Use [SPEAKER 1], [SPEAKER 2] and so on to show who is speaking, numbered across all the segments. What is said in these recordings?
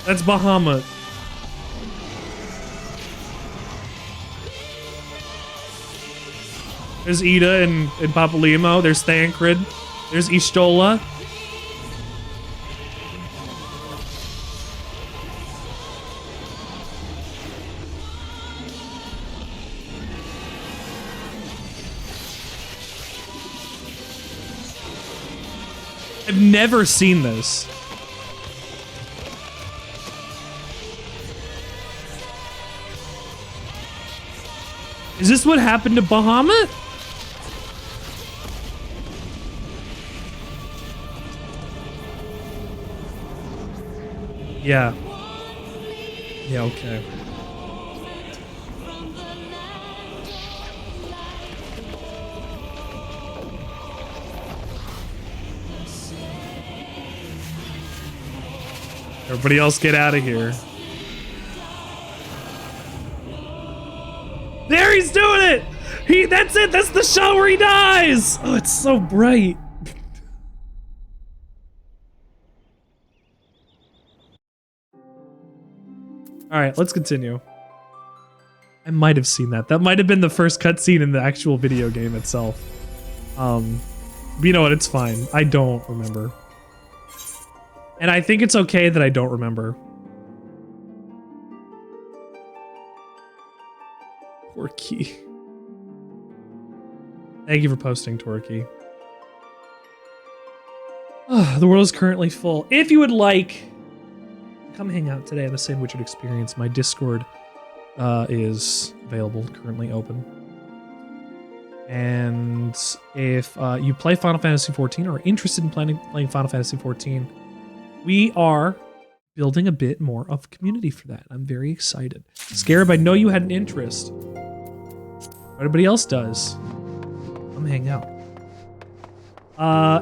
[SPEAKER 1] That's Bahamut. There's Ida and Papalimo. There's Thancred. There's Ishtola. I've never seen this. Is this what happened to Bahamut? Yeah. Yeah, okay. Everybody else get out of here. There, he's doing it! That's it! That's the shot where he dies! Oh, it's so bright. Alright, let's continue. I might have seen that. That might have been the first cutscene in the actual video game itself. But you know what? It's fine. I don't remember. And I think it's okay that I don't remember. Torky. Thank you for posting, Torky. The world is currently full. If you would like, come hang out today on the Sandwichard Experience. My Discord is available, currently open. And if you play Final Fantasy XIV or are interested in playing Final Fantasy XIV, we are building a bit more of a community for that. I'm very excited. Scarab, I know you had an interest. Everybody else does. Come hang out.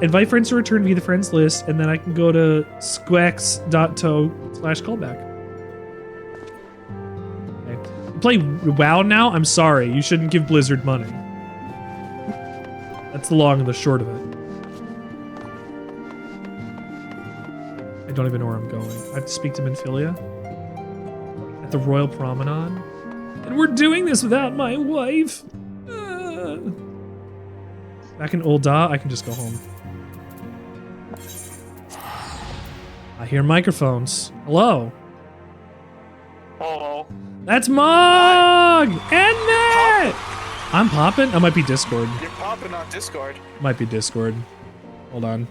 [SPEAKER 1] Invite friends to return via the friends list, and then I can go to squex.to/callback. Okay. You play WoW now? I'm sorry. You shouldn't give Blizzard money. That's the long and the short of it. I don't even know where I'm going. I have to speak to Minfilia at the Royal Promenade. And we're doing this without my wife. Back in Ul'dah, I can just go home. I hear microphones. Hello.
[SPEAKER 2] Hello.
[SPEAKER 1] That's Mog! And Matt! I'm popping? I might be Discord.
[SPEAKER 2] You're popping on Discord.
[SPEAKER 1] Might be Discord. Hold on.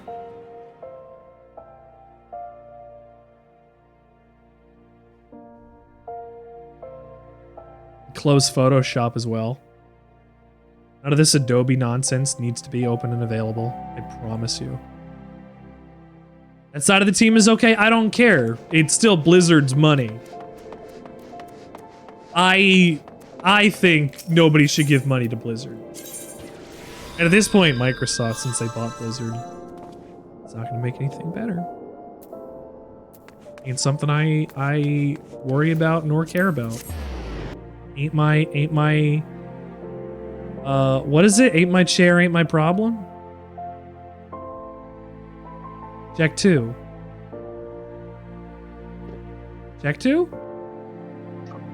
[SPEAKER 1] Close Photoshop as well. None of this Adobe nonsense needs to be open and available. I promise you. That side of the team is okay. I don't care. It's still Blizzard's money. I think nobody should give money to Blizzard. And at this point, Microsoft, since they bought Blizzard, it's not going to make anything better. Ain't something I worry about nor care about. Ain't my, what is it? Ain't my chair, ain't my problem? Check 2. Check 2?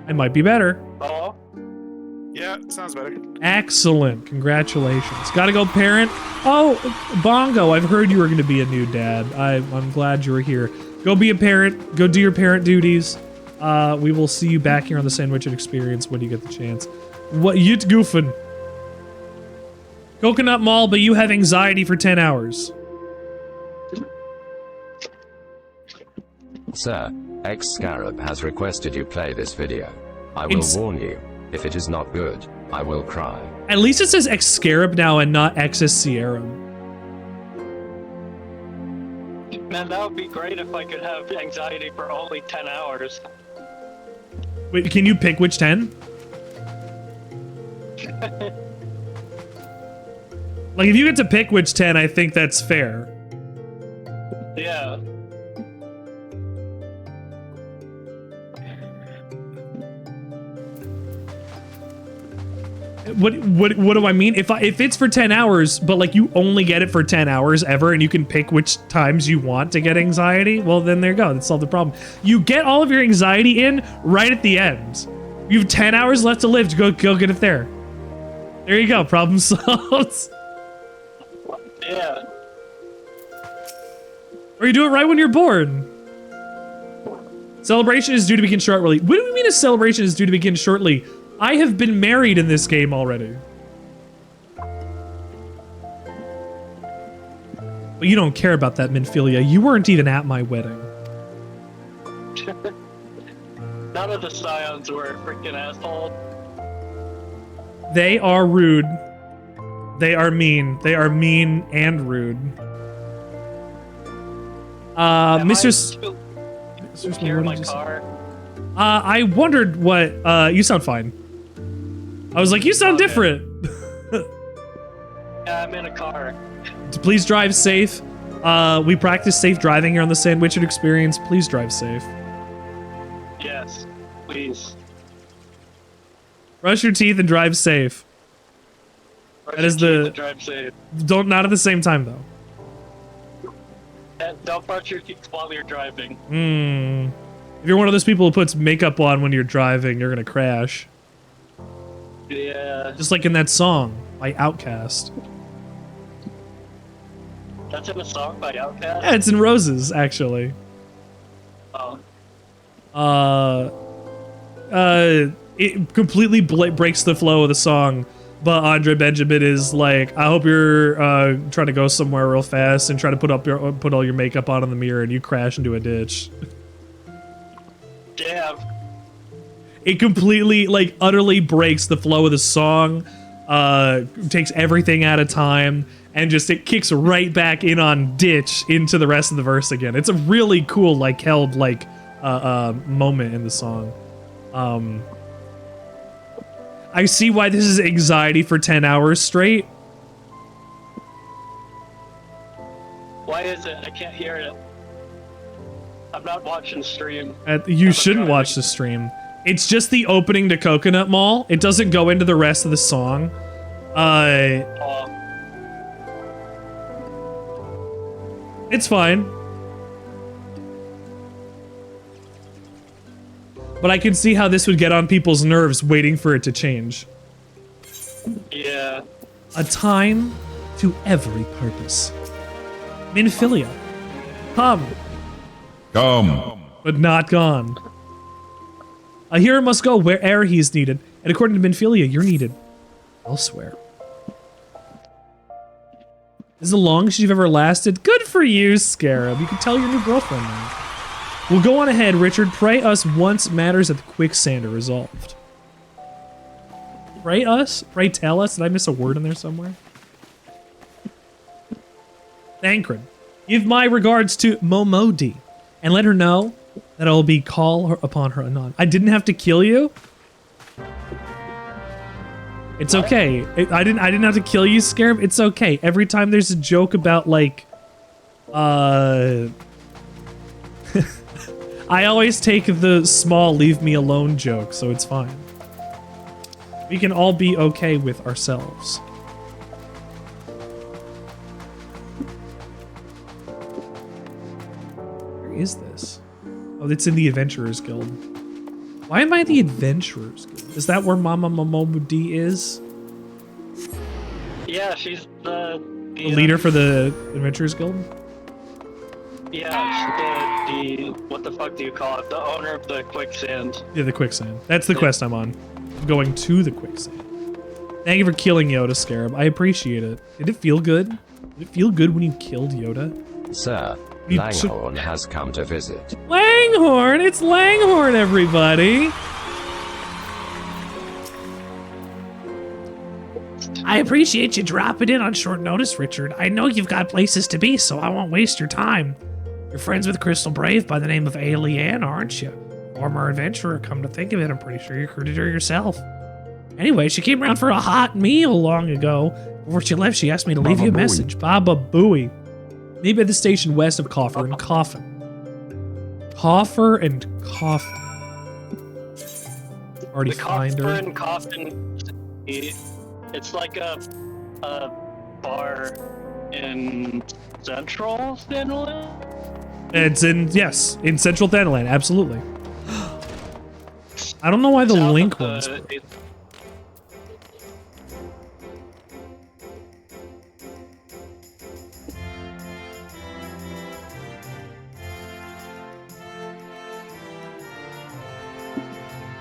[SPEAKER 1] I might be better.
[SPEAKER 2] Hello? Yeah, sounds better.
[SPEAKER 1] Excellent. Congratulations. Gotta go, parent. Oh, Bongo, I've heard you were going to be a new dad. I'm glad you were here. Go be a parent. Go do your parent duties. We will see you back here on the Sandwichard Experience when you get the chance. What, you goofing? Coconut Mall, but you have anxiety for 10 hours.
[SPEAKER 3] Sir, X-Scarab has requested you play this video. I will warn you, if it is not good, I will cry.
[SPEAKER 1] At least it says X-Scarab now and not X's Sierra.
[SPEAKER 4] Man, that would be great if I could have anxiety for only 10 hours.
[SPEAKER 1] Wait, can you pick which 10? Like, if you get to pick which 10, I think that's fair.
[SPEAKER 4] Yeah.
[SPEAKER 1] What do I mean? If it's for 10 hours, but like you only get it for 10 hours ever, and you can pick which times you want to get anxiety, well then there you go. That's solved the problem. You get all of your anxiety in right at the end. You have 10 hours left to live. Go get it there. There you go. Problem solved.
[SPEAKER 4] Yeah.
[SPEAKER 1] Or you do it right when you're born. Celebration is due to begin shortly. What do we mean a celebration is due to begin shortly? I have been married in this game already. But you don't care about that, Minfilia. You weren't even at my wedding.
[SPEAKER 4] None of the Scions were freaking assholes.
[SPEAKER 1] They are rude. They are mean. They are mean and rude. Mr.
[SPEAKER 4] Here in my car.
[SPEAKER 1] I wondered what, you sound fine. I was like, you sound different.
[SPEAKER 4] Yeah, I'm in a car.
[SPEAKER 1] Please drive safe. We practice safe driving here on the Sandwichard experience. Please drive safe.
[SPEAKER 4] Yes, please.
[SPEAKER 1] Brush your teeth and drive safe.
[SPEAKER 4] Brush
[SPEAKER 1] That is
[SPEAKER 4] your teeth
[SPEAKER 1] the-
[SPEAKER 4] and drive safe.
[SPEAKER 1] Not at the same time though.
[SPEAKER 4] And don't brush your teeth while you're driving.
[SPEAKER 1] If you're one of those people who puts makeup on when you're driving, you're gonna crash.
[SPEAKER 4] Yeah.
[SPEAKER 1] Just like in that song by Outkast.
[SPEAKER 4] That's in a song by Outkast?
[SPEAKER 1] Yeah, it's in Roses, actually.
[SPEAKER 4] Oh.
[SPEAKER 1] It completely breaks the flow of the song, but Andre Benjamin is like, I hope you're trying to go somewhere real fast and try to put all your makeup on in the mirror and you crash into a ditch.
[SPEAKER 4] Damn.
[SPEAKER 1] It completely, like, utterly breaks the flow of the song, takes everything out of time, and just it kicks right back in on ditch into the rest of the verse again. It's a really cool, like, held, like, moment in the song. I see why this is anxiety for 10 hours straight.
[SPEAKER 4] Why is it? I can't hear it. I'm not watching stream.
[SPEAKER 1] You shouldn't watch the stream. It's just the opening to Coconut Mall. It doesn't go into the rest of the song. It's fine. But I can see how this would get on people's nerves waiting for it to change.
[SPEAKER 4] Yeah.
[SPEAKER 1] A time to every purpose. Minfilia. Come.
[SPEAKER 5] Come.
[SPEAKER 1] But not gone. A hero must go wherever he is needed, and according to Minfilia, you're needed elsewhere. This is the longest you've ever lasted. Good for you, Scarab. You can tell your new girlfriend now. We'll go on ahead, Richard. Pray us once matters at the quicksand are resolved. Pray us? Pray tell us? Did I miss a word in there somewhere? Thancred. Give my regards to Momodi, and let her know that I will be call upon her anon. I didn't have to kill you? It's okay. I didn't have to kill you, Scarab. It's okay. Every time there's a joke about, like, I always take the small leave me alone joke, so it's fine. We can all be okay with ourselves. Where is this? Oh, it's in the Adventurers Guild. Why am I the Adventurers Guild? Is that where Mama Momodi is?
[SPEAKER 4] Yeah, she's the
[SPEAKER 1] leader for the Adventurers Guild?
[SPEAKER 4] Yeah, the what the fuck do you call it? The owner of the quicksand.
[SPEAKER 1] Yeah, the quicksand. That's the quest I'm on. I'm going to the quicksand. Thank you for killing Yoda, Scarab. I appreciate it. Did it feel good? Did it feel good when you killed Yoda?
[SPEAKER 3] Sir,
[SPEAKER 1] You
[SPEAKER 3] Langhorn has come to visit.
[SPEAKER 1] Langhorn! It's Langhorn, everybody! I appreciate you dropping in on short notice, Richard. I know you've got places to be, so I won't waste your time. You're friends with Crystal Brave by the name of Alien, aren't you? Former adventurer, come to think of it, I'm pretty sure you recruited her yourself. Anyway, she came around for a hot meal long ago. Before she left, she asked me to leave you a message. Baba Booey. Maybe at the station west of Coffer and Coffin. Coffer and Coffin. Already
[SPEAKER 4] The
[SPEAKER 1] find her.
[SPEAKER 4] Coffer and Coffin It's like a bar in Central Thanalan?
[SPEAKER 1] It's in, yes, in Central Thanalan, absolutely. I don't know why the
[SPEAKER 4] South
[SPEAKER 1] link
[SPEAKER 4] of the-
[SPEAKER 1] one's...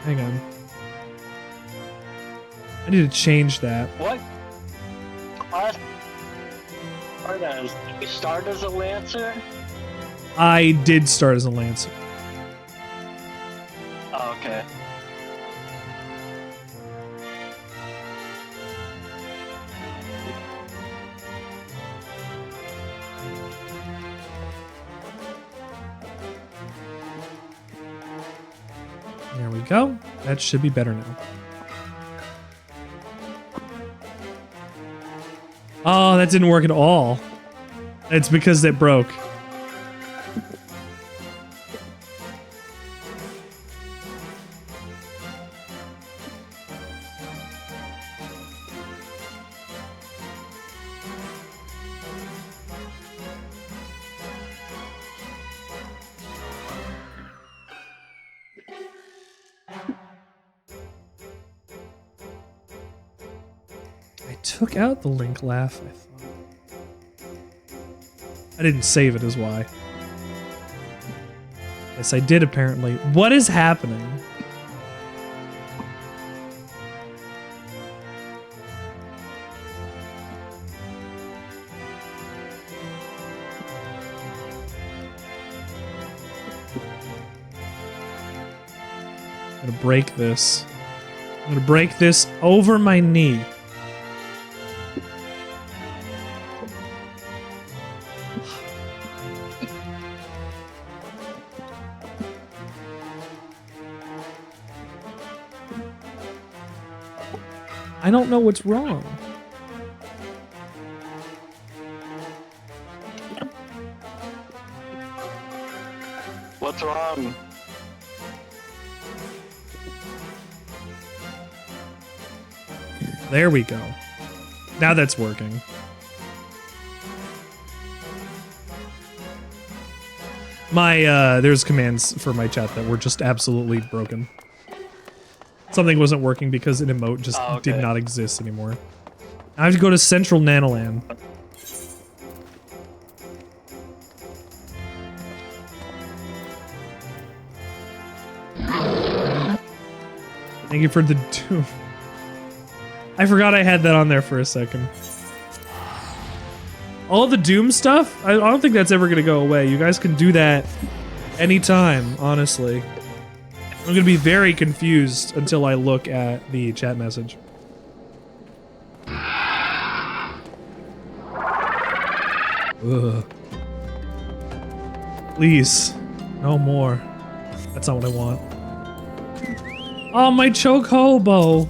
[SPEAKER 1] Hang on. I need to change that.
[SPEAKER 4] What? What? Did you start as a Lancer?
[SPEAKER 1] I did start as a Lancer.
[SPEAKER 4] Oh, okay.
[SPEAKER 1] There we go. That should be better now. Oh, that didn't work at all. It's because it broke. I took out the link laugh, I thought. I didn't save it is why. Yes, I did apparently. What is happening? I'm gonna break this. I'm gonna break this over my knee. I don't know what's wrong.
[SPEAKER 4] What's wrong?
[SPEAKER 1] There we go. Now that's working. My, there's commands for my chat that were just absolutely broken. Something wasn't working because an emote just did not exist anymore. I have to go to Central Nanoland. Thank you for the Doom. I forgot I had that on there for a second. All the Doom stuff? I don't think that's ever going to go away. You guys can do that anytime, honestly. I'm going to be very confused until I look at the chat message. Ugh. Please. No more. That's not what I want. Oh, my chocobo!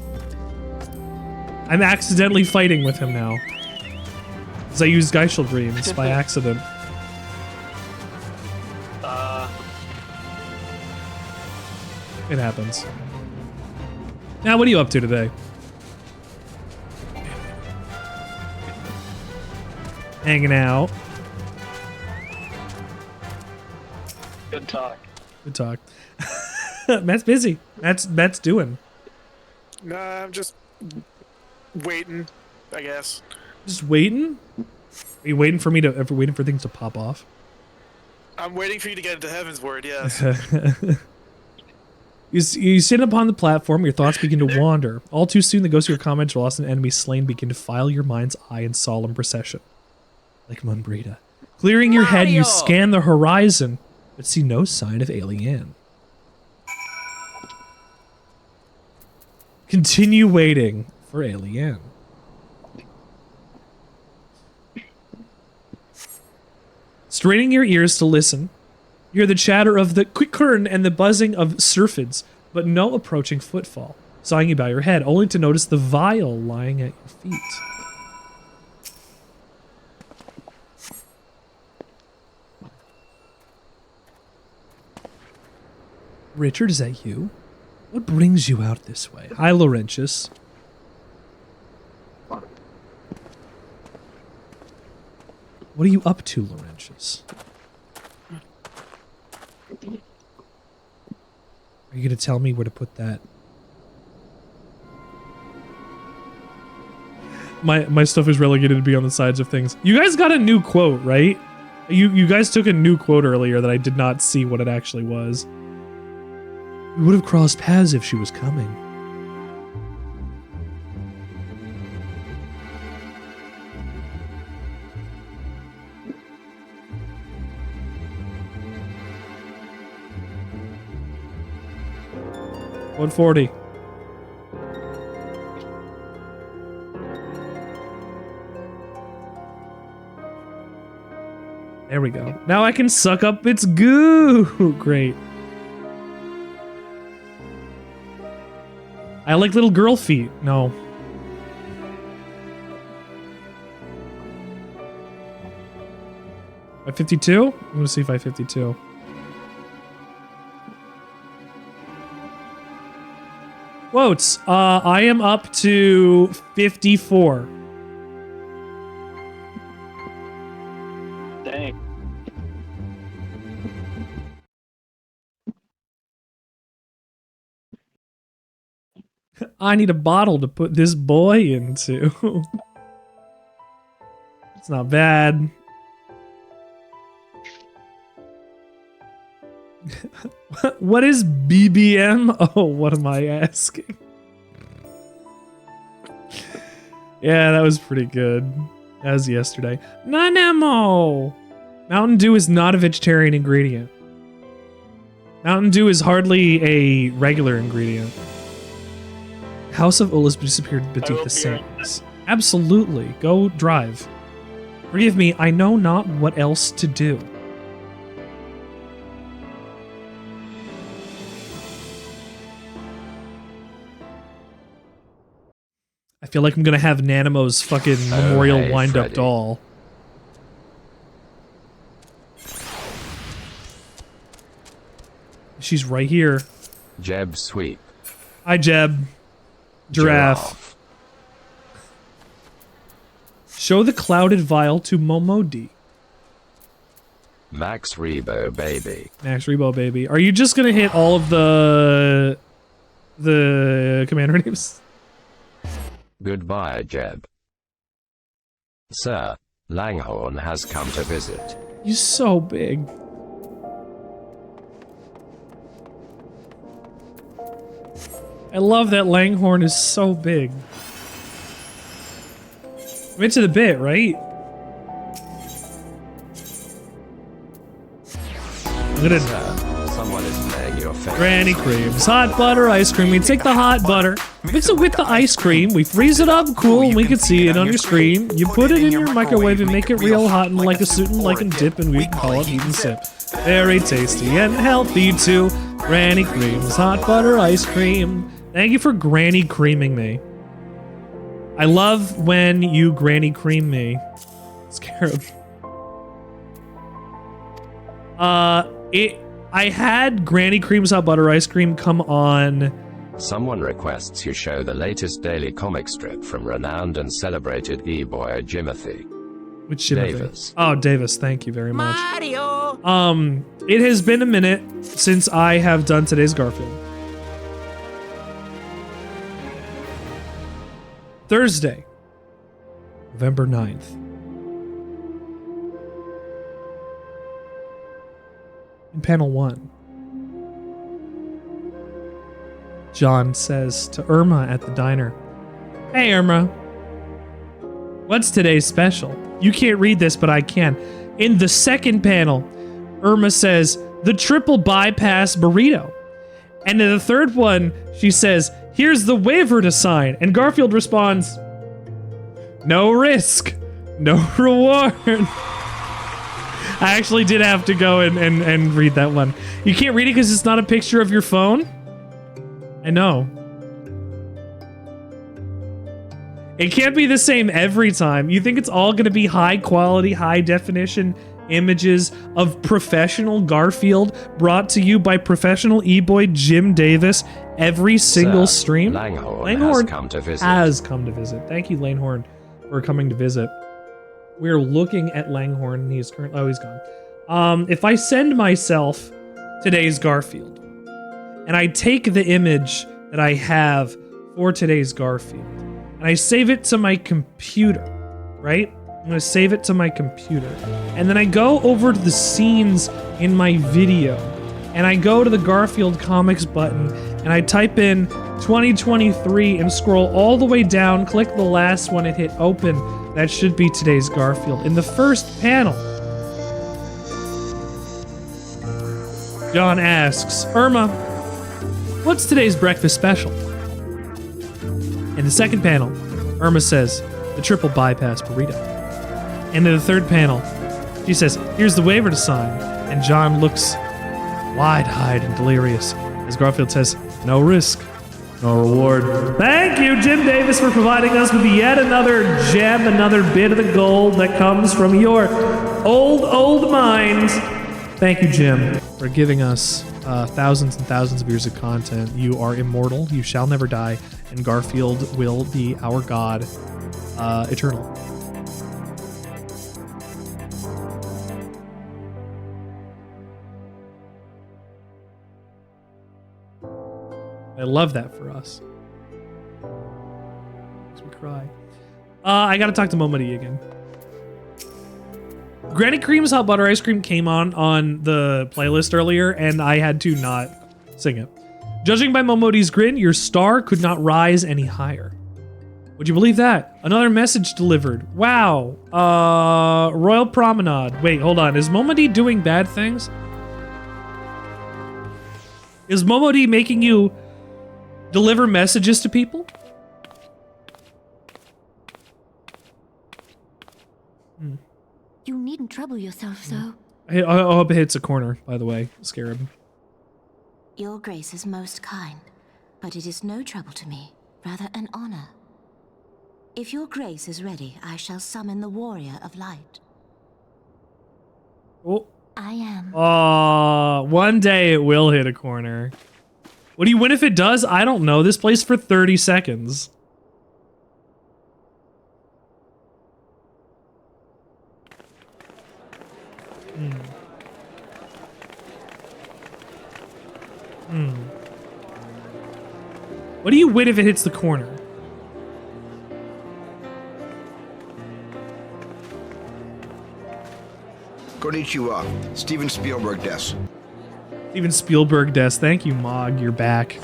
[SPEAKER 1] I'm accidentally fighting with him now. Because I used Geishel Dreams by accident. It happens. Now, what are you up to today? Hanging out.
[SPEAKER 4] Good talk.
[SPEAKER 1] Good talk. Matt's busy. Matt's doing.
[SPEAKER 2] Nah, I'm just waiting, I guess.
[SPEAKER 1] Just waiting? Are you waiting for me to waiting for things to pop off?
[SPEAKER 2] I'm waiting for you to get into HEAVENSWARD, yes.
[SPEAKER 1] You sit upon the platform, your thoughts begin to wander. All too soon, the ghosts of your comments, lost and enemy slain, begin to file your mind's eye in solemn procession. Like Munbrita. Clearing your head, you scan the horizon, but see no sign of Alien. Continue waiting for Alien. Straining your ears to listen, you hear the chatter of the quickern and the buzzing of surfids, but no approaching footfall. Sawing you by your head, only to notice the vial lying at your feet. Richard, is that you? What brings you out this way? Hi, Laurentius. What are you up to, Laurentius? Are you gonna tell me where to put that? My stuff is relegated to be on the sides of things. You guys got a new quote, right? You guys took a new quote earlier that I did not see what it actually was. We would have crossed paths if she was coming. $140. There we go. Now I can suck up its goo. Great. I like little girl feet. No. $552? I'm gonna see if $552. Quotes. I am up to 54.
[SPEAKER 4] Dang.
[SPEAKER 1] I need a bottle to put this boy into. It's not bad. What is BBM? Oh, what am I asking? Yeah, that was pretty good. That was yesterday. Nanamo! Mountain Dew is not a vegetarian ingredient. Mountain Dew is hardly a regular ingredient. House of Olis disappeared beneath the sands. Absolutely. Go drive. Forgive me, I know not what else to do. I feel like I'm gonna have Nanamo's fucking memorial
[SPEAKER 3] hey,
[SPEAKER 1] wind-up
[SPEAKER 3] Freddy.
[SPEAKER 1] doll. She's right here.
[SPEAKER 3] Jeb Sweep.
[SPEAKER 1] Hi, Jeb. Giraffe. Show the clouded vial to Momodi.
[SPEAKER 3] Max Rebo Baby.
[SPEAKER 1] Max Rebo, baby. Are you just gonna hit all of the commander names?
[SPEAKER 3] Goodbye, Jeb. Sir, Langhorn has come to visit.
[SPEAKER 1] You're so big. I love that Langhorn is so big. I'm into the bit, right? Look at it.
[SPEAKER 3] Sir, someone is playing your favorite.
[SPEAKER 1] Granny creams, hot butter, ice cream. We take the hot butter, mix it with the ice cream. We freeze it up cool and we can see it on your screen. You put it in your microwave and make it real hot and like a suit and like a dip, and we can call it eat and sip. Very tasty and healthy too. Granny creams, hot butter, ice cream. Thank you for granny creaming me. I love when you granny cream me. Scarab. I had Granny Cream's hot butter ice cream come on.
[SPEAKER 3] Someone requests you show the latest daily comic strip from renowned and celebrated e-boy Jimothy.
[SPEAKER 1] Which Jimothy?
[SPEAKER 3] Davis.
[SPEAKER 1] Oh, Davis, thank you very much.
[SPEAKER 6] Mario!
[SPEAKER 1] It has been a minute since I have done today's Garfield. Thursday, November 9th. In panel 1, John says to Irma at the diner, "Hey Irma, what's today's special? You can't read this, but I can." In the second panel, Irma says, "The triple bypass burrito." And in the third one, she says, "Here's the waiver to sign." And Garfield responds, "No risk, no reward." I actually did have to go and read that one. You can't read it because it's not a picture of your phone? I know. It can't be the same every time. You think it's all going to be high quality, high definition images of professional Garfield brought to you by professional e-boy Jim Davis every single
[SPEAKER 3] Sir,
[SPEAKER 1] stream?
[SPEAKER 3] Langhorn has come to visit.
[SPEAKER 1] Has come to visit. Thank you, Langhorn, for coming to visit. We're looking at Langhorn. He's currently, oh, he's gone. If I send myself today's Garfield, and I take the image that I have for today's Garfield, and I save it to my computer, right? I'm gonna save it to my computer. And then I go over to the scenes in my video, and I go to the Garfield Comics button, and I type in 2023 and scroll all the way down, click the last one, and hit open. That should be today's Garfield. In the first panel, John asks, Irma, what's today's breakfast special? In the second panel, Irma says, the triple bypass burrito. And in the third panel, she says, here's the waiver to sign. And John looks wide-eyed and delirious as Garfield says, no risk, no reward. Thank you, Jim Davis, for providing us with yet another gem, another bit of the gold that comes from your old mind. Thank you, Jim, for giving us thousands and thousands of years of content. You are immortal, you shall never die, and Garfield will be our god eternal. I love that for us. Makes me cry. I gotta talk to Momody again. Granny Cream's Hot Butter Ice Cream came on the playlist earlier, and I had to not sing it. Judging by Momody's grin, your star could not rise any higher. Would you believe that? Another message delivered. Wow. Royal Promenade. Wait, hold on. Is Momody doing bad things? Is Momody making you deliver messages to people?
[SPEAKER 6] You needn't trouble yourself so.
[SPEAKER 1] I hope it hits a corner, by the way, Scarab.
[SPEAKER 6] Your grace is most kind, but it is no trouble to me, rather an honor. If your grace is ready, I shall summon the warrior of light.
[SPEAKER 1] Oh.
[SPEAKER 6] I am.
[SPEAKER 1] One day it will hit a corner. What do you win if it does? I don't know. This plays for 30 seconds. What do you win if it hits the corner?
[SPEAKER 7] Konnichiwa, Steven Spielberg des.
[SPEAKER 1] Steven Spielberg des. Thank you, Mog. You're back.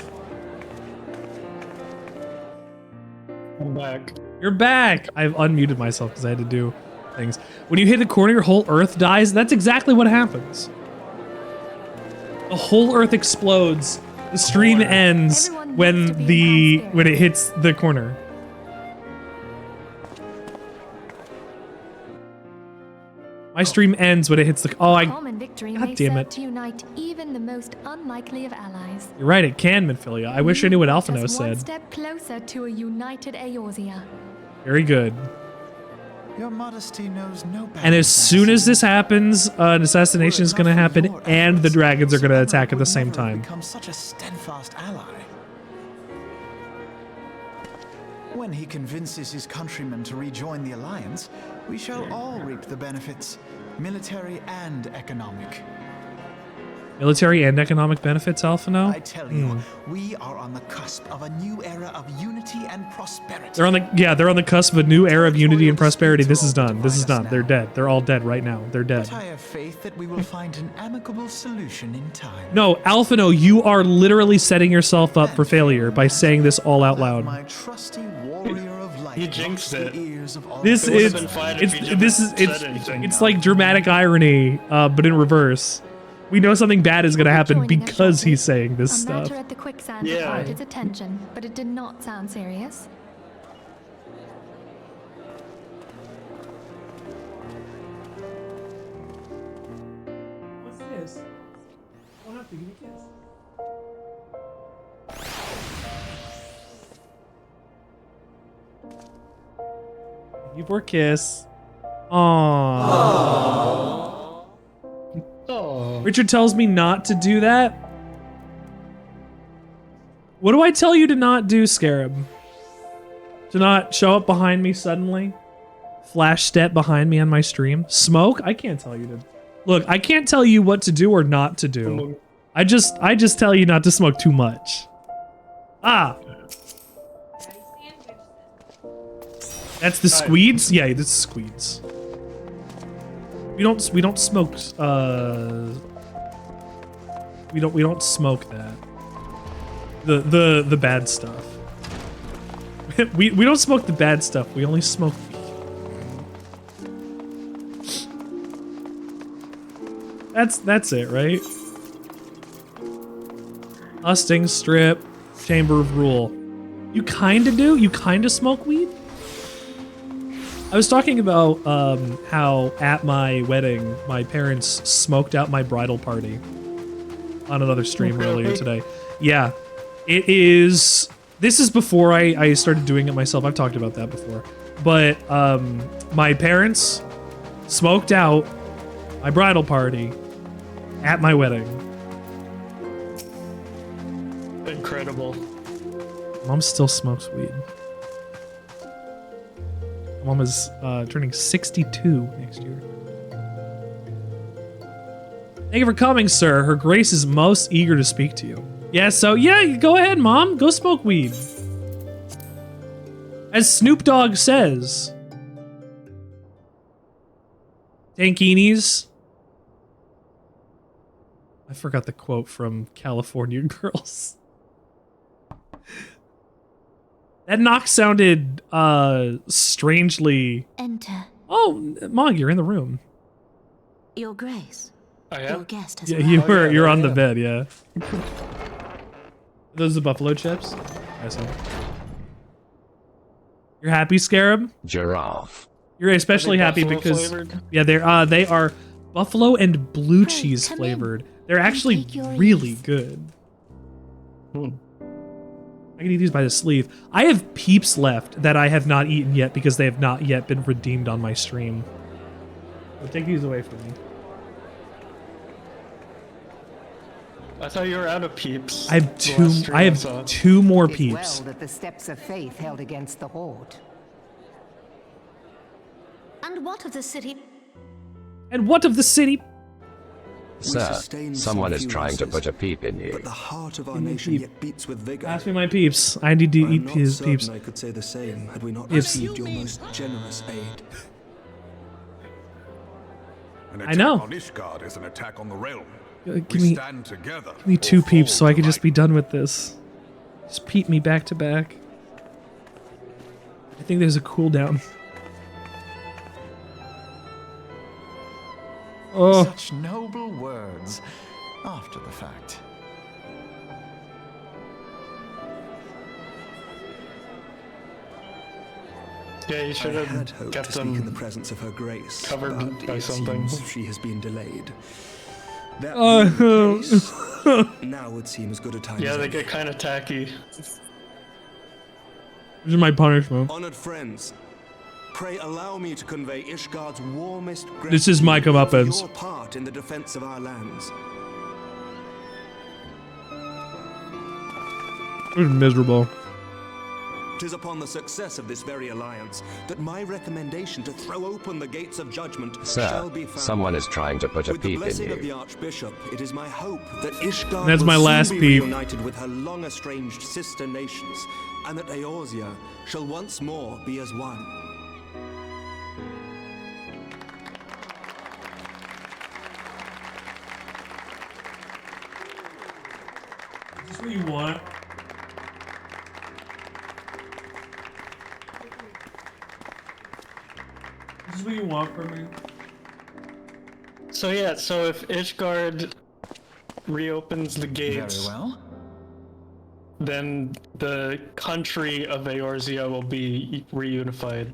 [SPEAKER 4] I'm back.
[SPEAKER 1] You're back! I've unmuted myself because I had to do things. When you hit the corner, your whole Earth dies. That's exactly what happens. The whole Earth explodes. The stream ends when it hits the corner. My stream ends when it hits the.
[SPEAKER 8] Common victory
[SPEAKER 1] God
[SPEAKER 8] may
[SPEAKER 1] damn
[SPEAKER 8] serve
[SPEAKER 1] it!
[SPEAKER 8] to unite even the most unlikely of allies.
[SPEAKER 1] You're right. It can, Minfilia. I wish I knew what Alphino
[SPEAKER 8] Just one
[SPEAKER 1] said.
[SPEAKER 8] step closer to a united Eorzea.
[SPEAKER 1] Very good.
[SPEAKER 9] Your modesty knows no bounds.
[SPEAKER 1] And as soon as this happens, an assassination is going to happen, and the dragons are going to attack at the same time.
[SPEAKER 9] Become such a steadfast ally. When he convinces his countrymen to rejoin the alliance, we shall all reap the benefits, military and economic.
[SPEAKER 1] Military and economic benefits, Alphino?
[SPEAKER 9] I tell you, we are on the cusp of a new era of unity and prosperity.
[SPEAKER 1] They're on the cusp of a new era of unity and prosperity. This is done. This is done. They're dead. They're all dead right now. They're dead.
[SPEAKER 9] But I have faith that we will find an amicable solution in time.
[SPEAKER 1] No, Alphino, you are literally setting yourself up for failure by saying this all out loud.
[SPEAKER 9] My trusty warrior of light.
[SPEAKER 4] You jinxed it.
[SPEAKER 1] This is it's like dramatic irony, but in reverse. We know something bad is going to happen because he's saying this stuff.
[SPEAKER 8] A matter at the quicksand required its attention, but it did not sound serious.
[SPEAKER 1] What's this? I don't have to give me a kiss. You poor kiss. Aww. Richard tells me not to do that. What do I tell you to not do, Scarab? To not show up behind me suddenly? flash step behind me on my stream. Smoke? I can't tell you to. Look, I can't tell you what to do or not to do. I just tell you not to smoke too much. Ah. That's the squeeds? Yeah, this is squeeds. We don't smoke we don't smoke that. The bad stuff. we don't smoke the bad stuff. We only smoke That's it, right? Husting, strip, chamber of rule. You kinda do? You kinda smoke weed? I was talking about how at my wedding, my parents smoked out my bridal party on another stream earlier today. Yeah, it is. This is before I started doing it myself. I've talked about that before. But my parents smoked out my bridal party at my wedding.
[SPEAKER 10] Incredible.
[SPEAKER 1] Mom still smokes weed. Mom is turning 62 next year. Thank you for coming, sir. Her Grace is most eager to speak to you. Yeah, so yeah, go ahead, Mom. Go smoke weed. As Snoop Dogg says. Tankinis. I forgot the quote from California Girls. That knock sounded strangely.
[SPEAKER 6] Enter.
[SPEAKER 1] Oh, Mog, you're in the room.
[SPEAKER 6] Your Grace.
[SPEAKER 10] I
[SPEAKER 6] Your
[SPEAKER 10] am?
[SPEAKER 6] guest has
[SPEAKER 1] Yeah,
[SPEAKER 6] arrived.
[SPEAKER 1] you're on the bed, yeah. Those are buffalo chips? I see. You're happy, Scarab?
[SPEAKER 3] Giraffe.
[SPEAKER 1] You're especially happy
[SPEAKER 10] buffalo
[SPEAKER 1] because
[SPEAKER 10] flavored?
[SPEAKER 1] yeah, they are buffalo and blue cheese
[SPEAKER 6] come in
[SPEAKER 1] flavored. They're
[SPEAKER 6] and
[SPEAKER 1] actually
[SPEAKER 6] take your
[SPEAKER 1] really
[SPEAKER 6] ease.
[SPEAKER 1] good. I can eat these by the sleeve. I have peeps left that I have not eaten yet because they have not yet been redeemed on my stream. So take these away from me.
[SPEAKER 10] I thought you were out of peeps.
[SPEAKER 1] I have
[SPEAKER 10] the last stream
[SPEAKER 1] I have
[SPEAKER 10] saw.
[SPEAKER 1] 2 more
[SPEAKER 11] It is
[SPEAKER 1] peeps.
[SPEAKER 11] well that the steps of faith held against the Horde.
[SPEAKER 6] And what of the city?
[SPEAKER 1] And what of the city?
[SPEAKER 3] Sir, someone is trying to put a peep in you.
[SPEAKER 12] But the heart of our
[SPEAKER 1] Give me a
[SPEAKER 12] nation
[SPEAKER 1] peep.
[SPEAKER 12] yet beats with vigor.
[SPEAKER 1] Pass me my peeps. I need to
[SPEAKER 12] I'm
[SPEAKER 1] eat
[SPEAKER 12] not
[SPEAKER 1] his
[SPEAKER 12] certain
[SPEAKER 1] peeps.
[SPEAKER 12] I could say the same had we not
[SPEAKER 1] Peeps.
[SPEAKER 12] received your most generous aid.
[SPEAKER 5] An
[SPEAKER 1] I know.
[SPEAKER 5] attack on Ishgard is an attack on the realm.
[SPEAKER 1] Give
[SPEAKER 5] We
[SPEAKER 1] me
[SPEAKER 5] stand together.
[SPEAKER 1] Give me
[SPEAKER 5] or
[SPEAKER 1] 2 peeps so
[SPEAKER 5] fall
[SPEAKER 1] I can just
[SPEAKER 5] to
[SPEAKER 1] be done with this. Just peep me back to back. I think there's a cooldown. Oh,
[SPEAKER 9] Such noble words after the fact.
[SPEAKER 10] Yeah, you should
[SPEAKER 12] I had
[SPEAKER 10] have
[SPEAKER 12] hoped
[SPEAKER 10] kept
[SPEAKER 12] to speak in the
[SPEAKER 10] them.
[SPEAKER 12] presence of her grace,
[SPEAKER 10] covered
[SPEAKER 12] but
[SPEAKER 10] by
[SPEAKER 12] it
[SPEAKER 10] something.
[SPEAKER 12] seems she has been delayed. That being the case, now would seem as good a time
[SPEAKER 10] Yeah,
[SPEAKER 12] as
[SPEAKER 10] they
[SPEAKER 12] any.
[SPEAKER 10] get kind of tacky.
[SPEAKER 1] this is my punishment.
[SPEAKER 12] Honored friends, pray allow me to convey Ishgard's warmest
[SPEAKER 1] This is my
[SPEAKER 12] gratitude for
[SPEAKER 1] comeuppance.
[SPEAKER 12] your part in the defense of our lands.
[SPEAKER 1] This is miserable.
[SPEAKER 12] 'Tis upon the success of this very alliance that my recommendation to throw open the gates of judgment
[SPEAKER 3] Sir,
[SPEAKER 12] shall be found.
[SPEAKER 3] someone is trying to put a
[SPEAKER 12] With the
[SPEAKER 3] peep in
[SPEAKER 12] blessing of the
[SPEAKER 3] you.
[SPEAKER 12] Archbishop, it is my hope that Ishgard
[SPEAKER 1] That's
[SPEAKER 12] will
[SPEAKER 1] my
[SPEAKER 12] soon
[SPEAKER 1] last
[SPEAKER 12] be
[SPEAKER 1] peep.
[SPEAKER 12] reunited with her long estranged sister nations, and that Eorzea shall once more be as one.
[SPEAKER 1] Is this what you want? Is this what you want from me?
[SPEAKER 10] So yeah, so if Ishgard reopens the gates,
[SPEAKER 9] Very well.
[SPEAKER 10] then the country of Eorzea will be reunified.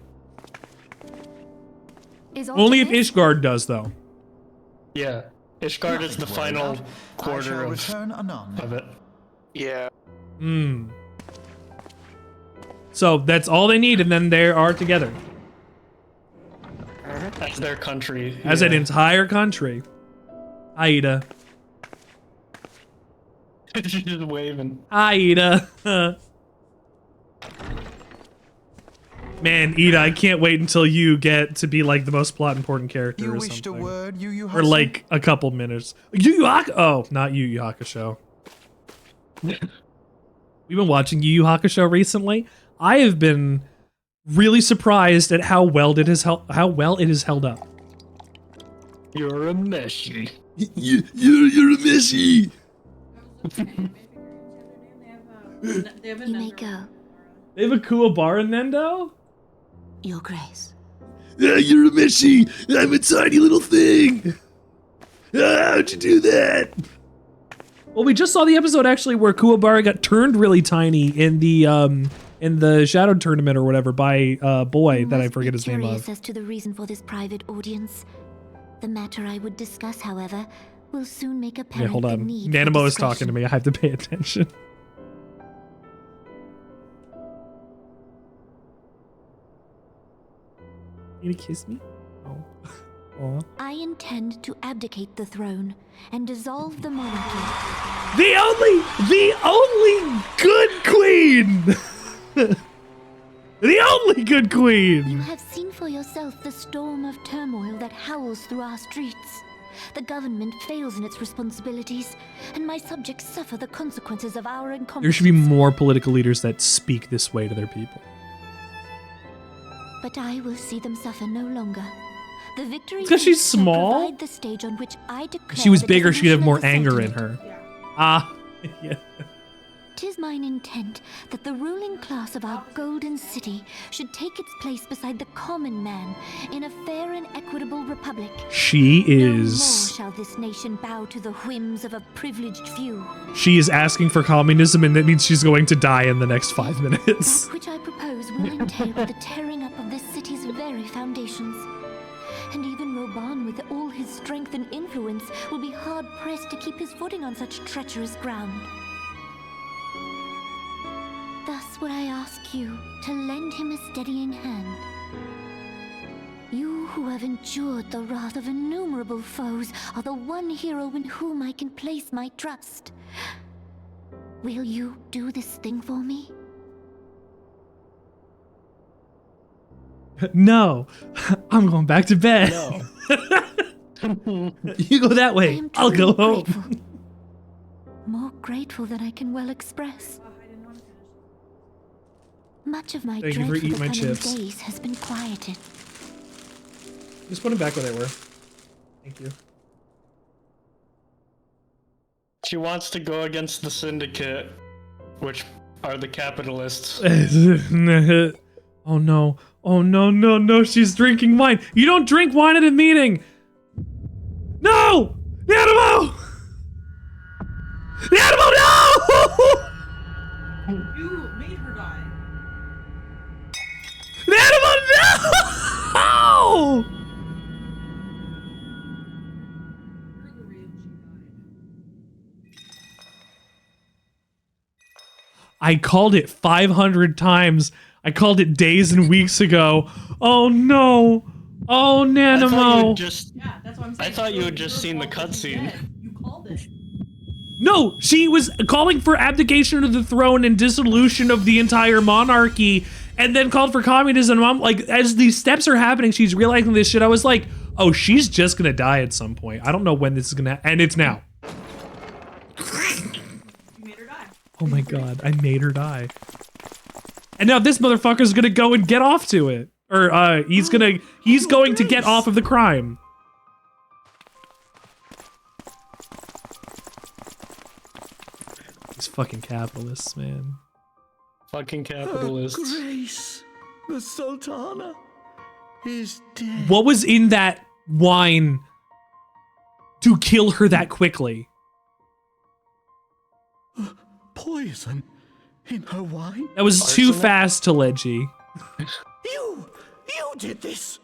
[SPEAKER 8] Is
[SPEAKER 1] Only if
[SPEAKER 8] Ortiz-
[SPEAKER 1] Ishgard does, though.
[SPEAKER 10] Yeah, Ishgard is
[SPEAKER 9] Nothing
[SPEAKER 10] the
[SPEAKER 9] to worry
[SPEAKER 10] final
[SPEAKER 9] about. I
[SPEAKER 10] quarter
[SPEAKER 9] shall
[SPEAKER 10] of
[SPEAKER 9] return anon.
[SPEAKER 10] it.
[SPEAKER 2] Yeah.
[SPEAKER 1] Hmm. So that's all they need, and then they are together
[SPEAKER 10] As their country.
[SPEAKER 1] as an entire country. Aida.
[SPEAKER 10] She's just waving.
[SPEAKER 1] Aida. Man, Ida, I can't wait until you get to be like the most plot important character
[SPEAKER 9] You
[SPEAKER 1] or
[SPEAKER 9] wished a
[SPEAKER 1] something.
[SPEAKER 9] word, Yu Yu
[SPEAKER 1] Or
[SPEAKER 9] Hakusho?
[SPEAKER 1] like a couple minutes. Yu Yu Hakusho. Oh, not Yu Yu Hakusho. We've been watching Yu Yu Hakusho recently. I have been really surprised at how well it has held up.
[SPEAKER 10] You're a meshy.
[SPEAKER 1] You're a meshy.
[SPEAKER 6] You may go,
[SPEAKER 1] They have a Kuwabara Nendo?
[SPEAKER 6] Your Grace.
[SPEAKER 1] You're a meshy. I'm a tiny little thing. How'd you do that? Well, we just saw the episode actually where Kuwabara got turned really tiny in the Shadow Tournament or whatever by boy that I forget his name
[SPEAKER 6] Curious
[SPEAKER 1] of.
[SPEAKER 6] as to the reason for this private audience. The matter I would discuss, however, will soon make apparent
[SPEAKER 1] Yeah, hold
[SPEAKER 6] the
[SPEAKER 1] on.
[SPEAKER 6] need for
[SPEAKER 1] Nanamo is
[SPEAKER 6] discretion.
[SPEAKER 1] talking to me. I have to pay attention. You gonna kiss me? Oh. Aw.
[SPEAKER 6] I intend to abdicate the throne and dissolve the monarchy.
[SPEAKER 1] The only good queen! The only good
[SPEAKER 6] You
[SPEAKER 1] queen!
[SPEAKER 6] have seen for yourself the storm of turmoil that howls through our streets. The government fails in its responsibilities, and my subjects suffer the consequences of our incompetence.
[SPEAKER 1] There should be more political leaders that speak this way to their people.
[SPEAKER 6] But I will see them suffer no longer. The victory
[SPEAKER 1] It's 'cause she's
[SPEAKER 6] shall
[SPEAKER 1] small?
[SPEAKER 6] provide the stage on which I declare
[SPEAKER 1] If she was
[SPEAKER 6] the
[SPEAKER 1] bigger, she'd have
[SPEAKER 6] dissolution
[SPEAKER 1] more
[SPEAKER 6] of the
[SPEAKER 1] anger in
[SPEAKER 6] Sentinel.
[SPEAKER 1] her. Ah, yeah.
[SPEAKER 6] 'Tis mine intent that the ruling class of our golden city should take its place beside the common man in a fair and equitable republic.
[SPEAKER 1] She
[SPEAKER 6] No more
[SPEAKER 1] is.
[SPEAKER 6] shall this nation bow to the whims of a privileged few.
[SPEAKER 1] She is asking for communism, and that means she's going to die in the next 5 minutes.
[SPEAKER 6] That which I propose will entail the tearing up of this city's very foundations. And even Roban, with all his strength and influence, will be hard-pressed to keep his footing on such treacherous ground. Thus would I ask you to lend him a steadying hand. You who have endured the wrath of innumerable foes are the one hero in whom I can place my trust. Will you do this thing for me?
[SPEAKER 1] No, I'm going back to bed. You go that
[SPEAKER 6] I
[SPEAKER 1] way.
[SPEAKER 6] am
[SPEAKER 1] I'll go
[SPEAKER 6] truly
[SPEAKER 1] home.
[SPEAKER 6] grateful. More grateful than I can well express. Much of my
[SPEAKER 1] Thank you
[SPEAKER 6] dread
[SPEAKER 1] for
[SPEAKER 6] for the
[SPEAKER 1] eating my
[SPEAKER 6] coming
[SPEAKER 1] chips.
[SPEAKER 6] days has been quieted.
[SPEAKER 1] Just put them back where they were. Thank you.
[SPEAKER 10] She wants to go against the syndicate, which are the capitalists.
[SPEAKER 1] Oh no. Oh no, no, no, she's drinking wine. You don't drink wine at a meeting. No! The animal! The animal, no!
[SPEAKER 13] You made her die.
[SPEAKER 1] The animal, no! I called it 500 times. I called it days and weeks ago. Oh no! Oh Nanamo!
[SPEAKER 13] Yeah, that's what I'm saying.
[SPEAKER 10] I thought you had just seen the cutscene.
[SPEAKER 13] You called it.
[SPEAKER 1] No, she was calling for abdication of the throne and dissolution of the entire monarchy, and then called for communism. I'm like, as these steps are happening, she's realizing this shit. I was like, oh, she's just gonna die at some point. I don't know when this is gonna, and it's now.
[SPEAKER 13] You made her die.
[SPEAKER 1] Oh my god, I made her die. And now this motherfucker's gonna go and get off to it. Or, he's going to get off of the crime. These fucking capitalists, man.
[SPEAKER 10] Fucking capitalists.
[SPEAKER 9] Grace, the Sultana is dead.
[SPEAKER 1] What was in that wine to kill her that quickly?
[SPEAKER 9] Poison in her wine?
[SPEAKER 1] That was too fast, Teleji.
[SPEAKER 9] You did this.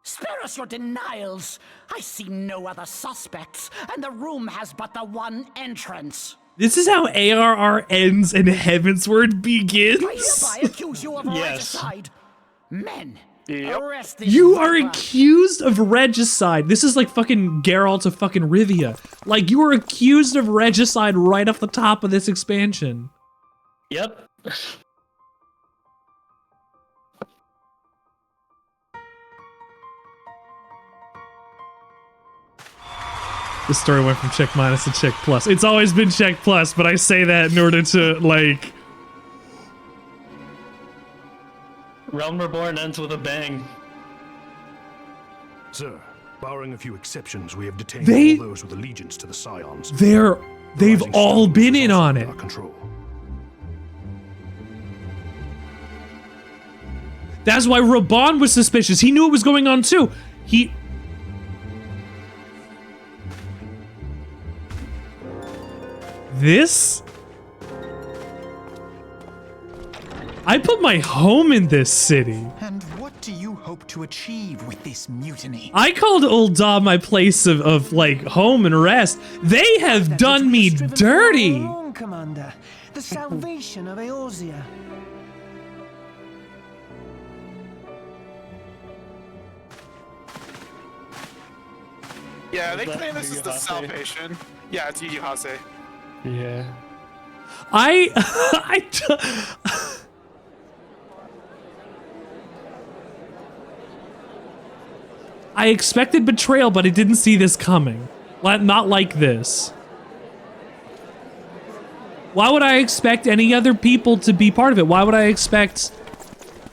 [SPEAKER 14] Spare us your denials. I see no other suspects, and the room has but the one entrance.
[SPEAKER 1] This is how ARR ends and Heavensward begins?
[SPEAKER 14] I hereby accuse you of
[SPEAKER 10] Yes.
[SPEAKER 14] regicide. Men, Arrest these
[SPEAKER 1] You are
[SPEAKER 14] vipers.
[SPEAKER 1] accused of regicide. This is like fucking Geralt of fucking Rivia. Like, you are accused of regicide right off the top of this expansion.
[SPEAKER 10] Yep.
[SPEAKER 1] The story went from check minus to check plus. It's always been check plus, but I say that in order to, like...
[SPEAKER 10] Realm Reborn ends with a bang.
[SPEAKER 5] Sir, barring a few exceptions, we have detained
[SPEAKER 1] They-
[SPEAKER 5] all those with allegiance to the Scions.
[SPEAKER 1] They've all been in on it.
[SPEAKER 5] Our control.
[SPEAKER 1] That's why Raban was suspicious. He knew what was going on too. This? I put my home in this city.
[SPEAKER 9] And what do you hope to achieve with this mutiny?
[SPEAKER 1] I called Ul'dah my place of like home and rest. They have done me dirty.
[SPEAKER 15] Wrong, Commander. The salvation of Eorzea.
[SPEAKER 2] Yeah, they
[SPEAKER 10] that
[SPEAKER 2] claim this is the
[SPEAKER 10] Yu-Yu-Hase?
[SPEAKER 2] salvation. Yeah, it's Yu-Yu-Hase.
[SPEAKER 10] Yeah.
[SPEAKER 1] I expected betrayal, but I didn't see this coming. Not like this. Why would I expect any other people to be part of it? Why would I expect...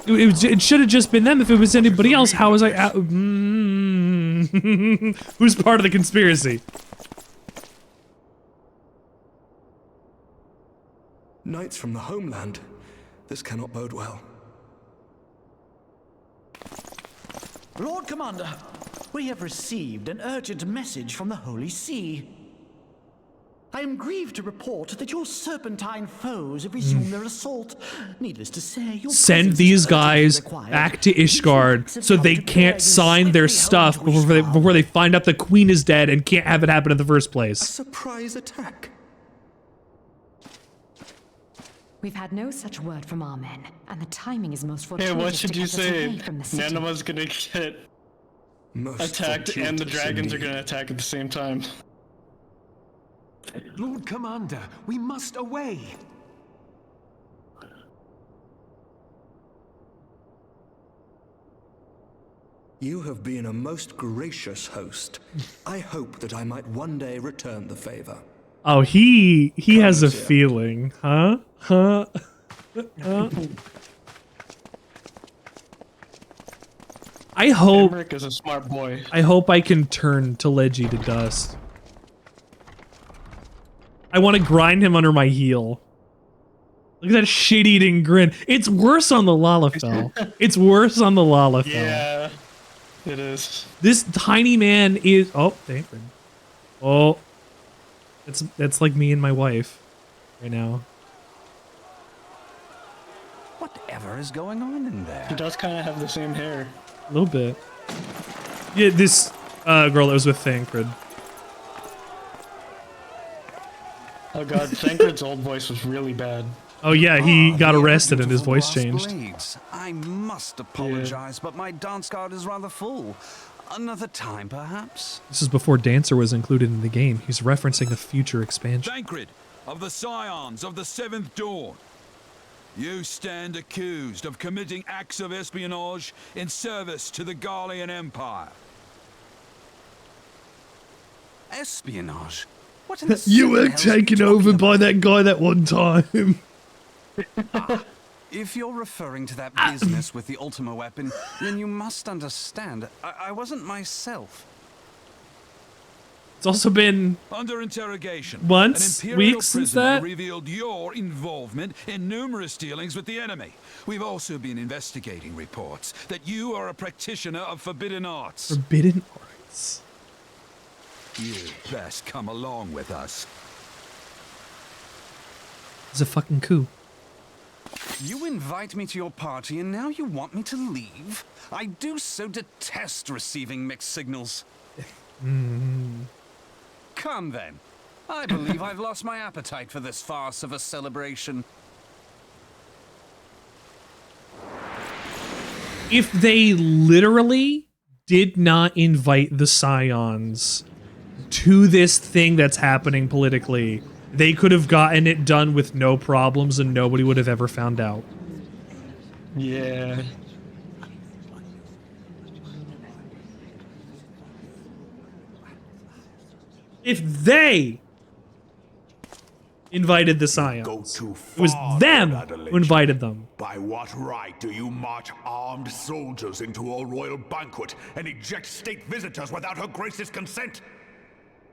[SPEAKER 1] It should have just been them. If it was anybody else, how was I... Who's part of the conspiracy?
[SPEAKER 12] Knights from the homeland. This cannot bode well.
[SPEAKER 9] Lord Commander, we have received an urgent message from the Holy See. I am grieved to report that your serpentine foes have resumed their assault. Needless to say, your
[SPEAKER 1] Send
[SPEAKER 9] presence
[SPEAKER 1] these
[SPEAKER 9] is urgently
[SPEAKER 1] guys
[SPEAKER 9] required.
[SPEAKER 1] back to Ishgard so they can't sign their stuff before they find out the queen is dead and can't have it happen in the first place.
[SPEAKER 12] Surprise attack.
[SPEAKER 16] We've had no such word from our men, and the timing is most
[SPEAKER 10] Hey,
[SPEAKER 16] fortuitous
[SPEAKER 10] what
[SPEAKER 16] to
[SPEAKER 10] should you
[SPEAKER 16] get us
[SPEAKER 10] say?
[SPEAKER 16] away from the city.
[SPEAKER 10] Nanoma's gonna get attacked and the dragons are gonna attack at the same time.
[SPEAKER 15] Lord Commander, we must away.
[SPEAKER 12] You have been a most gracious host. I hope that I might one day return the favor.
[SPEAKER 1] Oh, he has a feeling, huh? Huh? I hope
[SPEAKER 10] Emmerich is a smart boy.
[SPEAKER 1] I hope I can turn Teleji to dust. I want to grind him under my heel. Look at that shit-eating grin. It's worse on the Lalafell. It's worse on the Lalafell.
[SPEAKER 10] Yeah, it is.
[SPEAKER 1] This tiny man is... Oh, thank you. Oh. That's like me and my wife right now.
[SPEAKER 15] Whatever is going on in there?
[SPEAKER 10] He does kind of have the same hair.
[SPEAKER 1] A little bit. Yeah, this girl that was with Thancred.
[SPEAKER 10] Oh god, Thancred's old voice was really bad.
[SPEAKER 1] Oh yeah, he got arrested and his voice changed.
[SPEAKER 15] Blades. I must apologize, but my dance card is rather full. Another time, perhaps?
[SPEAKER 1] This is before Dancer was included in the game. He's referencing a future expansion.
[SPEAKER 17] Thancred, of the Scions of the Seventh Dawn. You stand accused of committing acts of espionage in service to the Garlean Empire.
[SPEAKER 15] Espionage? What in the
[SPEAKER 1] You were
[SPEAKER 15] hell is he
[SPEAKER 1] taken over by that guy that one time.
[SPEAKER 15] If you're referring to that business with the Ultima weapon, then you must understand, I wasn't myself.
[SPEAKER 1] It's also been
[SPEAKER 17] Under interrogation,
[SPEAKER 1] months,
[SPEAKER 17] an Imperial
[SPEAKER 1] weeks since
[SPEAKER 17] prisoner
[SPEAKER 1] that.
[SPEAKER 17] revealed your involvement in numerous dealings with the enemy. We've also been investigating reports that you are a practitioner of forbidden arts.
[SPEAKER 1] Forbidden arts.
[SPEAKER 17] You best come along with us.
[SPEAKER 1] It's a fucking coup.
[SPEAKER 15] You invite me to your party and now you want me to leave? I do so detest receiving mixed signals. Come then. I believe I've lost my appetite for this farce of a celebration.
[SPEAKER 1] If they literally did not invite the Scions to this thing that's happening politically, they could have gotten it done with no problems and nobody would have ever found out.
[SPEAKER 10] Yeah.
[SPEAKER 1] If they invited the Scions, it was them who invited them.
[SPEAKER 18] By what right do you march armed soldiers into a royal banquet and eject state visitors without Her Grace's consent?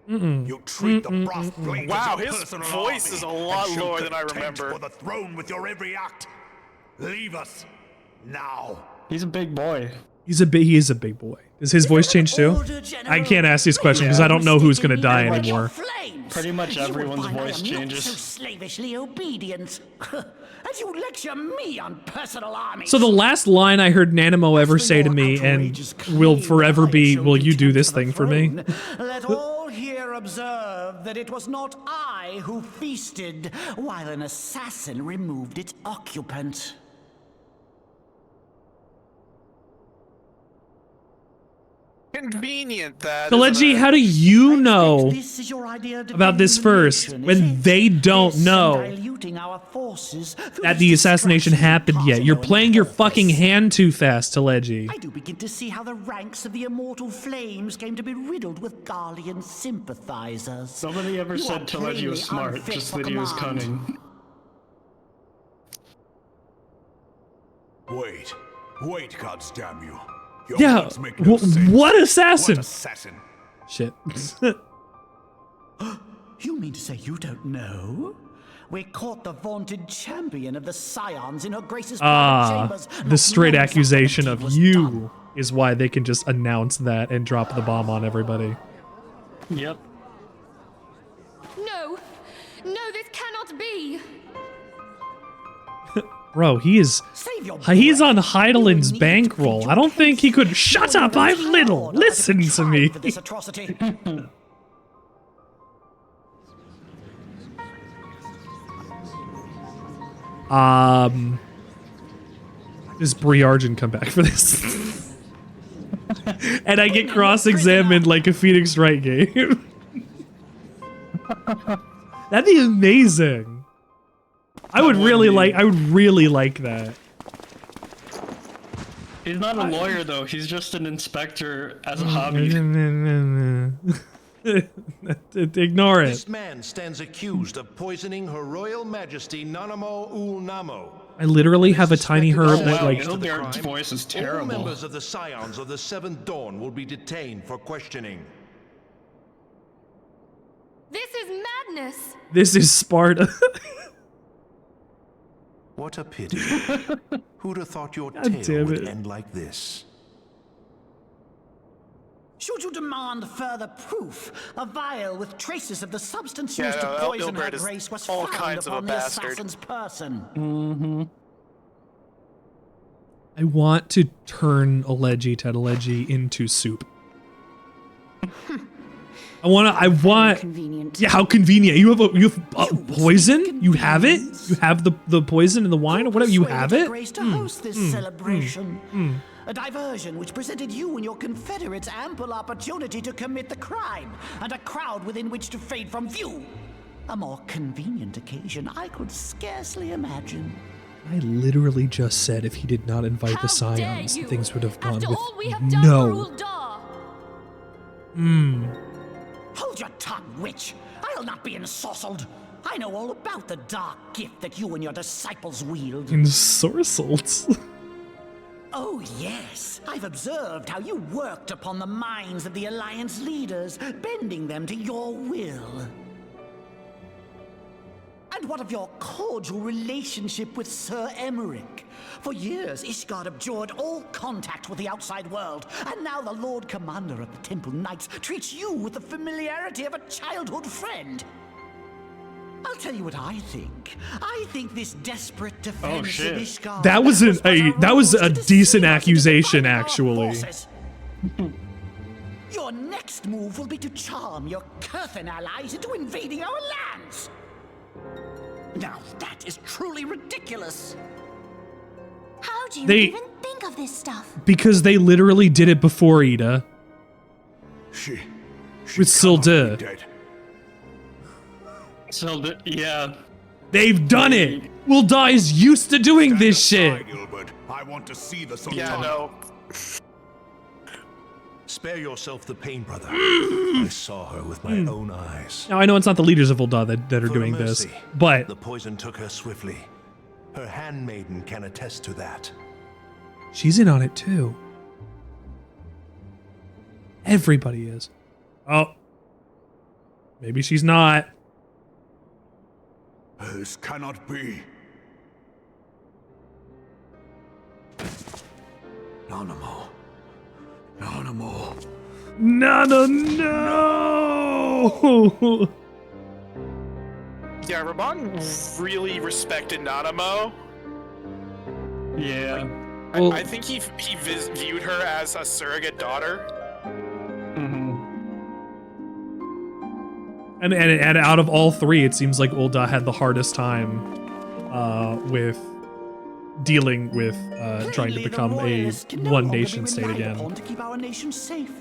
[SPEAKER 18] You treat the brass blades
[SPEAKER 2] Wow,
[SPEAKER 18] as your
[SPEAKER 2] his
[SPEAKER 18] personal
[SPEAKER 2] voice
[SPEAKER 18] army
[SPEAKER 2] is a lot
[SPEAKER 18] and show
[SPEAKER 2] lower than I
[SPEAKER 18] contempt
[SPEAKER 2] remember.
[SPEAKER 18] for the throne with your every act. Leave us now.
[SPEAKER 10] He's a big boy.
[SPEAKER 1] He is a big boy. Does his voice change too? I can't ask these questions because I don't know who's gonna die anymore.
[SPEAKER 10] Pretty much everyone's voice
[SPEAKER 14] I am
[SPEAKER 10] changes.
[SPEAKER 14] Not so slavishly obedient. As you lecture me on personal armies.
[SPEAKER 1] So the last line I heard Nanimo ever say to me, and will forever be, "Will you do this thing for me?"
[SPEAKER 14] Let all here observe that it was not I who feasted, while an assassin removed its occupant.
[SPEAKER 2] Convenient that.
[SPEAKER 1] Kaleji, how do you know about this first when they don't know that the assassination happened yet? You're playing your fucking hand too fast, Kaleji.
[SPEAKER 14] I do begin to see how the ranks of the immortal flames came to be riddled with Garlean sympathizers.
[SPEAKER 10] Nobody ever said Teleji was smart, just that he was cunning.
[SPEAKER 18] Wait, goddamn you.
[SPEAKER 1] Yeah, what assassin?
[SPEAKER 18] What assassin?
[SPEAKER 1] Shit.
[SPEAKER 14] You mean to say you don't know? We caught the vaunted champion of the Scions in Her Grace's private chambers.
[SPEAKER 1] The straight accusation of you is why they can just announce that and drop the bomb on everybody.
[SPEAKER 10] Yep.
[SPEAKER 8] No! No, this cannot be!
[SPEAKER 1] Bro, he's on Heidelin's bankroll. I don't think he could. Shut up! I'm little. Listen to me.
[SPEAKER 14] This atrocity.
[SPEAKER 1] Does Brie Argent come back for this? And I get cross-examined like a Phoenix Wright game. That'd be amazing. I would really like that.
[SPEAKER 10] He's not a lawyer though, he's just an inspector as a hobby.
[SPEAKER 1] Ignore it.
[SPEAKER 19] This man stands accused of poisoning Her Royal Majesty Nanamo Ul Namo.
[SPEAKER 1] I literally have a tiny herb that like.
[SPEAKER 10] Hildegarde's voice is terrible.
[SPEAKER 19] All members of the Scions of the Seventh Dawn will be detained for questioning.
[SPEAKER 8] This is madness!
[SPEAKER 1] This is Sparta.
[SPEAKER 19] What a pity. Who'd have thought your
[SPEAKER 1] God
[SPEAKER 19] tale
[SPEAKER 1] damn
[SPEAKER 19] would
[SPEAKER 1] it.
[SPEAKER 19] end like this?
[SPEAKER 14] Should you demand further proof, a vial with traces of the substance
[SPEAKER 2] Yeah,
[SPEAKER 14] used to
[SPEAKER 2] no,
[SPEAKER 14] poison
[SPEAKER 2] Elbert
[SPEAKER 14] Her
[SPEAKER 2] is
[SPEAKER 14] Grace was
[SPEAKER 2] all
[SPEAKER 14] found
[SPEAKER 2] kinds of a
[SPEAKER 14] upon the
[SPEAKER 2] bastard.
[SPEAKER 14] assassin's person.
[SPEAKER 10] Mm-hmm.
[SPEAKER 1] I want to turn Elegy Tedelegy into soup. I want. Yeah, how convenient. You have poison? You have it? You have the poison in the wine or whatever? You have it?
[SPEAKER 14] Grace to host this celebration. A diversion which presented you and your confederates ample opportunity to commit the crime, and a crowd within which to fade from view. A more convenient occasion I could scarcely imagine.
[SPEAKER 1] I literally just said if he did not invite the Scions,
[SPEAKER 8] you?
[SPEAKER 1] things would have gone
[SPEAKER 8] After
[SPEAKER 1] with
[SPEAKER 8] all we have done
[SPEAKER 1] no.
[SPEAKER 8] for Uldar.
[SPEAKER 14] Hold your tongue, witch! I'll not be ensorcelled. I know all about the dark gift that you and your disciples wield.
[SPEAKER 1] Ensorcelled?
[SPEAKER 14] Oh, yes. I've observed how you worked upon the minds of the Alliance leaders, bending them to your will. And what of your cordial relationship with Sir Emmerich? For years, Ishgard abjured all contact with the outside world, and now the Lord Commander of the Temple Knights treats you with the familiarity of a childhood friend. I'll tell you what I think. I think this desperate defense of Ishgard...
[SPEAKER 1] That was a decent accusation, actually.
[SPEAKER 14] Your next move will be to charm your Kurthan allies into invading our lands. Now that is truly ridiculous.
[SPEAKER 6] How How do you
[SPEAKER 1] They-
[SPEAKER 6] even think of this stuff?
[SPEAKER 1] Because they literally did it before, Ida.
[SPEAKER 18] She
[SPEAKER 1] With Silde.
[SPEAKER 18] dead.
[SPEAKER 10] So, yeah.
[SPEAKER 1] They've done it! Ul'dah is used to doing this shit!
[SPEAKER 18] Gilbert, I want to see the
[SPEAKER 2] Yeah,
[SPEAKER 18] Sultana.
[SPEAKER 2] no.
[SPEAKER 19] Spare yourself the pain, brother. I saw her with my own eyes.
[SPEAKER 1] Now, I know it's not the leaders of Ul'dah that are
[SPEAKER 19] For
[SPEAKER 1] doing
[SPEAKER 19] mercy,
[SPEAKER 1] this, but
[SPEAKER 19] the poison took her swiftly. Her handmaiden can attest to that.
[SPEAKER 1] she's in on it too. Everybody is. Oh. Maybe she's not.
[SPEAKER 18] This cannot be. Nanamo. Nanamo.
[SPEAKER 1] No!
[SPEAKER 2] Yeah, Raban really respected Nanamo.
[SPEAKER 10] Yeah.
[SPEAKER 2] I think he viewed her as a surrogate daughter.
[SPEAKER 1] And out of all three, it seems like Ul'dah had the hardest time with dealing with trying to become a one-nation state again.
[SPEAKER 14] To keep our nation safe.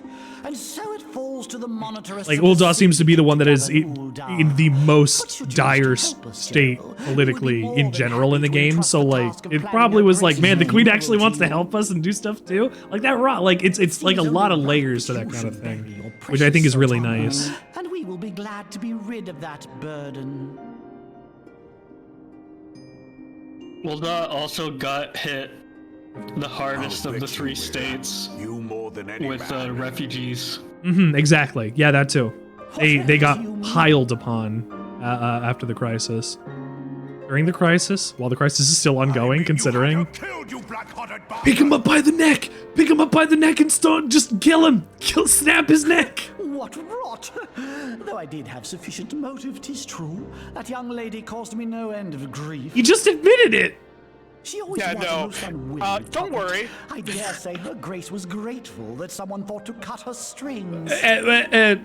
[SPEAKER 14] And so it falls to the monitoress.
[SPEAKER 1] Like, Ul'dah seems to be the one that is in the most dire state politically in general in the game. So, like, it probably was like, man, the queen actually wants to help us and do stuff too. Like, that like, it's like a lot of layers to that kind of thing, which I think is really nice.
[SPEAKER 14] And we will be glad to be rid of that burden.
[SPEAKER 10] Ul'dah also got hit the hardest of the three states with refugees.
[SPEAKER 1] Exactly. Yeah, that too. They got piled upon after the crisis. During the crisis, while the crisis is still ongoing, considering. Pick him up by the neck! Pick him up by the neck and just kill him! Snap his neck!
[SPEAKER 14] What rot! Though I did have sufficient motive, 'tis true. That young lady caused me no end of grief.
[SPEAKER 1] He just admitted it!
[SPEAKER 14] She always
[SPEAKER 2] Yeah,
[SPEAKER 14] was
[SPEAKER 2] no.
[SPEAKER 14] the most unwilling.
[SPEAKER 2] Don't worry.
[SPEAKER 14] I dare say her grace was grateful that someone thought to cut her strings.
[SPEAKER 1] Hey,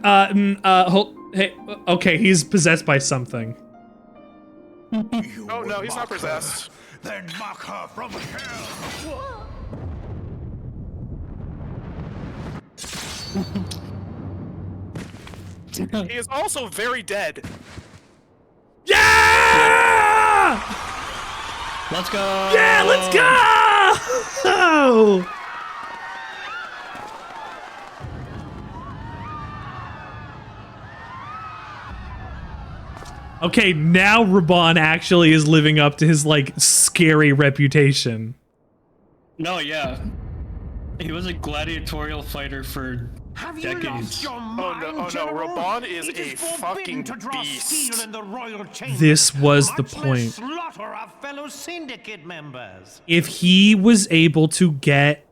[SPEAKER 1] okay, he's possessed by something.
[SPEAKER 2] Oh no, he's not possessed.
[SPEAKER 18] Then mock her from hell.
[SPEAKER 2] He is also very dead.
[SPEAKER 1] Yeah!
[SPEAKER 10] Let's go!
[SPEAKER 1] Yeah, let's go! Okay, now Raban actually is living up to his, like, scary reputation.
[SPEAKER 10] No, yeah. He was a gladiatorial fighter for decades.
[SPEAKER 2] Oh no, Raban is a fucking beast.
[SPEAKER 1] This was the point.
[SPEAKER 20] Slaughter our fellow syndicate members.
[SPEAKER 1] If he was able to get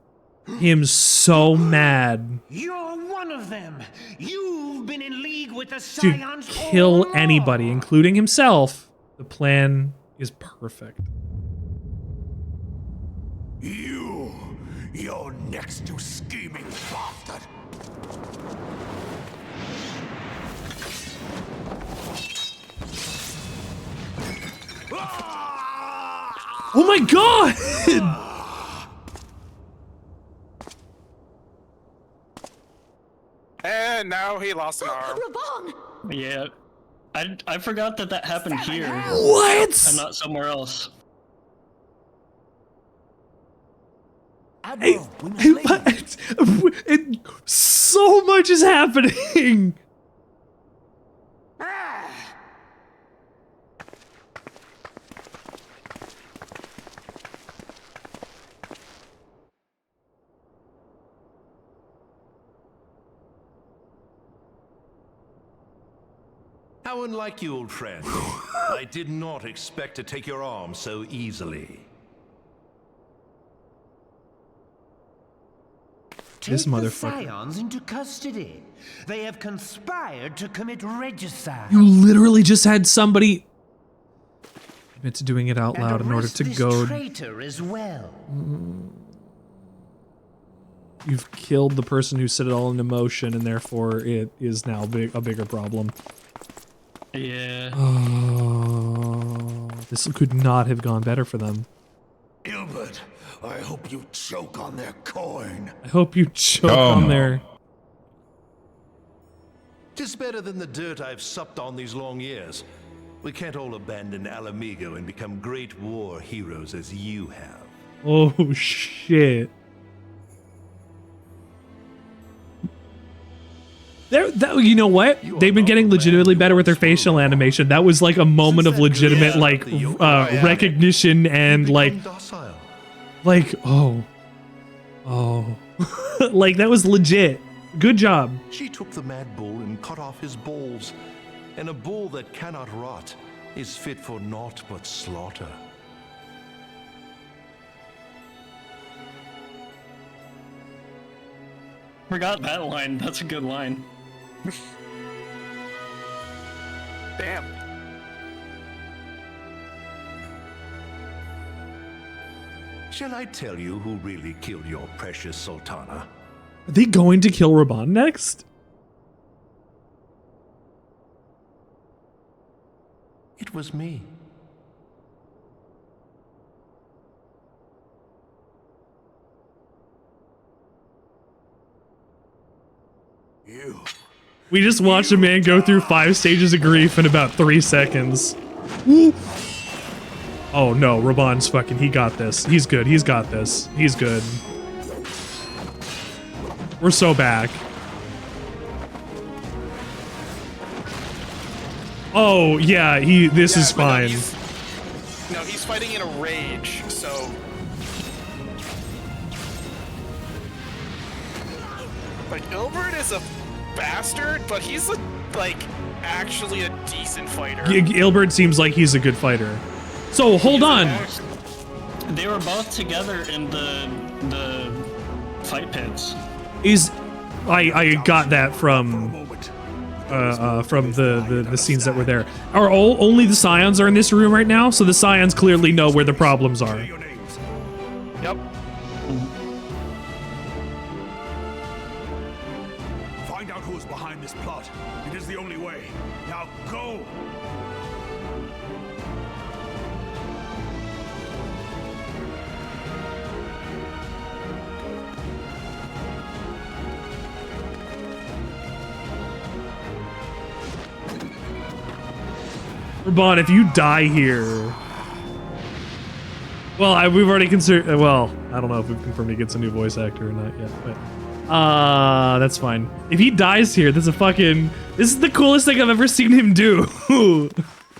[SPEAKER 1] him so mad
[SPEAKER 20] You're one of them. You've been in league with the
[SPEAKER 1] to
[SPEAKER 20] Scions.
[SPEAKER 1] kill anybody, including himself, the plan is perfect.
[SPEAKER 18] You're next to scheming bastard.
[SPEAKER 1] Oh my god!
[SPEAKER 2] And now he lost an arm.
[SPEAKER 10] Yeah. I forgot that happened here.
[SPEAKER 1] What?
[SPEAKER 10] And not somewhere else.
[SPEAKER 1] So much is happening!
[SPEAKER 19] How unlike you, old friend. I did not expect to take your arm so easily.
[SPEAKER 1] This
[SPEAKER 20] Take the
[SPEAKER 1] motherfucker.
[SPEAKER 20] Scions into custody. They have conspired to commit regicide.
[SPEAKER 1] You literally just had somebody admit to doing it out loud in order to
[SPEAKER 20] this
[SPEAKER 1] go.
[SPEAKER 20] traitor as well.
[SPEAKER 1] You've killed the person who set it all into motion, and therefore it is now a bigger problem.
[SPEAKER 10] Yeah.
[SPEAKER 1] Oh, this could not have gone better for them.
[SPEAKER 18] Gilbert, I hope you choke on their coin.
[SPEAKER 1] I hope you choke on their...
[SPEAKER 19] 'Tis better than the dirt I've supped on these long years. We can't all abandon Alamigo and become great war heroes as you have.
[SPEAKER 1] Oh, shit. You know what? They've been getting legitimately better with their facial animation. That was like a moment of legitimate recognition and like oh like that was legit. Good job.
[SPEAKER 19] She took the mad bull and cut off his balls, and a bull that cannot rot is fit for naught but slaughter.
[SPEAKER 10] Forgot that line. That's a good line.
[SPEAKER 2] Damn.
[SPEAKER 19] Shall I tell you who really killed your precious Sultana?
[SPEAKER 1] Are they going to kill Raban next?
[SPEAKER 19] It was me.
[SPEAKER 1] We just watched a man go through 5 stages of grief in about 3 seconds. Woo. Oh no, Raban's fucking, he got this. He's good, he's got this. He's good. We're so back. Oh yeah, this is fine.
[SPEAKER 2] No, he's fighting in a rage, so... Like, Ilbert is a bastard, but he's actually a decent fighter.
[SPEAKER 1] Ilbert seems like he's a good fighter. So hold on.
[SPEAKER 10] They were both together in the fight pits.
[SPEAKER 1] I got that from the scenes that were there. Are only the Scions are in this room right now? So the Scions clearly know where the problems are.
[SPEAKER 2] Yep.
[SPEAKER 18] Find out who is behind this plot. It is the only way. Now go!
[SPEAKER 1] Raban, if you die here... Well, we've already considered... Well, I don't know if we've confirmed he gets a new voice actor or not yet, but... that's fine. If he dies here, this is the coolest thing I've ever seen him do.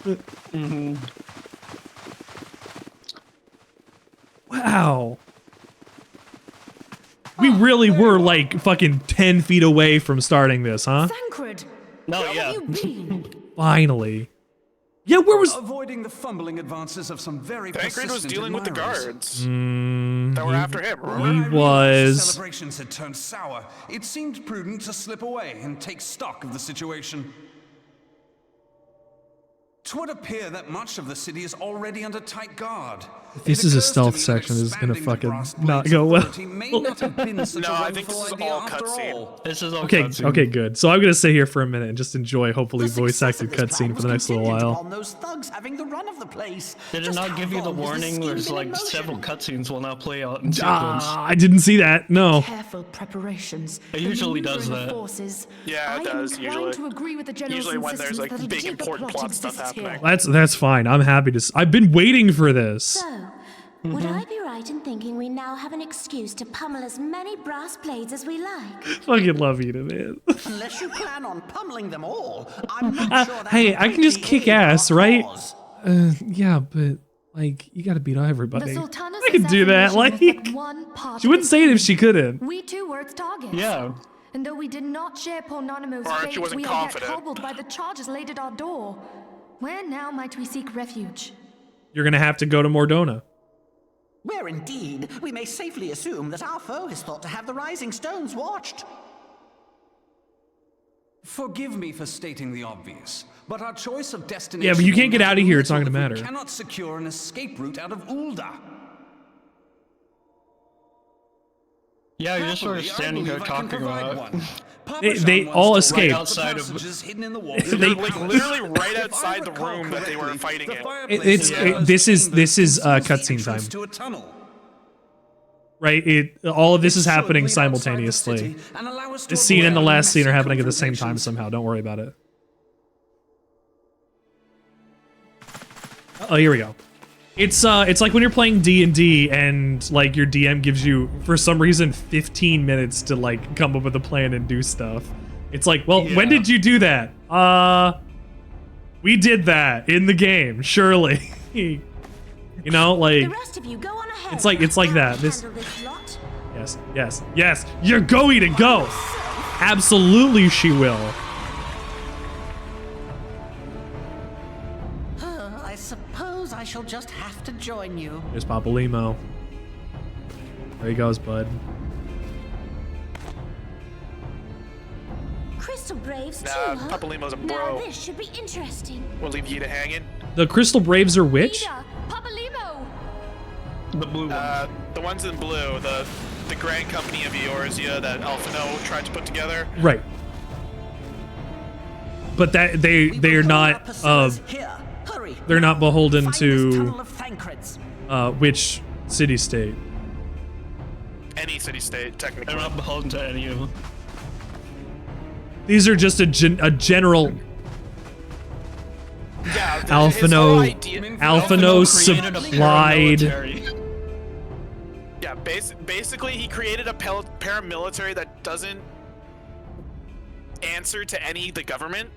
[SPEAKER 10] Mm-hmm.
[SPEAKER 1] Wow. We really were like fucking 10 feet away from starting this, huh?
[SPEAKER 16] Sandwichard!
[SPEAKER 10] No,
[SPEAKER 16] Where
[SPEAKER 10] yeah.
[SPEAKER 16] have you been?
[SPEAKER 1] Finally. Yeah, where was...
[SPEAKER 15] Avoiding the fumbling advances of some very
[SPEAKER 2] Tancred was dealing with the guards
[SPEAKER 1] Mm,
[SPEAKER 2] that were after him, remember?
[SPEAKER 1] He
[SPEAKER 15] The
[SPEAKER 1] was...
[SPEAKER 15] celebrations had turned sour. It seemed prudent to slip away and take stock of the situation. 'Twould appear that much of the city is already under tight guard.
[SPEAKER 1] If this is a stealth section, this is gonna fucking not go well.
[SPEAKER 15] May not have been such
[SPEAKER 2] No,
[SPEAKER 15] a
[SPEAKER 2] I think this is all cutscene.
[SPEAKER 10] This is all
[SPEAKER 1] Okay,
[SPEAKER 10] cutscene.
[SPEAKER 1] okay, good. So I'm gonna sit here for a minute and just enjoy, hopefully, voice-acted cutscene for the next little while.
[SPEAKER 14] On those thugs having the run of the place.
[SPEAKER 10] Did it
[SPEAKER 14] Just
[SPEAKER 10] not
[SPEAKER 14] how
[SPEAKER 10] give you the
[SPEAKER 14] long has this
[SPEAKER 10] warning?
[SPEAKER 14] scheme
[SPEAKER 10] There's
[SPEAKER 14] been in
[SPEAKER 10] like
[SPEAKER 14] motion?
[SPEAKER 10] several cutscenes will now play out in sequence.
[SPEAKER 1] I didn't see that. No.
[SPEAKER 8] Careful preparations.
[SPEAKER 10] It usually does
[SPEAKER 8] maneuvering of
[SPEAKER 10] that.
[SPEAKER 8] Forces.
[SPEAKER 2] Yeah, it
[SPEAKER 8] I
[SPEAKER 2] does,
[SPEAKER 8] am
[SPEAKER 2] usually.
[SPEAKER 8] inclined to agree with the general's
[SPEAKER 2] Usually when there's
[SPEAKER 8] insistence
[SPEAKER 2] like
[SPEAKER 8] that a
[SPEAKER 2] big
[SPEAKER 8] deeper
[SPEAKER 2] important plot stuff
[SPEAKER 8] exists here.
[SPEAKER 2] happening.
[SPEAKER 1] That's fine. I'm happy to... I've been waiting for this.
[SPEAKER 6] So, would I be right in thinking we now have an excuse to pummel as many brass blades as we like?
[SPEAKER 1] Fucking love you, man.
[SPEAKER 14] Unless you plan on pummeling them all, I'm not sure that's
[SPEAKER 1] Hey, I can just
[SPEAKER 14] completely
[SPEAKER 1] kick
[SPEAKER 14] in our
[SPEAKER 1] ass, right?
[SPEAKER 14] cause.
[SPEAKER 1] Yeah, but like you gotta beat everybody.
[SPEAKER 8] The Sultana's
[SPEAKER 1] I can do that.
[SPEAKER 8] assassination was
[SPEAKER 1] Like
[SPEAKER 8] but one part
[SPEAKER 1] she
[SPEAKER 8] of
[SPEAKER 1] wouldn't
[SPEAKER 8] the
[SPEAKER 1] say it if
[SPEAKER 8] scheme.
[SPEAKER 1] she couldn't.
[SPEAKER 8] We too were its targets.
[SPEAKER 10] Yeah.
[SPEAKER 8] And though we did not share Pornanimo's
[SPEAKER 2] Or she
[SPEAKER 8] fate,
[SPEAKER 2] wasn't
[SPEAKER 8] we are yet
[SPEAKER 2] confident.
[SPEAKER 8] hobbled by the charges laid at our door. Where now might we seek refuge?
[SPEAKER 1] You're gonna have to go to Mordona.
[SPEAKER 14] Where indeed, we may safely assume that our foe is thought to have the Rising Stones watched.
[SPEAKER 15] Forgive me for stating the obvious, but our choice of destination...
[SPEAKER 1] Yeah, but you can't get out of here. It's not gonna matter.
[SPEAKER 15] We cannot secure an escape route out of Ulda.
[SPEAKER 10] Yeah, you're just sort of
[SPEAKER 15] Happily, I
[SPEAKER 10] standing here
[SPEAKER 15] believe I can
[SPEAKER 10] talking
[SPEAKER 15] provide
[SPEAKER 10] about
[SPEAKER 15] one.
[SPEAKER 1] They all
[SPEAKER 15] Right
[SPEAKER 1] escaped.
[SPEAKER 10] outside of-
[SPEAKER 15] passages hidden in the walls.
[SPEAKER 1] They-
[SPEAKER 2] Like literally right
[SPEAKER 15] If I
[SPEAKER 2] outside the
[SPEAKER 15] recall
[SPEAKER 2] room that they were
[SPEAKER 15] correctly,
[SPEAKER 2] fighting
[SPEAKER 15] the
[SPEAKER 2] in.
[SPEAKER 15] fireplace
[SPEAKER 1] This is
[SPEAKER 15] chambers
[SPEAKER 1] cutscene
[SPEAKER 15] conceals the
[SPEAKER 1] time.
[SPEAKER 15] entrance to a tunnel.
[SPEAKER 1] right? All of this is happening simultaneously. This scene and the last scene are happening at the same time somehow. Don't worry about it. Oh, here we go. It's like when you're playing D&D and like your DM gives you, for some reason, 15 minutes to like come up with a plan and do stuff. It's like, well, when did you do that? We did that in the game, surely. You know, like,
[SPEAKER 6] The rest of you go on ahead.
[SPEAKER 1] it's like that. This, yes, you're going to go. Absolutely, she will.
[SPEAKER 14] I suppose I shall just have to join you.
[SPEAKER 1] There's Papa Limo. There he goes, bud.
[SPEAKER 6] Crystal Braves too,
[SPEAKER 2] Nah,
[SPEAKER 6] huh?
[SPEAKER 2] Papa Limo's a
[SPEAKER 6] Now
[SPEAKER 2] bro.
[SPEAKER 6] this should be interesting.
[SPEAKER 2] We'll leave Yida hanging.
[SPEAKER 1] The Crystal Braves are which?
[SPEAKER 6] Papa Limo.
[SPEAKER 10] The blue ones.
[SPEAKER 2] The ones in blue, the Grand Company of Eorzea that Alphino tried to put together.
[SPEAKER 1] Right. But that they are not they're not beholden to which city state.
[SPEAKER 2] Any city-state, technically.
[SPEAKER 10] They're not beholden to any of them.
[SPEAKER 1] These are just a general
[SPEAKER 2] Yeah,
[SPEAKER 1] Alphino supplied.
[SPEAKER 2] Yeah, basically he created a paramilitary that doesn't answer to any of the government.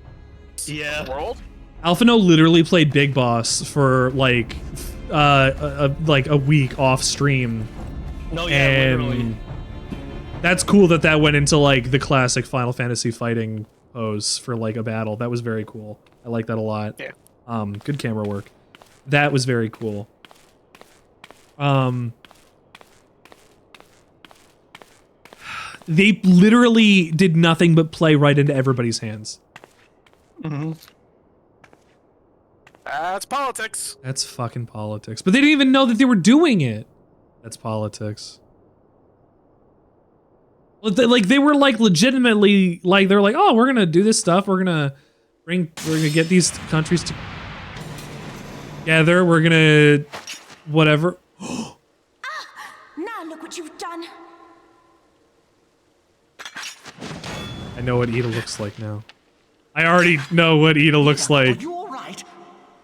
[SPEAKER 10] Yeah.
[SPEAKER 2] World.
[SPEAKER 1] Alphino literally played Big Boss for like a week off stream.
[SPEAKER 10] No, yeah,
[SPEAKER 1] and
[SPEAKER 10] literally.
[SPEAKER 1] That's cool that went into like the classic Final Fantasy fighting pose for like a battle. That was very cool. I like that a lot.
[SPEAKER 2] Yeah.
[SPEAKER 1] Good camera work. That was very cool. They literally did nothing but play right into everybody's hands.
[SPEAKER 10] Mm-hmm.
[SPEAKER 2] That's politics.
[SPEAKER 1] That's fucking politics. But they didn't even know that they were doing it. That's politics. Like they were like legitimately like they're like, oh, we're gonna do this stuff. We're gonna get these countries together. We're gonna whatever.
[SPEAKER 6] Now look what you've done.
[SPEAKER 1] I know what Ida looks like now. I already know what Ida looks like.
[SPEAKER 14] Are you all right?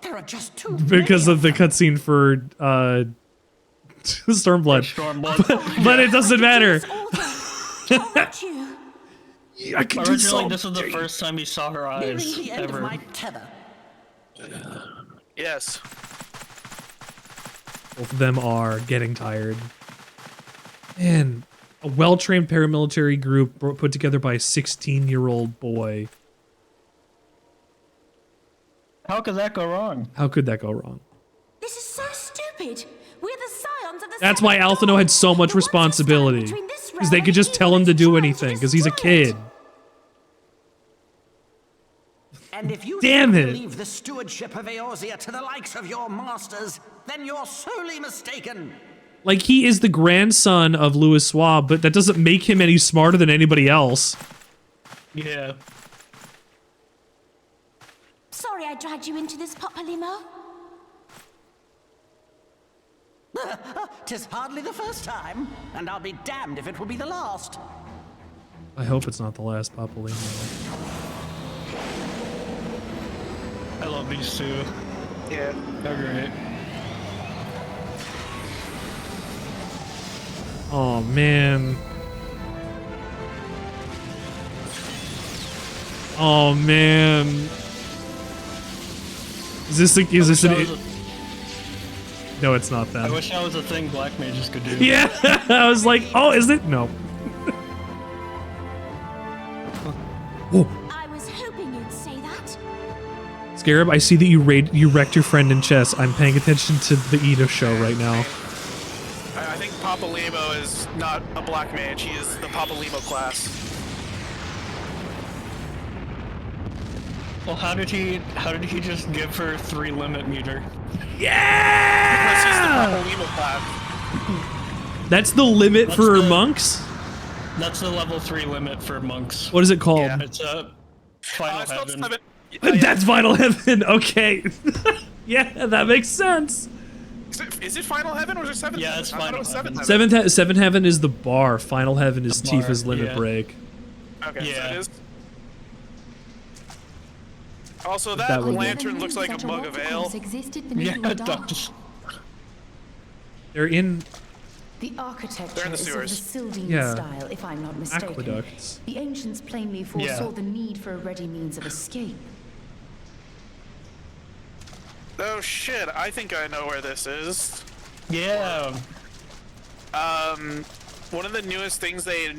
[SPEAKER 14] There are just too
[SPEAKER 1] Because of the cutscene for Stormblood. But it doesn't matter.
[SPEAKER 6] I
[SPEAKER 1] can
[SPEAKER 10] do Originally, this was the first time you saw her eyes
[SPEAKER 14] the end
[SPEAKER 10] ever.
[SPEAKER 14] of my tether.
[SPEAKER 2] Yes.
[SPEAKER 1] Both of them are getting tired. Man, a well-trained paramilitary group put together by a 16-year-old boy.
[SPEAKER 10] How could that go wrong?
[SPEAKER 1] How could that go wrong?
[SPEAKER 6] This is so stupid. We're the scions of the
[SPEAKER 1] That's why Alphino had so much responsibility. Because they could just tell him to do anything, because he's a kid.
[SPEAKER 14] And if you
[SPEAKER 1] Damn it.
[SPEAKER 14] leave the stewardship of Eorzea to the likes of your masters, then you're sorely mistaken.
[SPEAKER 1] Like, he is the grandson of Louis Schwab, but that doesn't make him any smarter than anybody else.
[SPEAKER 10] Yeah.
[SPEAKER 6] Sorry I dragged you into this, Papa Limo.
[SPEAKER 14] 'Tis hardly the first time, and I'll be damned if it will be the last.
[SPEAKER 1] I hope it's not the last Papa Limo.
[SPEAKER 10] I love these two.
[SPEAKER 2] Yeah.
[SPEAKER 10] They're great.
[SPEAKER 1] Oh, man. Oh, man. Is this an... No, it's not that.
[SPEAKER 10] I wish that was a thing black mages could do.
[SPEAKER 1] Yeah, I was like, oh, is it? No.
[SPEAKER 6] I was hoping you'd say that.
[SPEAKER 1] Scarab, I see that you wrecked your friend in chess. I'm paying attention to the Ida show right now.
[SPEAKER 2] I think Papa Limo is not a black mage. He is the Papa Limo class.
[SPEAKER 10] Well, how did he just give her 3 limit meter?
[SPEAKER 1] Yeah!
[SPEAKER 2] Because he's the Papa Limo class.
[SPEAKER 1] That's the limit for monks?
[SPEAKER 10] That's the level 3 limit for monks.
[SPEAKER 1] What is it called?
[SPEAKER 10] Yeah, it's Final Heaven.
[SPEAKER 1] That's Final Heaven. Okay. Yeah, that makes sense.
[SPEAKER 2] Is it Final Heaven or is it Seventh?
[SPEAKER 10] Yeah, it's Final Heaven.
[SPEAKER 1] Seventh Heaven is the bar. Final Heaven is
[SPEAKER 10] The bar,
[SPEAKER 1] Tifa's limit
[SPEAKER 10] yeah.
[SPEAKER 1] break.
[SPEAKER 2] Okay,
[SPEAKER 10] Yeah.
[SPEAKER 2] so it is. Also,
[SPEAKER 1] That
[SPEAKER 2] that
[SPEAKER 1] would be-
[SPEAKER 2] lantern looks like a mug of ale.
[SPEAKER 10] Yeah, it does.
[SPEAKER 1] They're in
[SPEAKER 21] The architecture
[SPEAKER 2] They're in the
[SPEAKER 21] is of
[SPEAKER 2] sewers.
[SPEAKER 21] the Sylvian
[SPEAKER 1] Yeah.
[SPEAKER 21] style, if I'm not mistaken.
[SPEAKER 1] aqueducts.
[SPEAKER 21] The ancients plainly foresaw the need for a ready means of escape.
[SPEAKER 2] Oh shit! I think I know where this is.
[SPEAKER 10] Yeah.
[SPEAKER 2] One of the newest things they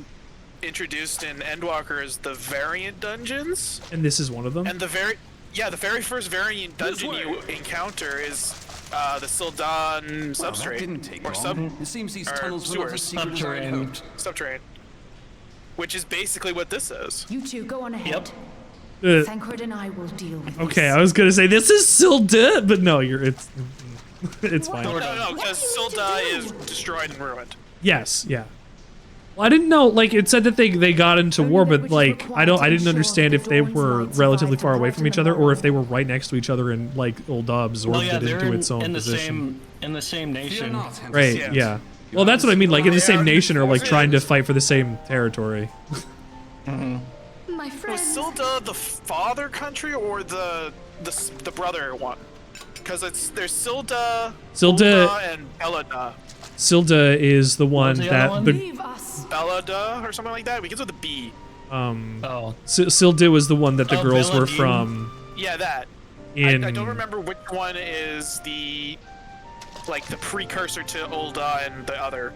[SPEAKER 2] introduced in Endwalker is the variant dungeons.
[SPEAKER 1] And this is one of them?
[SPEAKER 2] And the very first variant dungeon you encounter is the Sildan substrate.
[SPEAKER 15] didn't take
[SPEAKER 2] or
[SPEAKER 15] long.
[SPEAKER 2] sub.
[SPEAKER 15] It seems these
[SPEAKER 2] or
[SPEAKER 15] tunnels were not
[SPEAKER 2] sewers.
[SPEAKER 15] as secret as I had hoped.
[SPEAKER 2] Subterranean. Which is basically what this is.
[SPEAKER 21] You two go on ahead.
[SPEAKER 1] Uh,
[SPEAKER 21] Thancred and I will deal with
[SPEAKER 1] Okay, I was gonna say this is Silda, but no, it's fine.
[SPEAKER 2] No, because Silda is destroyed and ruined.
[SPEAKER 1] Yes, yeah. Well, I didn't know. Like it said that they got into war, but like I didn't understand if they were relatively far away from each other or if they were right next to each other and like Ul'dah absorbed
[SPEAKER 10] Well, yeah,
[SPEAKER 1] it
[SPEAKER 10] they're
[SPEAKER 1] into its own
[SPEAKER 10] in the
[SPEAKER 1] position.
[SPEAKER 10] same nation.
[SPEAKER 1] Right. Yeah. Well, that's what I mean. Like in the same nation, or like trying to fight for the same territory.
[SPEAKER 21] My friend.
[SPEAKER 2] Was Silda the father country or the brother one? Because there's Silda, Ul'dah, and Belada.
[SPEAKER 1] Silda is the one that the
[SPEAKER 2] Belada or something like that. It begins with a B.
[SPEAKER 1] Silda was the one that the girls were
[SPEAKER 2] Beladine.
[SPEAKER 1] from.
[SPEAKER 2] Yeah, that.
[SPEAKER 1] In
[SPEAKER 2] I don't remember which one is the precursor to Ul'dah and the other.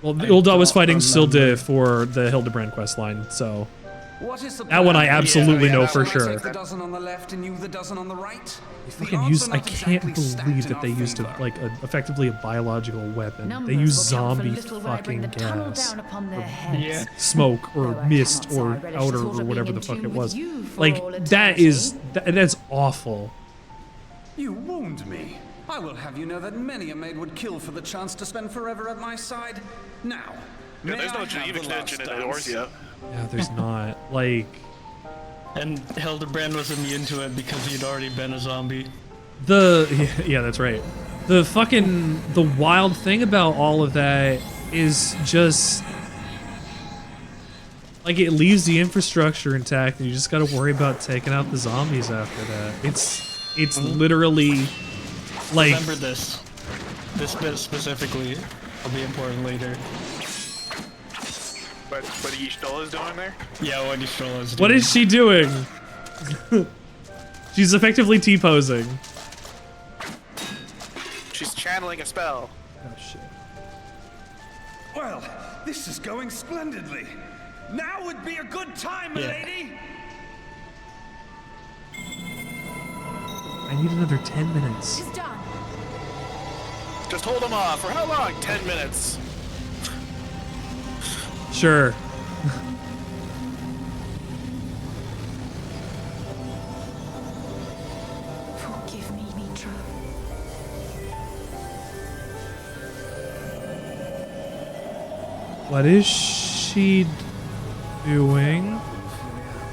[SPEAKER 1] well, Ul'dah was fighting Silda for the Hildebrand quest line, so
[SPEAKER 15] What is the
[SPEAKER 1] that one I
[SPEAKER 15] plan?
[SPEAKER 1] absolutely know for
[SPEAKER 15] Shall I
[SPEAKER 1] sure.
[SPEAKER 15] take the dozen on the left and you the dozen on the right?
[SPEAKER 1] They fucking used. I can't believe that they used effectively a biological weapon. They used zombie fucking gas,
[SPEAKER 10] Yeah.
[SPEAKER 1] smoke or mist or powder or whatever the fuck it was. Like that's awful.
[SPEAKER 15] You wound me. I will have you know that many a maid would kill for the chance to spend forever at my side. Now,
[SPEAKER 2] Yeah,
[SPEAKER 15] may
[SPEAKER 2] there's
[SPEAKER 15] I
[SPEAKER 2] no
[SPEAKER 15] have the
[SPEAKER 2] Geneva
[SPEAKER 15] last
[SPEAKER 2] connection in
[SPEAKER 15] dance?
[SPEAKER 2] Eorzea.
[SPEAKER 1] Yeah, there's not like.
[SPEAKER 10] And Hildebrand was immune to it because he'd already been a zombie.
[SPEAKER 1] Yeah, that's right. The wild thing about all of that is just like it leaves the infrastructure intact and you just got to worry about taking out the zombies after that. It's literally like
[SPEAKER 10] Remember this bit specifically will be important later.
[SPEAKER 2] What Y'shtola is doing there?
[SPEAKER 10] Yeah, what Y'shtola is doing.
[SPEAKER 1] what is she doing? She's effectively T-posing.
[SPEAKER 2] She's channeling a spell.
[SPEAKER 1] Oh shit.
[SPEAKER 15] Well, this is going splendidly. Now would be a good time,
[SPEAKER 10] Yeah.
[SPEAKER 15] milady.
[SPEAKER 1] I need another 10 minutes.
[SPEAKER 21] It's done.
[SPEAKER 2] Just hold them off. For how long? 10 minutes.
[SPEAKER 1] Sure.
[SPEAKER 21] Forgive me, Mitra.
[SPEAKER 1] What is she doing?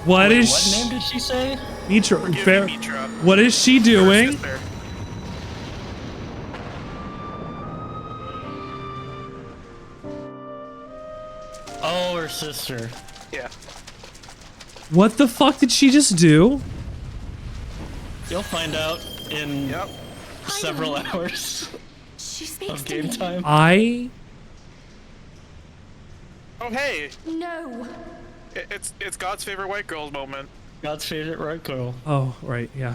[SPEAKER 1] What is
[SPEAKER 10] What
[SPEAKER 1] she?
[SPEAKER 10] name did she say?
[SPEAKER 1] Mitra.
[SPEAKER 2] Forgive me,
[SPEAKER 1] Fair.
[SPEAKER 2] Mitra.
[SPEAKER 1] What is she doing?
[SPEAKER 2] Sister.
[SPEAKER 10] Oh, her sister.
[SPEAKER 2] Yeah.
[SPEAKER 1] What the fuck did she just do?
[SPEAKER 10] You'll find out in several hours of game time.
[SPEAKER 2] Oh hey,
[SPEAKER 21] No.
[SPEAKER 2] it's God's favorite white girls moment.
[SPEAKER 10] God's favorite white girl.
[SPEAKER 1] Oh, right, yeah.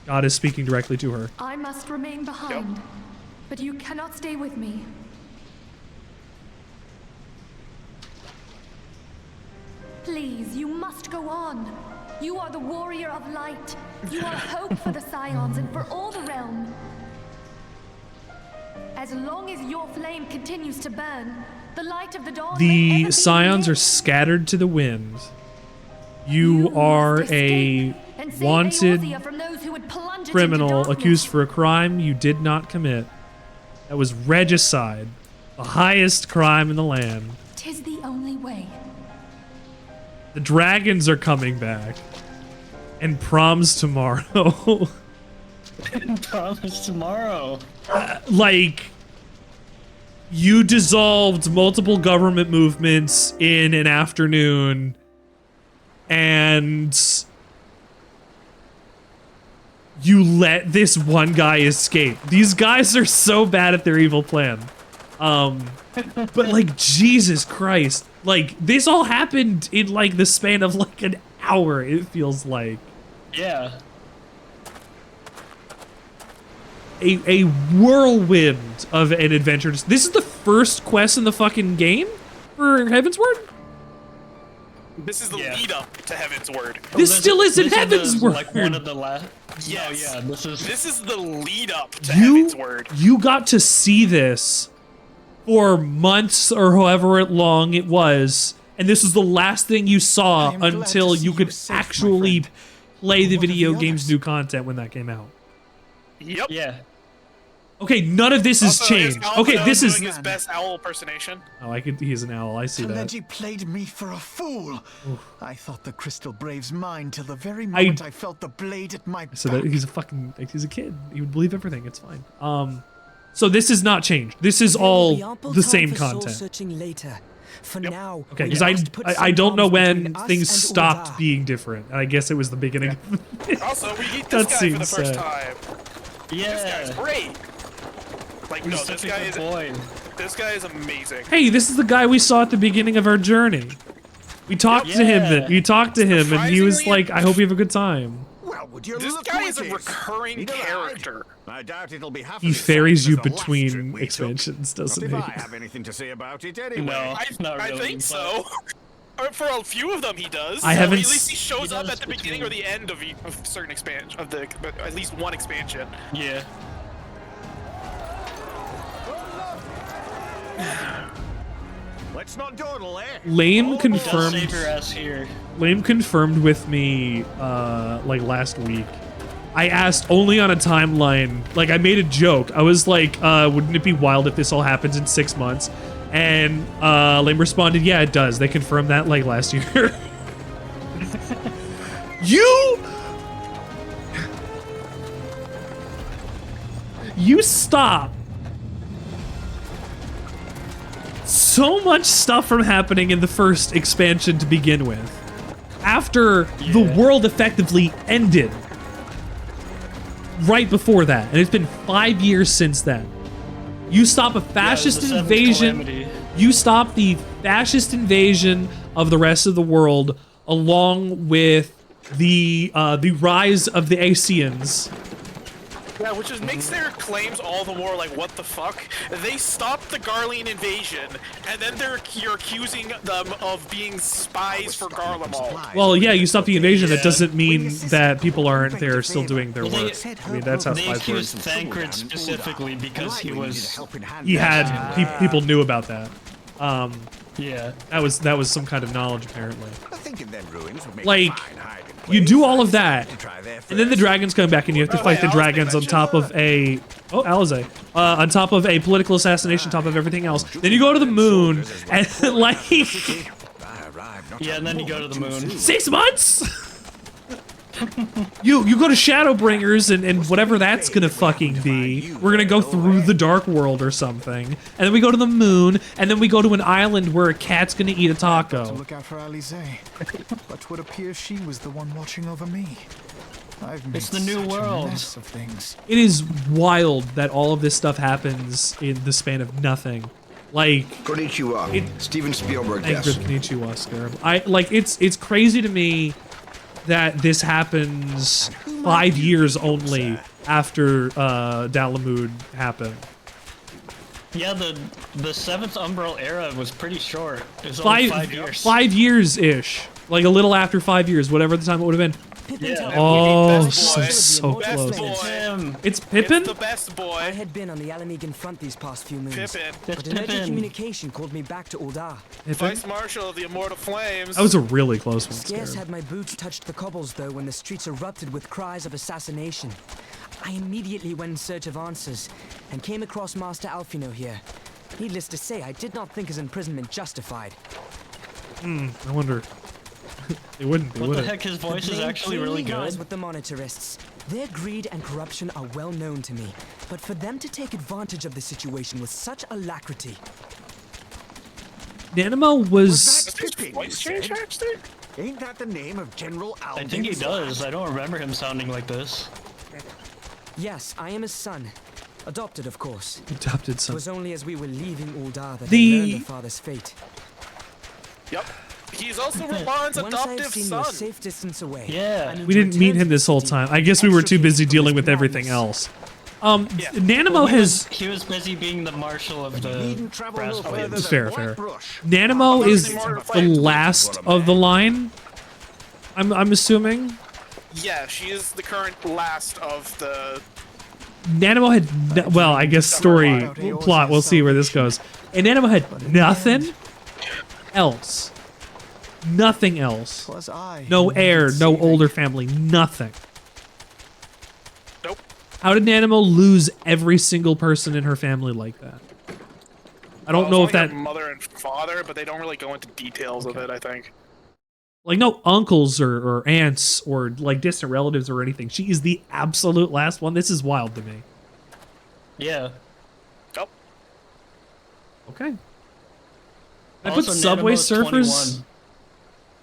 [SPEAKER 1] God is speaking directly to her.
[SPEAKER 8] I must remain behind, but you cannot stay with me. Please, you must go on. You are the warrior of light. You are hope for the Scions and for all the realm. As long as your flame continues to burn, the light of the dawn may
[SPEAKER 1] The
[SPEAKER 8] ever be
[SPEAKER 1] Scions
[SPEAKER 8] lit.
[SPEAKER 1] are scattered to the wind. You are a
[SPEAKER 8] And save
[SPEAKER 1] wanted
[SPEAKER 8] Eorzea from those who would plunge it into
[SPEAKER 1] criminal
[SPEAKER 8] darkness.
[SPEAKER 1] accused for a crime you did not commit. That was regicide, the highest crime in the land.
[SPEAKER 8] 'Tis the only way.
[SPEAKER 1] The dragons are coming back. And prom's tomorrow.
[SPEAKER 10] Promise tomorrow.
[SPEAKER 1] Like, you dissolved multiple government movements in an afternoon, and you let this one guy escape. These guys are so bad at their evil plan. But like, Jesus Christ, like, this all happened in like the span of like an hour, it feels like.
[SPEAKER 10] Yeah.
[SPEAKER 1] A whirlwind of an adventure. This is the first quest in the fucking game for Heavensward?
[SPEAKER 2] This is the lead up to Heavensward.
[SPEAKER 1] This still isn't Heavensward.
[SPEAKER 10] Like one of the last.
[SPEAKER 2] Yes.
[SPEAKER 10] No, yeah,
[SPEAKER 2] this is the lead up to Heavensward.
[SPEAKER 1] You got to see this for months or however long it was, and this was the last thing you saw until you could actually play the video game's new content when that came out.
[SPEAKER 2] Yep.
[SPEAKER 10] Yeah.
[SPEAKER 1] Okay, none of this has changed. Okay, this is
[SPEAKER 2] his best owl impersonation.
[SPEAKER 1] Oh, he's an owl. I see that.
[SPEAKER 9] Kaleji played me for a fool. I thought the Crystal Brave's mine till the very moment I felt the blade at my back.
[SPEAKER 1] So that he's a kid. He would believe everything. It's fine. So this has not changed. This is all the same content.
[SPEAKER 7] Searching later. For now.
[SPEAKER 1] Okay, because I don't know when things stopped being different. And I guess it was the beginning.
[SPEAKER 2] Also, we meet this guy for the first
[SPEAKER 1] sad.
[SPEAKER 2] time.
[SPEAKER 10] Yeah.
[SPEAKER 2] This guy's great. Like, no,
[SPEAKER 10] He's
[SPEAKER 2] this
[SPEAKER 10] such a
[SPEAKER 2] guy
[SPEAKER 10] good boy.
[SPEAKER 2] This guy is amazing.
[SPEAKER 1] Hey, this is the guy we saw at the beginning of our journey. We talked to him. We talked to him, and he was like, "I hope you have a good time."
[SPEAKER 18] Well, would you
[SPEAKER 2] This
[SPEAKER 18] look
[SPEAKER 2] guy
[SPEAKER 18] who
[SPEAKER 2] is a
[SPEAKER 18] it
[SPEAKER 2] recurring character.
[SPEAKER 18] I doubt it'll be half
[SPEAKER 1] He
[SPEAKER 18] as
[SPEAKER 1] ferries you
[SPEAKER 18] exciting as the last trip
[SPEAKER 1] between
[SPEAKER 18] we took.
[SPEAKER 1] expansions, doesn't
[SPEAKER 18] Not
[SPEAKER 1] he?
[SPEAKER 18] if I have anything to say about it anyway.
[SPEAKER 10] No, not
[SPEAKER 2] I
[SPEAKER 10] really,
[SPEAKER 2] think so. Or for a few of them, he does.
[SPEAKER 1] I haven't
[SPEAKER 2] At least he shows
[SPEAKER 10] He
[SPEAKER 2] up
[SPEAKER 10] does
[SPEAKER 2] at the beginning or the end of certain expansion but at least one expansion.
[SPEAKER 10] Yeah.
[SPEAKER 18] Let's not dawdle, eh?
[SPEAKER 1] Lame confirmed.
[SPEAKER 10] Save your ass here.
[SPEAKER 1] Lame confirmed with me like last week. I asked only on a timeline. Like, I made a joke. I was like, wouldn't it be wild if this all happens in 6 months? And Lame responded, yeah, it does. They confirmed that like last year. You stop. So much stuff from happening in the first expansion to begin with. After the world effectively ended. Right before that. And it's been 5 years since then. You stop a fascist invasion.
[SPEAKER 10] Calamity.
[SPEAKER 1] You stop the fascist invasion of the rest of the world, along with the rise of the Asians.
[SPEAKER 2] Yeah, which just makes their claims all the more like, what the fuck? They stopped the Garlean invasion, and then you're accusing them of being spies for Garlemald.
[SPEAKER 1] Well, yeah, you stop the invasion. That doesn't mean that people aren't there still doing their work. I mean, that's how
[SPEAKER 10] They
[SPEAKER 1] spies work.
[SPEAKER 10] accused Thancred specifically because he was.
[SPEAKER 1] He had people knew about that.
[SPEAKER 10] Yeah.
[SPEAKER 1] That was some kind of knowledge apparently.
[SPEAKER 18] I think in them ruins would make
[SPEAKER 1] Like,
[SPEAKER 18] a fine hiding
[SPEAKER 1] you
[SPEAKER 18] place.
[SPEAKER 1] do all of that,
[SPEAKER 18] Try there
[SPEAKER 1] and then the dragons come back, and you have to fight the dragons on top of a Alize, on top of a political assassination, top of everything else. Then you go to the moon, and like,
[SPEAKER 10] Yeah, and then you go to the moon.
[SPEAKER 1] 6 months. You go to Shadowbringers and whatever that's gonna fucking be. We're gonna go through the Dark World or something, and then we go to the moon, and then we go to an island where a cat's gonna eat a
[SPEAKER 22] To
[SPEAKER 1] taco.
[SPEAKER 22] look out for Alize, but would appear she was the one watching over me. I've made
[SPEAKER 10] It's the new
[SPEAKER 22] such a
[SPEAKER 10] world.
[SPEAKER 22] mess of things.
[SPEAKER 1] It is wild that all of this stuff happens in the span of nothing. Like,
[SPEAKER 23] Konnichiwa. Steven Spielberg.
[SPEAKER 1] thank you, Konnichiwa, Scarab. It's crazy to me that this happens 5 years only after Dalamud happened.
[SPEAKER 10] Yeah, the seventh Umbral era was pretty short. It was only 5 years.
[SPEAKER 1] 5 years-ish. Like a little after 5 years, whatever the time it would have been.
[SPEAKER 10] Yeah.
[SPEAKER 1] Oh, so close. It's Pippin?
[SPEAKER 2] It's the best boy.
[SPEAKER 7] I had been on the Alamegan front these past few moons.
[SPEAKER 2] Pippin.
[SPEAKER 7] But an urgent communication called me back to Uldar.
[SPEAKER 2] Vice Marshal of the Immortal Flames.
[SPEAKER 1] That was a really close one,
[SPEAKER 7] Scarce
[SPEAKER 1] Scarab.
[SPEAKER 7] had my boots touched the cobbles, though, when the streets erupted with cries of assassination. I immediately went in search of answers, and came across Master Alfino here. Needless to say, I did not think his imprisonment justified.
[SPEAKER 1] I wonder. They wouldn't. They
[SPEAKER 10] What
[SPEAKER 1] wouldn't.
[SPEAKER 10] the heck? His voice
[SPEAKER 7] The
[SPEAKER 10] is
[SPEAKER 7] blame
[SPEAKER 10] actually really
[SPEAKER 7] clearly lies
[SPEAKER 10] good.
[SPEAKER 7] with the monetarists. Their greed and corruption are well known to me, but for them to take advantage of the situation with such alacrity.
[SPEAKER 1] Nanimo was.
[SPEAKER 2] Voice change actually?
[SPEAKER 3] Ain't that the name of General Al?
[SPEAKER 10] I think he does. I don't remember him sounding like this.
[SPEAKER 7] Yes, I am his son. Adopted, of course.
[SPEAKER 1] Adopted
[SPEAKER 7] It
[SPEAKER 1] son.
[SPEAKER 7] was only as we were leaving Uldar that I
[SPEAKER 1] The-
[SPEAKER 7] learned the father's fate.
[SPEAKER 2] Yep. He's also Ramon's
[SPEAKER 7] Once I have
[SPEAKER 2] adoptive
[SPEAKER 7] seen you a
[SPEAKER 2] son.
[SPEAKER 7] safe distance away.
[SPEAKER 10] Yeah.
[SPEAKER 7] I need
[SPEAKER 1] We
[SPEAKER 7] to
[SPEAKER 1] didn't meet
[SPEAKER 7] return
[SPEAKER 1] him
[SPEAKER 7] to
[SPEAKER 1] this whole
[SPEAKER 7] the
[SPEAKER 1] time.
[SPEAKER 7] city
[SPEAKER 1] I guess we were too
[SPEAKER 7] extricate
[SPEAKER 1] busy
[SPEAKER 7] from
[SPEAKER 1] dealing
[SPEAKER 7] his
[SPEAKER 1] with everything
[SPEAKER 7] madness.
[SPEAKER 1] else. Nanimo has.
[SPEAKER 10] He was busy being the marshal of the brass blades.
[SPEAKER 1] It's fair. Nanimo is the last of the line. I'm assuming.
[SPEAKER 2] Yeah, she is the current last of the.
[SPEAKER 1] Nanimo had well, I guess story plot. We'll see where this goes. And Nanimo had nothing else. Nothing else. No heir, no older family, nothing.
[SPEAKER 2] Nope.
[SPEAKER 1] How did Nanimo lose every single person in her family like that? I don't know if that
[SPEAKER 2] her mother and father, but they don't really go into details of it. I think.
[SPEAKER 1] like no uncles or aunts or like distant relatives or anything. She is the absolute last one. This is wild to me.
[SPEAKER 10] Yeah.
[SPEAKER 2] Yep.
[SPEAKER 1] Okay. I
[SPEAKER 10] Also,
[SPEAKER 1] put Subway
[SPEAKER 10] Nanimo's
[SPEAKER 1] Surfers.
[SPEAKER 10] 21.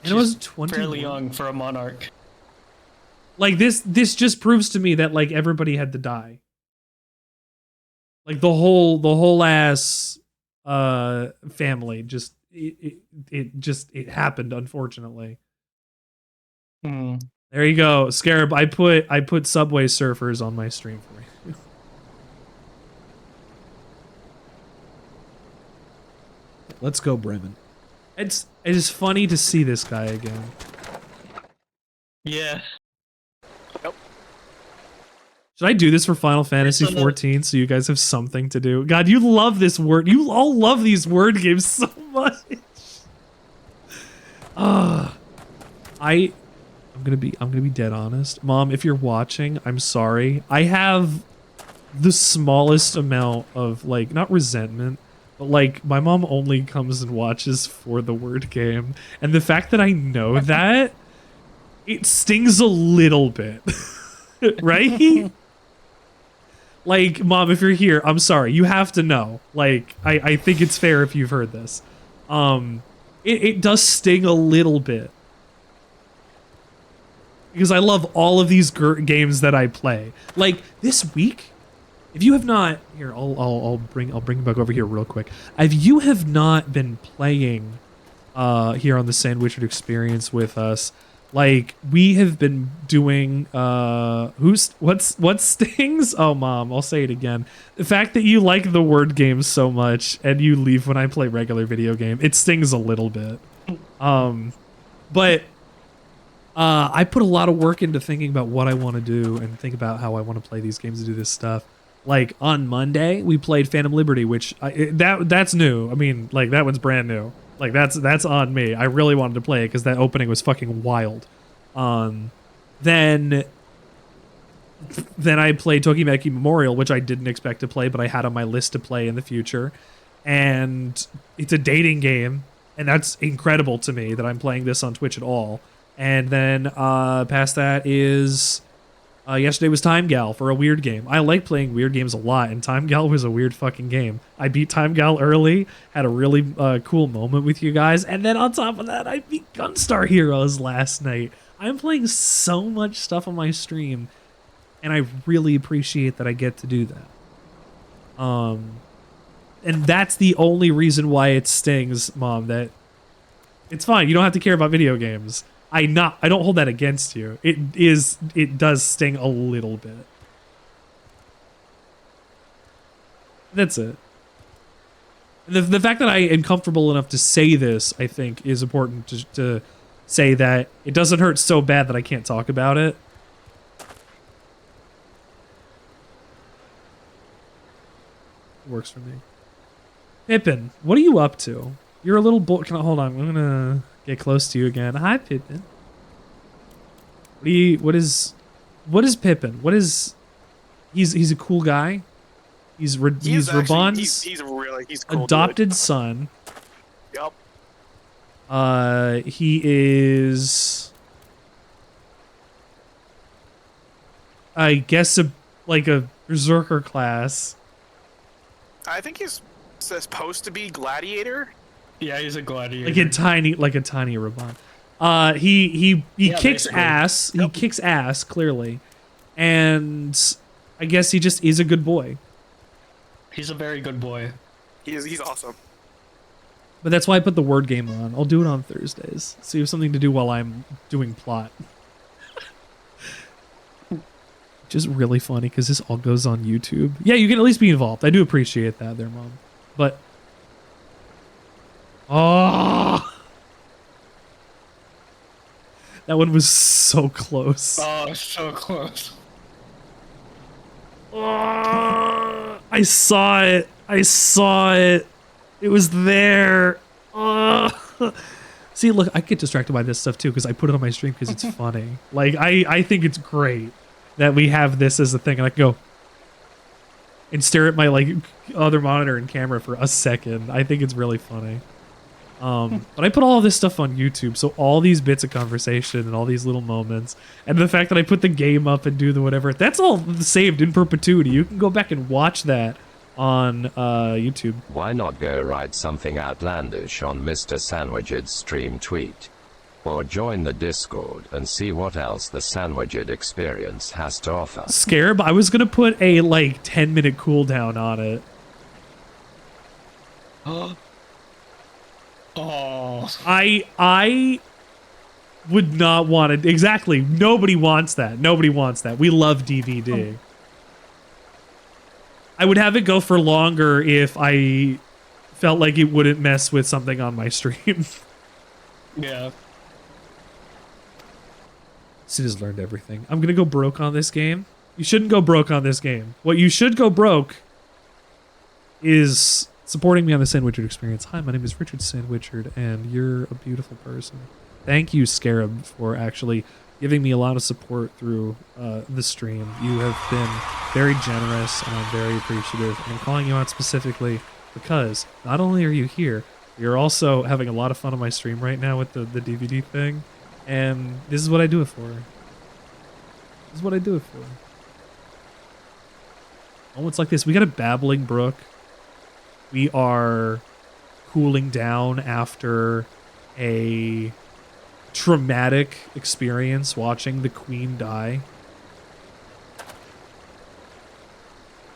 [SPEAKER 1] And it was
[SPEAKER 10] She's
[SPEAKER 1] 21.
[SPEAKER 10] fairly young for a monarch.
[SPEAKER 1] Like this just proves to me that like everybody had to die. Like the whole ass family just it happened, unfortunately. There you go, Scarab. I put Subway Surfers on my stream for you. Let's go, Bremen. It is funny to see this guy again.
[SPEAKER 10] Yeah.
[SPEAKER 2] Yep.
[SPEAKER 1] Should I do this for Final Fantasy 14 so you guys have something to do? God, you love this word. You all love these word games so much. I'm gonna be dead honest. Mom, if you're watching, I'm sorry. I have the smallest amount of like not resentment, but like my mom only comes and watches for the word game. And the fact that I know that, it stings a little bit. Right? Like, Mom, if you're here, I'm sorry. You have to know. Like, I think it's fair if you've heard this. It does sting a little bit. Because I love all of these games that I play. Like, this week, if you have not... Here, I'll bring it back over here real quick. If you have not been playing here on the Sandwichard experience with us, like, we have been doing, what stings? Oh, Mom, I'll say it again. The fact that you like the word games so much and you leave when I play regular video game, it stings a little bit. But I put a lot of work into thinking about what I want to do and think about how I want to play these games and do this stuff. Like, on Monday, we played Phantom Liberty, which, that's new. I mean, like, that one's brand new. Like, that's on me. I really wanted to play it because that opening was fucking wild. Then I played Tokimeki Memorial, which I didn't expect to play, but I had on my list to play in the future. And it's a dating game, and that's incredible to me that I'm playing this on Twitch at all. And then past that is... yesterday was Time Gal for a weird game. I like playing weird games a lot, and Time Gal was a weird fucking game. I beat Time Gal early, had a really cool moment with you guys, and then on top of that, I beat Gunstar Heroes last night. I'm playing so much stuff on my stream, and I really appreciate that I get to do that. And that's the only reason why it stings, Mom, that it's fine. You don't have to care about video games. I don't hold that against you. It does sting a little bit. That's it. The fact that I am comfortable enough to say this, I think, is important to say that it doesn't hurt so bad that I can't talk about it. It works for me. Pippin, what are you up to? You're a little boy. Hold on, I'm gonna get close to you again. Hi, Pippin. What is Pippin? He's a cool guy. He's Raban's
[SPEAKER 2] he's cool
[SPEAKER 1] adopted
[SPEAKER 2] dude.
[SPEAKER 1] son.
[SPEAKER 2] Yup.
[SPEAKER 1] He is, I guess, a berserker class.
[SPEAKER 2] I think he's supposed to be gladiator.
[SPEAKER 10] Yeah, he's a gladiator.
[SPEAKER 1] Like a tiny Raban. He kicks
[SPEAKER 10] basically.
[SPEAKER 1] ass. He kicks ass, clearly. And I guess he just is a good boy.
[SPEAKER 10] He's a very good boy.
[SPEAKER 2] He's awesome.
[SPEAKER 1] But that's why I put the word game on. I'll do it on Thursdays. So you have something to do while I'm doing plot. Just really funny because this all goes on YouTube. Yeah, you can at least be involved. I do appreciate that there, Mom. But oh, that one was so close.
[SPEAKER 10] Oh, so close.
[SPEAKER 1] Oh, I saw it. I saw it. It was there. Oh. See, look, I get distracted by this stuff too because I put it on my stream because it's funny. Like, I think it's great that we have this as a thing, and I can go and stare at my like other monitor and camera for a second. I think it's really funny. But I put all of this stuff on YouTube, so all these bits of conversation and all these little moments, and the fact that I put the game up and do the whatever, that's all saved in perpetuity. You can go back and watch that on YouTube.
[SPEAKER 4] Why not go write something outlandish on Mr. Sandwichard's stream tweet? Or join the Discord and see what else the Sandwichard experience has to offer.
[SPEAKER 1] Scarab, I was gonna put a like 10-minute cooldown on it.
[SPEAKER 10] Oh.
[SPEAKER 1] I would not want it. Exactly. Nobody wants that. Nobody wants that. We love DVD. I would have it go for longer if I felt like it wouldn't mess with something on my stream.
[SPEAKER 10] Yeah.
[SPEAKER 1] Sid has learned everything. I'm gonna go broke on this game. You shouldn't go broke on this game. What you should go broke is supporting me on the Sandwichard experience. Hi, my name is Richard Sandwichard, and you're a beautiful person. Thank you, Scarab, for actually giving me a lot of support through the stream. You have been very generous, and I'm very appreciative. And I'm calling you out specifically because not only are you here, you're also having a lot of fun on my stream right now with the DVD thing. And this is what I do it for. This is what I do it for. Moments like this. We got a babbling brook. We are cooling down after a traumatic experience watching the queen die.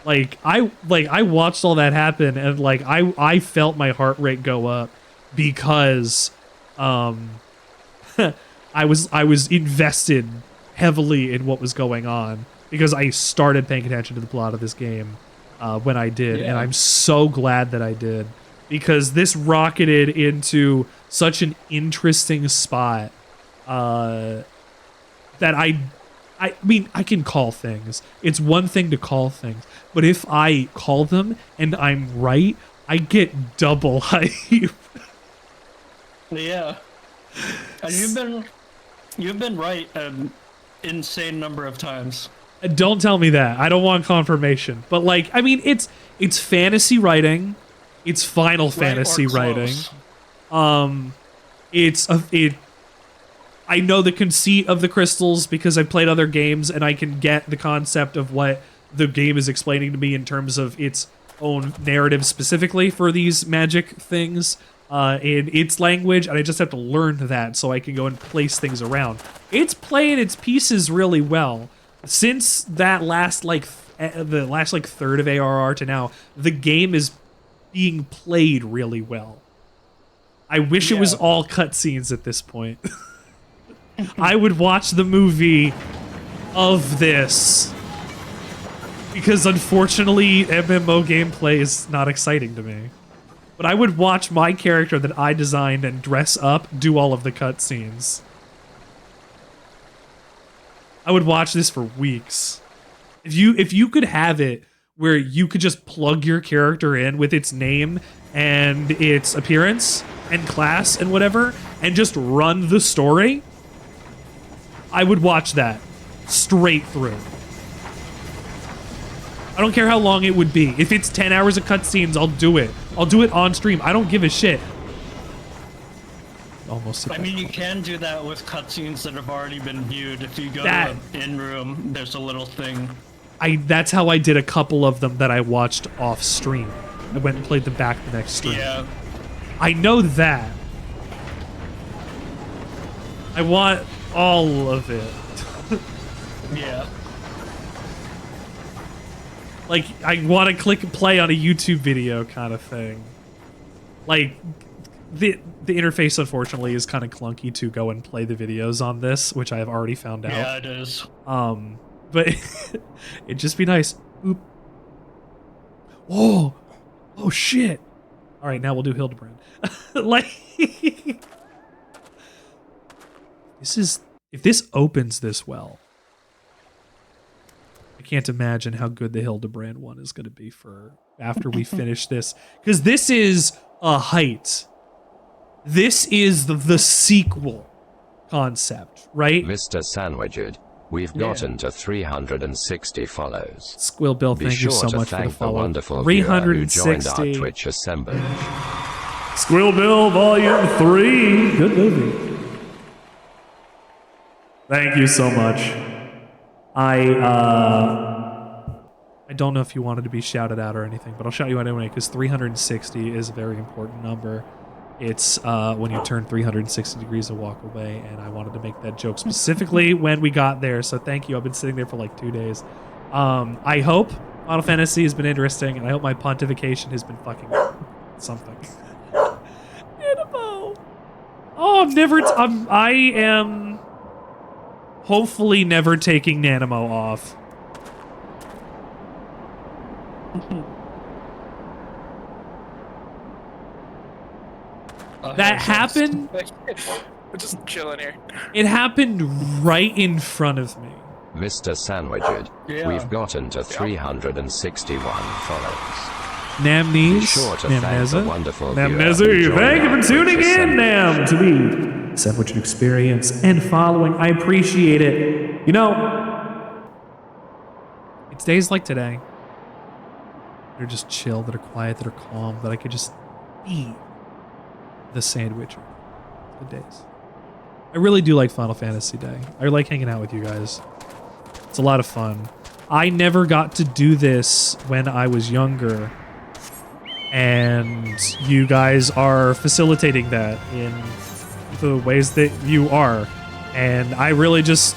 [SPEAKER 1] I watched all that happen, and like I felt my heart rate go up because I was invested heavily in what was going on because I started paying attention to the plot of this game when I did, and I'm so glad that I did because this rocketed into such an interesting spot that I mean, I can call things. It's one thing to call things, but if I call them and I'm right, I get double hype.
[SPEAKER 10] Yeah. And you've been right an insane number of times.
[SPEAKER 1] Don't tell me that. I don't want confirmation. But like, I mean, it's fantasy writing. It's Final Fantasy writing. I know the conceit of the crystals because I've played other games and I can get the concept of what the game is explaining to me in terms of its own narrative specifically for these magic things in its language, and I just have to learn that so I can go and place things around. It's playing its pieces really well. Since that last the last third of ARR to now, the game is being played really well. I wish it was all cutscenes at this point. I would watch the movie of this because unfortunately MMO gameplay is not exciting to me. But I would watch my character that I designed and dress up do all of the cutscenes. I would watch this for weeks. If you could have it where you could just plug your character in with its name and its appearance and class and whatever and just run the story, I would watch that straight through. I don't care how long it would be. If it's 10 hours of cutscenes, I'll do it. I'll do it on stream. I don't give a shit. almost.
[SPEAKER 10] I mean, you can do that with cutscenes that have already been viewed. If you go to an in-room, there's a little thing.
[SPEAKER 1] That's how I did a couple of them that I watched off stream. I went and played them back the next stream.
[SPEAKER 10] Yeah.
[SPEAKER 1] I know that. I want all of it.
[SPEAKER 10] Yeah.
[SPEAKER 1] Like, I want to click and play on a YouTube video kind of thing. Like, the interface, unfortunately, is kind of clunky to go and play the videos on this, which I have already found out.
[SPEAKER 10] Yeah, it is.
[SPEAKER 1] But it'd just be nice. Oop. Whoa. Oh, shit. All right, now we'll do Hildebrand. Like, if this opens this well, I can't imagine how good the Hildebrand one is going to be for after we finish this. Because this is a height. This is the sequel concept, right?
[SPEAKER 4] Mr. Sandwichard, we've gotten to 360 follows.
[SPEAKER 1] Squill Bill, thank you so much for the
[SPEAKER 4] Be sure to thank the
[SPEAKER 1] follow.
[SPEAKER 4] wonderful viewer who joined
[SPEAKER 1] 360.
[SPEAKER 4] our Twitch assemblage.
[SPEAKER 1] Squill Bill Volume 3. Good movie. Thank you so much. I don't know if you wanted to be shouted out or anything, but I'll shout you out anyway, because 360 is a very important number. It's when you turn 360 degrees and walk away, and I wanted to make that joke specifically when we got there, so thank you. I've been sitting there for like 2 days. I hope Final Fantasy has been interesting, and I hope my pontification has been fucking something. Animo! Oh, I am hopefully never taking Nanimo off. That happened.
[SPEAKER 2] We're just chilling here.
[SPEAKER 1] It happened right in front of me.
[SPEAKER 4] Mr. Sandwichard, we've gotten to 361 follows.
[SPEAKER 1] Namnees,
[SPEAKER 4] Be sure to thank the wonderful viewer who
[SPEAKER 1] Namnezi,
[SPEAKER 4] joined
[SPEAKER 1] thank you
[SPEAKER 4] our
[SPEAKER 1] for tuning
[SPEAKER 4] Twitch
[SPEAKER 1] in,
[SPEAKER 4] assemblage.
[SPEAKER 1] Nam, to the Sandwich Experience and following. I appreciate it. You know, it's days like today. They're just chill, that are quiet, that are calm, that I could just be the Sandwicher. Good days. I really do like Final Fantasy Day. I like hanging out with you guys. It's a lot of fun. I never got to do this when I was younger, and you guys are facilitating that in the ways that you are, and I really just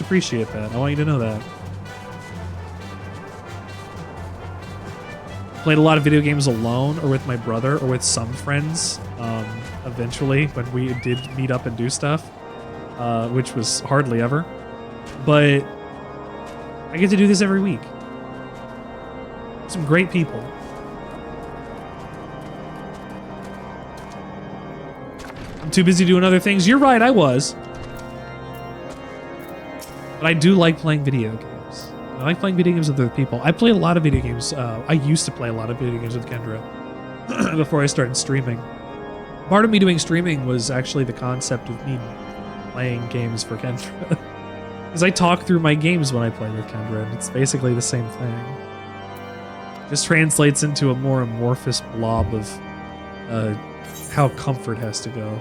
[SPEAKER 1] appreciate that. I want you to know that. Played a lot of video games alone or with my brother or with some friends eventually when we did meet up and do stuff, which was hardly ever. But I get to do this every week. Some great people. I'm too busy doing other things. You're right, I was. But I do like playing video games. I like playing video games with other people. I play a lot of video games. I used to play a lot of video games with Kendra before I started streaming. Part of me doing streaming was actually the concept of me playing games for Kendra. Because I talk through my games when I play with Kendra, and it's basically the same thing. Just translates into a more amorphous blob of how comfort has to go.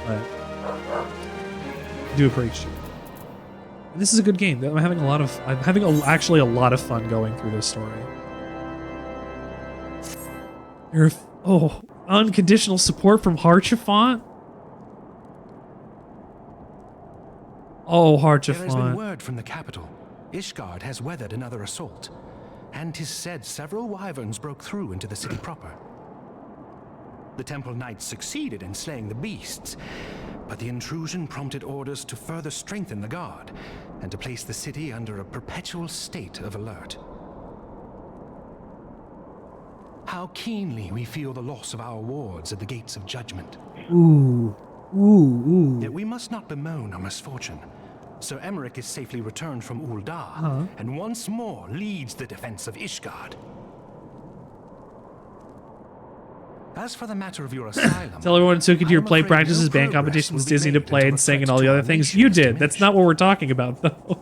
[SPEAKER 1] But I do appreciate it. And this is a good game. I'm having actually a lot of fun going through this story. Unconditional support from Harchifont? Oh, Harchifont.
[SPEAKER 5] There has been word from the capital. Ishgard has weathered another assault, and 'tis said several wyverns broke through into the city proper. The Temple Knights succeeded in slaying the beasts, but the intrusion prompted orders to further strengthen the guard and to place the city under a perpetual state of alert. How keenly we feel the loss of our wards at the gates of judgment.
[SPEAKER 1] Ooh.
[SPEAKER 5] Yet we must not bemoan our misfortune. Sir Emmerich is safely returned from Ul'dah, and once more leads the defense of Ishgard. As for the matter of your asylum,
[SPEAKER 1] Tell everyone to your play practices, band competitions, Disney to play, and sing, and all the other things. You did. That's not what we're talking about, though.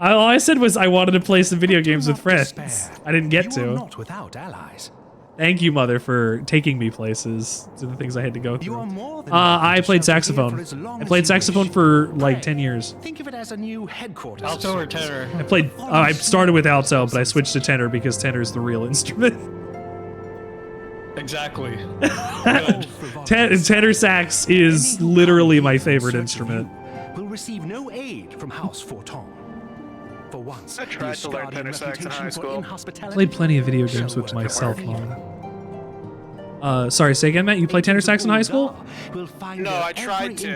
[SPEAKER 1] All I said was I wanted to play some video games with friends. I didn't get
[SPEAKER 5] you are
[SPEAKER 1] to.
[SPEAKER 5] not without allies.
[SPEAKER 1] Thank you, Mother, for taking me places to the things I had to go through. I played saxophone. I played saxophone for like 10 years.
[SPEAKER 5] Think of it as a new headquarters.
[SPEAKER 10] Alto or tenor?
[SPEAKER 1] I played. I started with alto, but I switched to tenor because tenor is the real instrument.
[SPEAKER 10] Exactly.
[SPEAKER 1] Tenor sax is literally my favorite instrument.
[SPEAKER 5] Will receive no aid from House Forton. For once,
[SPEAKER 2] I tried to learn tenor sax in high school.
[SPEAKER 1] I played plenty of video games with my cell phone. Sorry, say again, Matt. You played tenor sax in high school?
[SPEAKER 2] No, I tried to.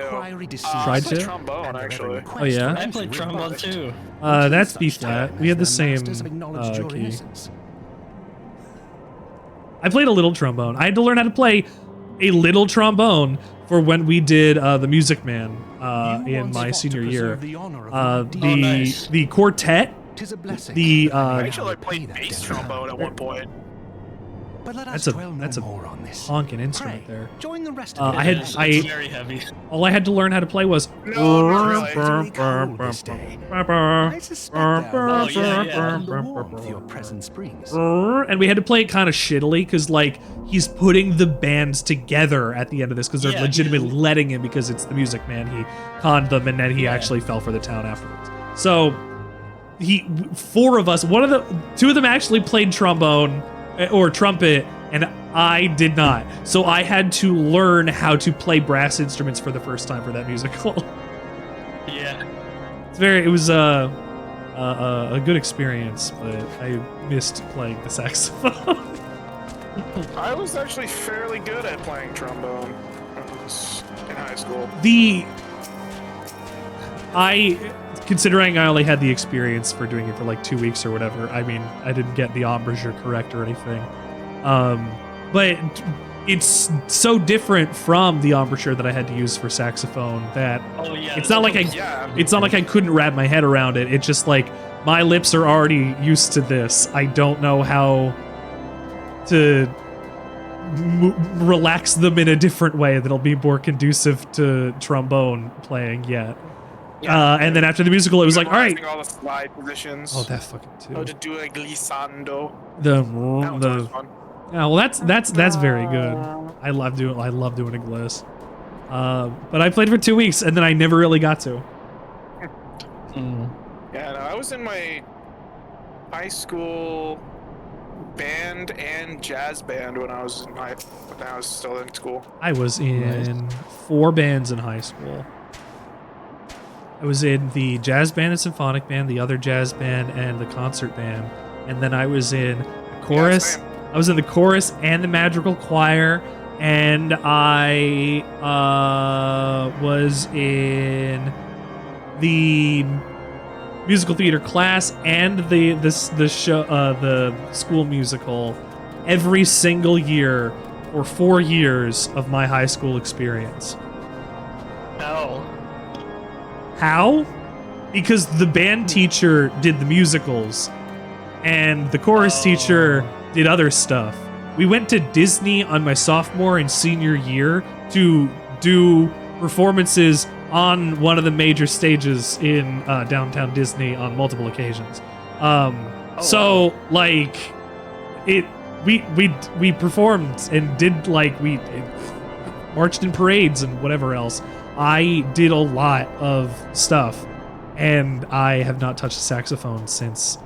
[SPEAKER 1] Tried to?
[SPEAKER 2] Trombone, actually.
[SPEAKER 1] Oh yeah.
[SPEAKER 10] I played trombone too.
[SPEAKER 1] That's B flat. We had the same key. I played a little trombone. I had to learn how to play a little trombone for when we did the Music Man in my senior year. The quartet. The
[SPEAKER 2] Actually, I played bass trombone at one point.
[SPEAKER 5] But let
[SPEAKER 1] that's
[SPEAKER 5] us
[SPEAKER 1] a
[SPEAKER 5] more on this.
[SPEAKER 1] honking instrument there.
[SPEAKER 5] Join the rest of
[SPEAKER 10] It's very heavy.
[SPEAKER 1] All I had to learn how to play was.
[SPEAKER 5] Your presence brings.
[SPEAKER 1] And we had to play it kind of shittily because like he's putting the bands together at the end of this because they're legitimately letting him because it's the Music Man. He conned them and then he actually fell for the town afterwards. So four of us, two of them actually played trombone or trumpet, and I did not. So I had to learn how to play brass instruments for the first time for that musical.
[SPEAKER 10] Yeah.
[SPEAKER 1] It was a good experience, but I missed playing the saxophone.
[SPEAKER 2] I was actually fairly good at playing trombone in high school. Considering I only had the experience for doing it for like 2 weeks or whatever, I mean, I didn't get the embouchure correct or anything. But it's so different from the embouchure that I had to use for saxophone that it's not like I couldn't wrap my head around it. It's just like my lips are already used to this. I don't know how to relax them in a different way that'll be more conducive to trombone playing yet. And then after the musical, it was like, all right. All the slide positions.
[SPEAKER 1] Oh, that fucking too.
[SPEAKER 2] Oh, to do a glissando.
[SPEAKER 1] Yeah, well, that's very good. I love doing a gliss. But I played for 2 weeks and then I never really got to.
[SPEAKER 2] Yeah, no, I was in my high school band and jazz band when I was still in school.
[SPEAKER 1] I was in 4 bands in high school. I was in the jazz band and symphonic band, the other jazz band, and the concert band. And then I was in the chorus. I was in the chorus and the madrigal choir. And I was in the musical theater class and the school musical every single year for 4 years of my high school experience. How? Because the band teacher did the musicals and the chorus teacher did other stuff. We went to Disney on my sophomore and senior year to do performances on one of the major stages in downtown Disney on multiple occasions. We performed and did we marched in parades and whatever else. I did a lot of stuff, and I have not touched a saxophone since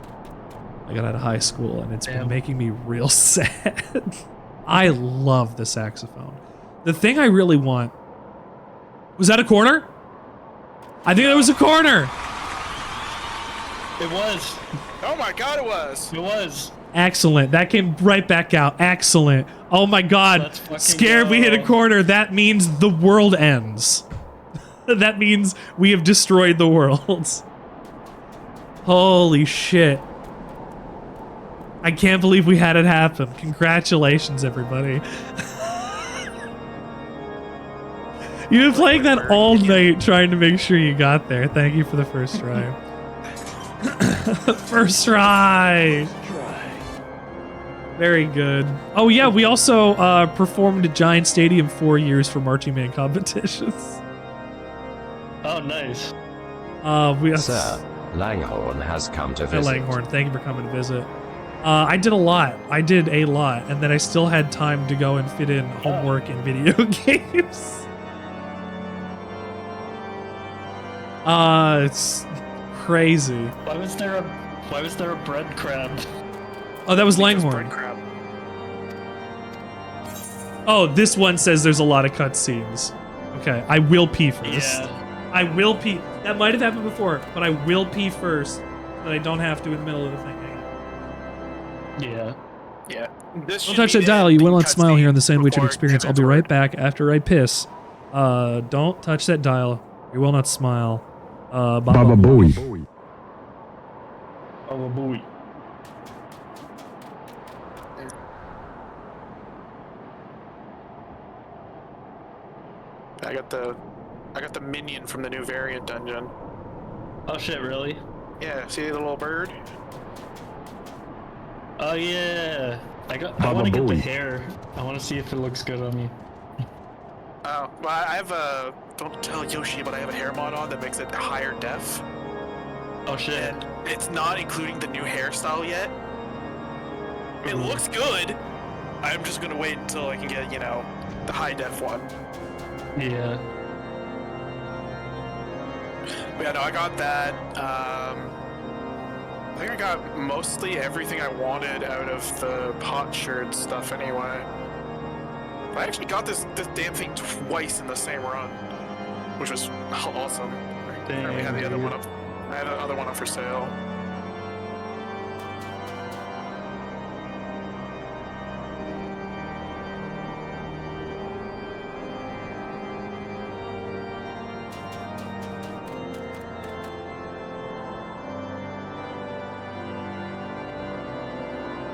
[SPEAKER 1] I got out of high school, and it's been making me real sad. I love the saxophone. The thing I really want... Was that a corner? I think that was a corner!
[SPEAKER 10] It was.
[SPEAKER 2] Oh my god, it was!
[SPEAKER 10] It was.
[SPEAKER 1] Excellent. That came right back out. Excellent. Oh my god. Scared we hit a corner. That means the world ends. That means we have destroyed the world. Holy shit. I can't believe we had it happen. Congratulations, everybody. You've been playing that all night trying to make sure you got there. Thank you for the first try. First try. Very good. Oh yeah, we also performed at Giant Stadium 4 years for marching band competitions.
[SPEAKER 10] Oh, nice.
[SPEAKER 4] Sir, Langhorn has come to visit.
[SPEAKER 1] Langhorn, thank you for coming to visit. I did a lot. I did a lot, and then I still had time to go and fit in homework and video games. It's crazy.
[SPEAKER 10] Why was there a bread crab?
[SPEAKER 1] Oh, that was Langhorn. Oh, this one says there's a lot of cutscenes. Okay, I will pee first.
[SPEAKER 10] Yeah.
[SPEAKER 1] I will pee. That might have happened before, but I will pee first, so that I don't have to in the middle of the thing.
[SPEAKER 10] Yeah.
[SPEAKER 11] Yeah.
[SPEAKER 1] Don't touch that dial. You will not smile here on the Sandwichard experience. I'll be right back after I piss. Don't touch that dial. You will not smile. Baba Booey.
[SPEAKER 10] Baba Booey.
[SPEAKER 11] I got the minion from the new variant dungeon.
[SPEAKER 10] Oh shit, really?
[SPEAKER 11] Yeah, see the little bird?
[SPEAKER 10] Oh yeah. I want to get the hair. I want to see if it looks good on me.
[SPEAKER 11] Oh, well, I have a, don't tell Yoshi, but I have a hair mod on that makes it higher def.
[SPEAKER 10] Oh shit.
[SPEAKER 11] And it's not including the new hairstyle yet. It looks good. I'm just gonna wait until I can get, you know, the high def one.
[SPEAKER 10] Yeah.
[SPEAKER 11] But yeah, no, I got that. I think I got mostly everything I wanted out of the hot shirt stuff anyway. I actually got this damn thing twice in the same run, which was awesome. I currently had the other one up. I had the other one up for sale.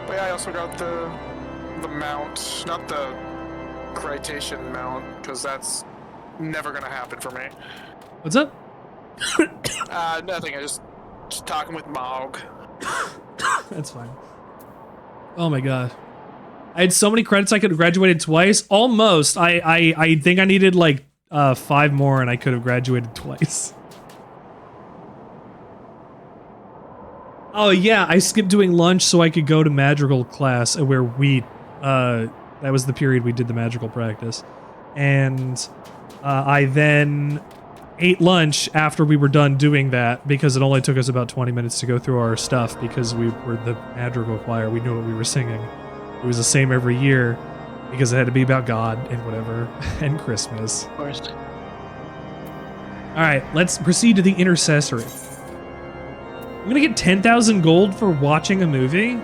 [SPEAKER 11] But yeah, I also got the mount, not the Critation mount, because that's never gonna happen for me.
[SPEAKER 1] What's up?
[SPEAKER 11] Nothing. I just talking with Mog.
[SPEAKER 1] That's fine. Oh my god. I had so many credits I could have graduated twice. Almost. I think I needed like 5 more and I could have graduated twice. Oh yeah, I skipped doing lunch so I could go to Madrigal class where we that was the period we did the magical practice. And I then ate lunch after we were done doing that because it only took us about 20 minutes to go through our stuff because we were the madrigal choir. We knew what we were singing. It was the same every year because it had to be about God and whatever and Christmas.
[SPEAKER 10] Of course.
[SPEAKER 1] All right, let's proceed to the intercessory. I'm gonna get 10,000 gold for watching a movie.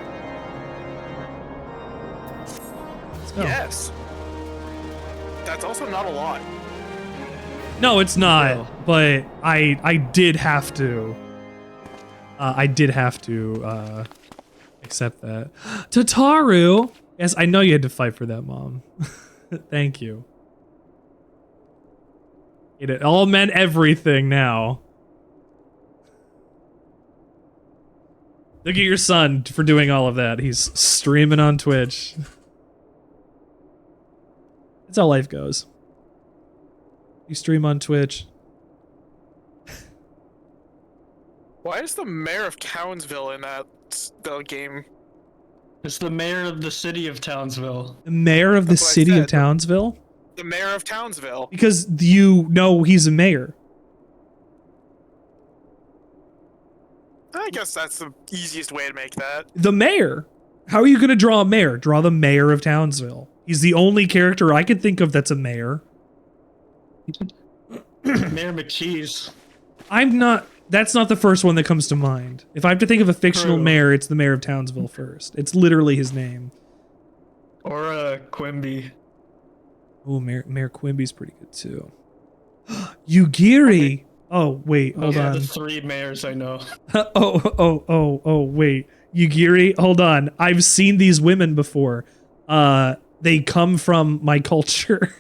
[SPEAKER 1] Let's go.
[SPEAKER 11] Yes. That's also not a lot.
[SPEAKER 1] No, it's not. But I did have to. I did have to accept that. Tataru. Yes, I know you had to fight for that, Mom. Thank you. It all meant everything now. Look at your son for doing all of that. He's streaming on Twitch. That's how life goes. You stream on Twitch.
[SPEAKER 11] Why is the mayor of Townsville in the game?
[SPEAKER 10] It's the mayor of the city of Townsville.
[SPEAKER 1] The mayor of the city of Townsville?
[SPEAKER 11] The mayor of Townsville.
[SPEAKER 1] Because you know he's a mayor.
[SPEAKER 11] I guess that's the easiest way to make that.
[SPEAKER 1] The mayor? How are you going to draw a mayor? Draw the mayor of Townsville. He's the only character I can think of that's a mayor.
[SPEAKER 10] Mayor McCheese.
[SPEAKER 1] That's not the first one that comes to mind. If I have to think of a fictional mayor, it's the mayor of Townsville first. It's literally his name.
[SPEAKER 10] Or Quimby.
[SPEAKER 1] Oh, Mayor Quimby's pretty good too. Yugiri! Oh, wait, hold on.
[SPEAKER 10] The 3 mayors I know.
[SPEAKER 1] Oh, wait. Yugiri, hold on. I've seen these women before. They come from my culture.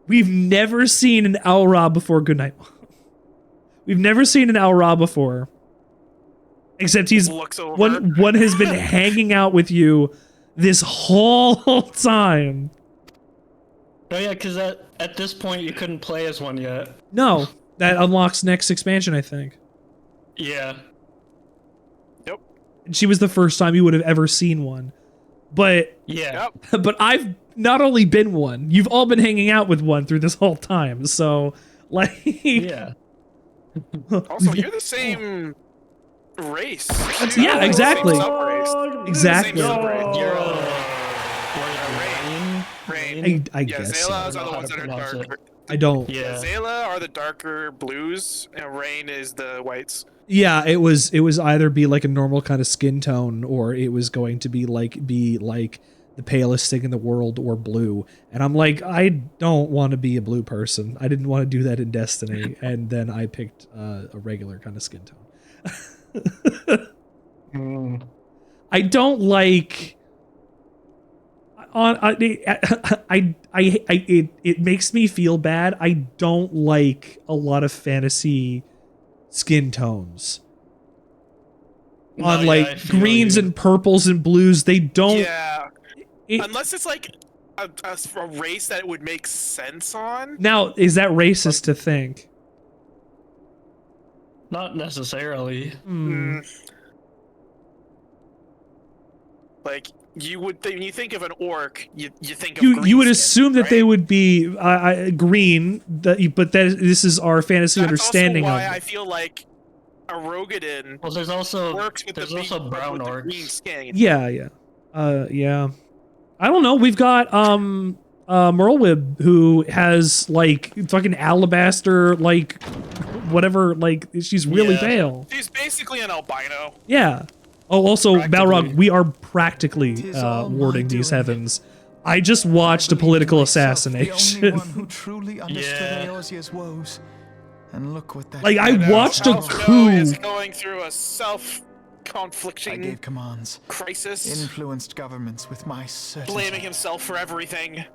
[SPEAKER 1] We've never seen an Al Ra before. Good night, Mom. We've never seen an Al Ra before. Except one has been hanging out with you this whole time.
[SPEAKER 10] Oh yeah, because at this point you couldn't play as one yet.
[SPEAKER 1] No, that unlocks next expansion, I think.
[SPEAKER 10] Yeah.
[SPEAKER 11] Yep.
[SPEAKER 1] she was the first time you would have ever seen one. But
[SPEAKER 10] yeah,
[SPEAKER 1] but I've not only been one, you've all been hanging out with one through this whole time. So like,
[SPEAKER 10] yeah.
[SPEAKER 11] Also, you're the same race.
[SPEAKER 1] Yeah, exactly.
[SPEAKER 11] Exactly.
[SPEAKER 10] You're
[SPEAKER 11] Rain.
[SPEAKER 1] I guess so.
[SPEAKER 11] Zaylas are the ones that are darker.
[SPEAKER 1] I don't.
[SPEAKER 11] Yeah, Zayla are the darker blues, and Rain is the whites.
[SPEAKER 1] Yeah, it was either be like a normal kind of skin tone, or it was going to be like the palest thing in the world, or blue. And I'm like, I don't want to be a blue person. I didn't want to do that in Destiny, and then I picked a regular kind of skin tone. I don't like. It makes me feel bad. I don't like a lot of fantasy skin tones. On like greens and purples and blues, they don't.
[SPEAKER 11] Yeah. Unless it's like a race that it would make sense on.
[SPEAKER 1] Now, is that racist to think?
[SPEAKER 10] Not necessarily.
[SPEAKER 11] Like you would, when you think of an orc, you think of
[SPEAKER 1] you would assume that they would be green, but this is our fantasy understanding
[SPEAKER 11] also why
[SPEAKER 1] of it.
[SPEAKER 11] I feel like a Rogadin.
[SPEAKER 10] Well, there's also
[SPEAKER 11] works with
[SPEAKER 10] brown
[SPEAKER 11] with the
[SPEAKER 10] orcs.
[SPEAKER 11] green skin.
[SPEAKER 1] Yeah. Yeah. I don't know. We've got Merlwib, who has like fucking alabaster, like whatever, like she's really pale.
[SPEAKER 11] She's basically an albino.
[SPEAKER 1] Yeah. Oh, also, Balrog, we are practically warding these heavens. I just watched a political assassination.
[SPEAKER 22] The only one who truly understood Eorzea's woes. And look what that.
[SPEAKER 1] Like, I watched a
[SPEAKER 11] Alphinaud
[SPEAKER 1] coup.
[SPEAKER 11] is going through a self-conflicting
[SPEAKER 22] I gave commands,
[SPEAKER 11] crisis,
[SPEAKER 22] influenced governments with my certainty.
[SPEAKER 11] blaming himself for everything.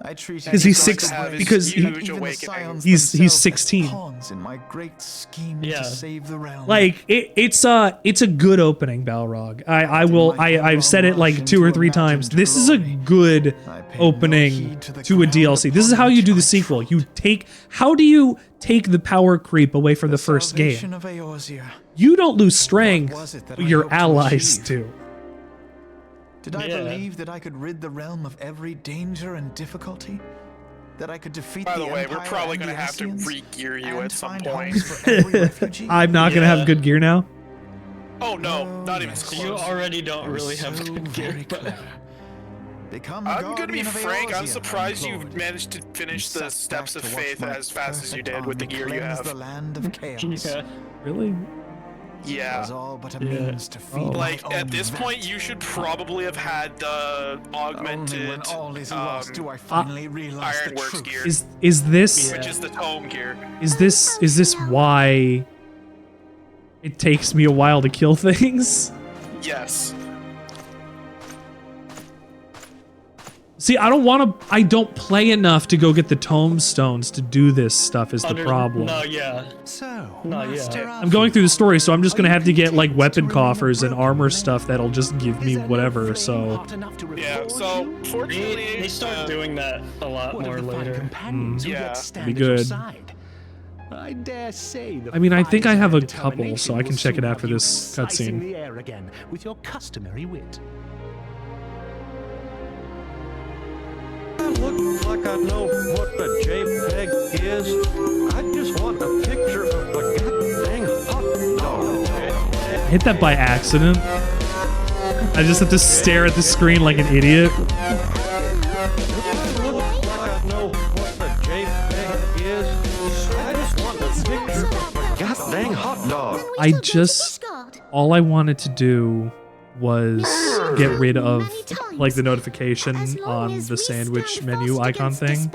[SPEAKER 22] I treated
[SPEAKER 1] Because he's 6. Because he's 16.
[SPEAKER 22] Pawns in my great scheme to save the realm.
[SPEAKER 1] Like it's a good opening, Balrog. I've said it like 2 or 3 times. This is a good opening to a DLC. This is how you do the sequel. How do you take the power creep away from the first game?
[SPEAKER 22] Of Eorzea.
[SPEAKER 1] You don't lose strength, but your allies do.
[SPEAKER 22] Did I believe that I could rid the realm of every danger and difficulty? That I could defeat
[SPEAKER 11] By the way,
[SPEAKER 22] Empire
[SPEAKER 11] we're probably
[SPEAKER 22] and
[SPEAKER 11] going to
[SPEAKER 22] the
[SPEAKER 11] have to
[SPEAKER 22] Ascians
[SPEAKER 11] re-gear you
[SPEAKER 22] and
[SPEAKER 11] at some
[SPEAKER 22] find
[SPEAKER 11] point.
[SPEAKER 22] homes for every refugee?
[SPEAKER 1] I'm not gonna have good gear now.
[SPEAKER 11] Oh no, not even close.
[SPEAKER 10] You already don't really have good gear.
[SPEAKER 11] I'm gonna be frank, I'm surprised you managed to finish the Steps of Faith as fast as you did with the gear you have.
[SPEAKER 22] The land of chaos.
[SPEAKER 10] Yeah.
[SPEAKER 1] Really?
[SPEAKER 11] Yeah.
[SPEAKER 22] All but a means to feed
[SPEAKER 11] Like,
[SPEAKER 22] my
[SPEAKER 11] at
[SPEAKER 22] own
[SPEAKER 11] this point, you should probably have had the augmented
[SPEAKER 22] when all is lost do I finally realize the
[SPEAKER 11] Ironworks
[SPEAKER 22] truth.
[SPEAKER 11] gear.
[SPEAKER 1] Is this
[SPEAKER 11] Which is the tome gear.
[SPEAKER 1] Is this why it takes me a while to kill things?
[SPEAKER 11] Yes.
[SPEAKER 1] See, I don't play enough to go get the tomestones to do this stuff is the problem.
[SPEAKER 10] No, yeah.
[SPEAKER 1] I'm going through the story, so I'm just gonna have to get like weapon coffers and armor stuff that'll just give me whatever, so.
[SPEAKER 11] Yeah, so fortunately
[SPEAKER 10] they start doing that a lot more later.
[SPEAKER 11] Yeah.
[SPEAKER 1] Be good.
[SPEAKER 20] I dare say the
[SPEAKER 1] I mean, I think I have a
[SPEAKER 20] fires of
[SPEAKER 1] couple, so I can check it after this
[SPEAKER 20] slicing
[SPEAKER 1] cutscene.
[SPEAKER 20] the air again with your customary wit.
[SPEAKER 12] Looks like I know what a JPEG is. I just want a picture of a goddamn hot dog.
[SPEAKER 1] I hit that by accident. I just have to stare at the screen like an idiot.
[SPEAKER 12] Looks like I know what a JPEG is. I just want a picture of a goddamn hot dog.
[SPEAKER 1] All I wanted to do was get rid of like the notification on the sandwich menu icon thing.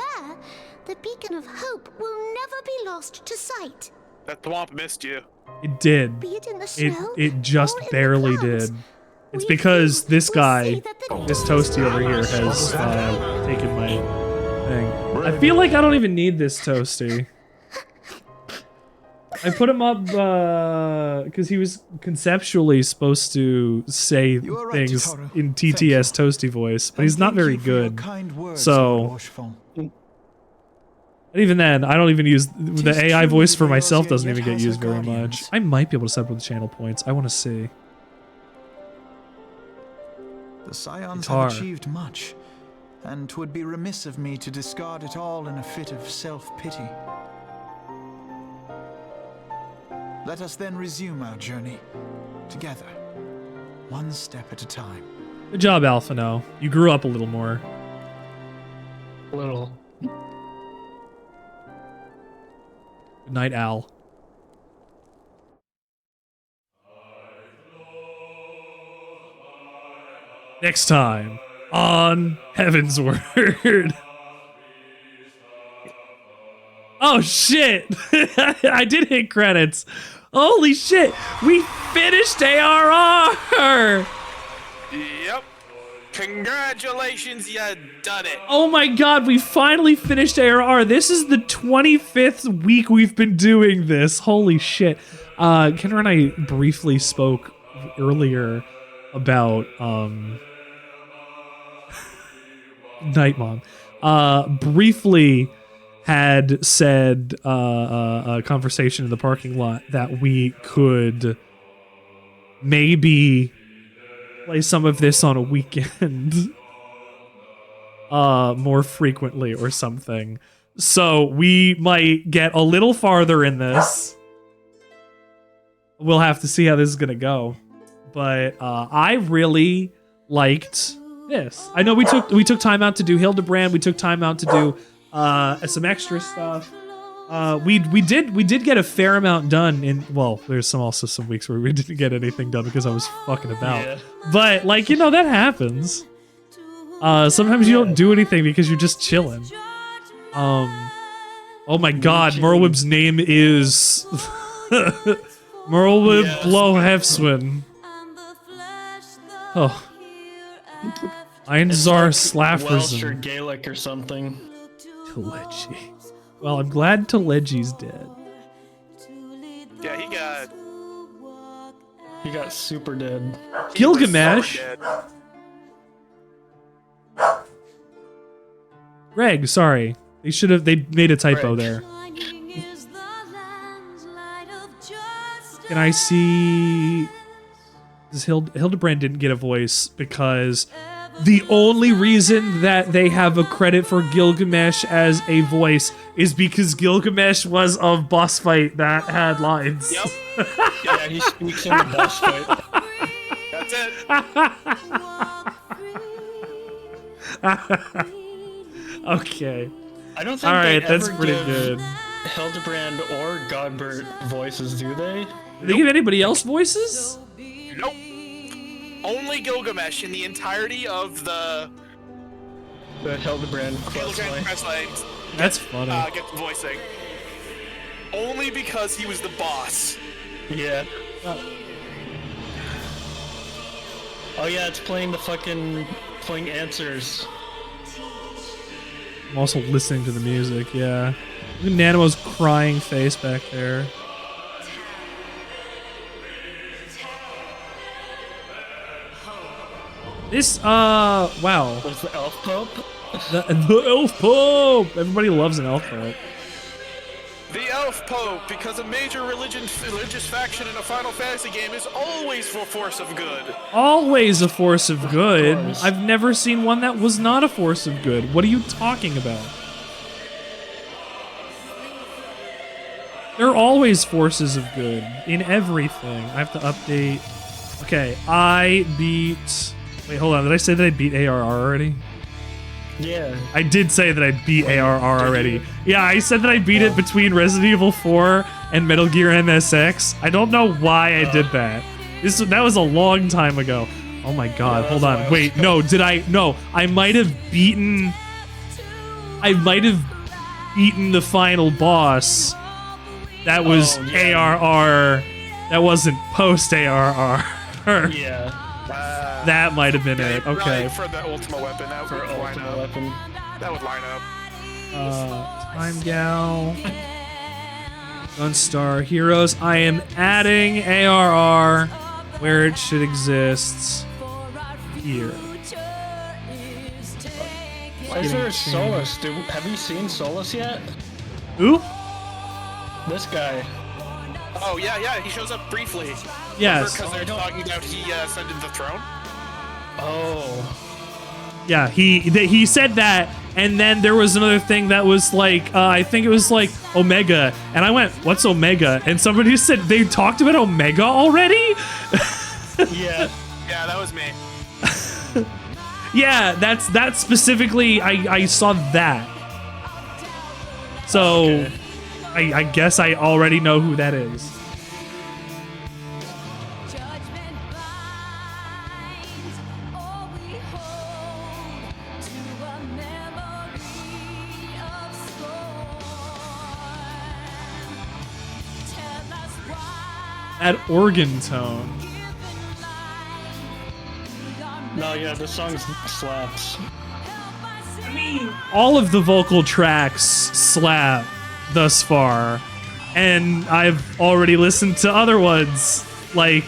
[SPEAKER 6] The beacon of hope will never be lost to sight.
[SPEAKER 11] That thwomp missed you.
[SPEAKER 1] It did.
[SPEAKER 6] Be it in the snow
[SPEAKER 1] It just barely did. It's because this guy, this Toasty over here, has taken my thing. I feel like I don't even need this Toasty. I put him up because he was conceptually supposed to say things in TTS Toasty voice, but he's not very good. So, and even then, I don't even use the AI voice for myself. Doesn't even get used very much. I might be able to set up with channel points. I want to see.
[SPEAKER 22] The Scions
[SPEAKER 1] Guitar.
[SPEAKER 22] have achieved much, and 'twould be remiss of me to discard it all in a fit of self-pity. Let us then resume our journey, together, one step at a time.
[SPEAKER 1] Good job, Alphino. You grew up a little more.
[SPEAKER 10] Little.
[SPEAKER 1] Good night, Al. Next time on Heavensward. Oh shit! I did hit credits. Holy shit! We finished ARR!
[SPEAKER 11] Yep. Congratulations, you done it.
[SPEAKER 1] Oh my god, we finally finished ARR. This is the 25th week we've been doing this. Holy shit. Kendra and I briefly spoke earlier about Night Mom. Briefly had said a conversation in the parking lot that we could maybe play some of this on a weekend more frequently or something. So we might get a little farther in this. We'll have to see how this is gonna go. But I really liked this. I know we took time out to do Hildebrand, we took time out to do some extra stuff. We did get a fair amount done in, well, there's also some weeks where we didn't get anything done because I was fucking about. Yeah. But like, you know, that happens. Sometimes you don't do anything because you're just chilling. Oh my god, Merwib's name is Merwib Blowhefswin. Oh. Einzar Slafferson.
[SPEAKER 10] Welsh or Gaelic or something.
[SPEAKER 1] Telechi. Well, I'm glad Telechi's dead.
[SPEAKER 11] Yeah,
[SPEAKER 10] he got super dead.
[SPEAKER 1] Gilgamesh. Greg, sorry. They made a typo there. Can I see... Hildebrand didn't get a voice because the only reason that they have a credit for Gilgamesh as a voice is because Gilgamesh was a boss fight that had lines.
[SPEAKER 11] Yep.
[SPEAKER 10] Yeah, he speaks in the boss fight.
[SPEAKER 11] That's it.
[SPEAKER 1] Okay.
[SPEAKER 10] I don't think
[SPEAKER 1] all right,
[SPEAKER 10] they
[SPEAKER 1] that's
[SPEAKER 10] ever
[SPEAKER 1] pretty
[SPEAKER 10] give
[SPEAKER 1] good.
[SPEAKER 10] Hildebrand or Godbert voices, do they?
[SPEAKER 1] Do they give anybody else voices?
[SPEAKER 11] Nope. Only Gilgamesh in the entirety of the
[SPEAKER 10] Hildebrand questline.
[SPEAKER 1] That's funny.
[SPEAKER 11] Get the voicing. Only because he was the boss.
[SPEAKER 10] Yeah. Oh yeah, it's playing answers.
[SPEAKER 1] I'm also listening to the music, yeah. Look at Nano's crying face back there. This, wow.
[SPEAKER 10] Was the Elf Pope?
[SPEAKER 1] The Elf Pope! Everybody loves an Elf Pope.
[SPEAKER 11] The Elf Pope, because a major religious faction in a Final Fantasy game is always for force of good.
[SPEAKER 1] Always a force of good. I've never seen one that was not a force of good. What are you talking about? They're always forces of good in everything. I have to update. Okay, I beat... Wait, hold on. Did I say that I beat ARR already?
[SPEAKER 10] Yeah.
[SPEAKER 1] I did say that I beat ARR already. Yeah, I said that I beat it between Resident Evil 4 and Metal Gear MSX. I don't know why I did that. That was a long time ago. Oh my god, hold on. Wait, no, did I? No, I might have beaten the final boss. That was ARR. That wasn't post ARR.
[SPEAKER 10] Yeah.
[SPEAKER 1] That might have been it. Okay.
[SPEAKER 11] Right, for the Ultima Weapon. That would line up. That would line up.
[SPEAKER 1] Time Gal. Gunstar Heroes. I am adding ARR where it should exist. Here.
[SPEAKER 10] Why is there a Solus? Have you seen Solus yet?
[SPEAKER 1] Who?
[SPEAKER 10] This guy.
[SPEAKER 11] Oh, yeah, he shows up briefly.
[SPEAKER 1] Yes.
[SPEAKER 11] Because they're talking about he ascended the throne?
[SPEAKER 10] Oh.
[SPEAKER 2] Yeah, he said that, and then there was another thing that was like, I think it was like Omega, and I went, what's Omega? And somebody said, they talked about Omega already?
[SPEAKER 10] Yeah.
[SPEAKER 11] Yeah, that was me.
[SPEAKER 2] Yeah, that's specifically, I saw that. So, okay. I guess I already know who that is. That organ tone.
[SPEAKER 10] No, yeah, the song slaps.
[SPEAKER 2] I mean, all of the vocal tracks slap thus far, and I've already listened to other ones like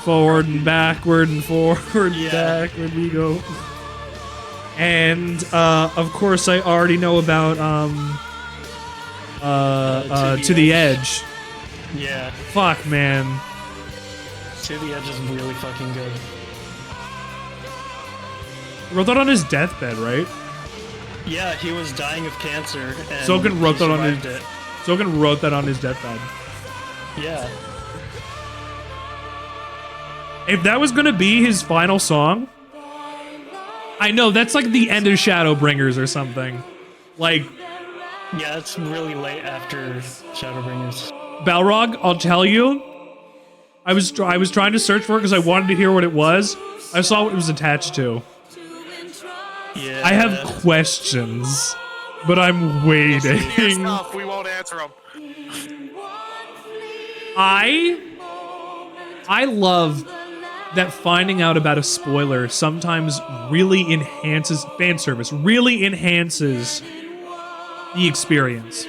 [SPEAKER 2] forward and backward and forward and backward we go. And of course, I already know about To the Edge.
[SPEAKER 10] Yeah.
[SPEAKER 2] Fuck, man.
[SPEAKER 10] To the Edge is really fucking good.
[SPEAKER 2] He wrote that on his deathbed, right?
[SPEAKER 10] Yeah, he was dying of cancer. And
[SPEAKER 2] Sogan wrote that on his.
[SPEAKER 10] it.
[SPEAKER 2] Sogan wrote that on his deathbed.
[SPEAKER 10] Yeah.
[SPEAKER 2] If that was gonna be his final song, I know that's like the end of Shadowbringers or something. Like.
[SPEAKER 10] Yeah, it's really late after Shadowbringers.
[SPEAKER 2] Balrog, I'll tell you. I was trying to search for it because I wanted to hear what it was. I saw what it was attached to.
[SPEAKER 10] Yeah.
[SPEAKER 2] I have questions, but I'm waiting.
[SPEAKER 11] Stuff, we won't answer them.
[SPEAKER 2] I love that finding out about a spoiler sometimes really enhances fan service, really enhances the experience.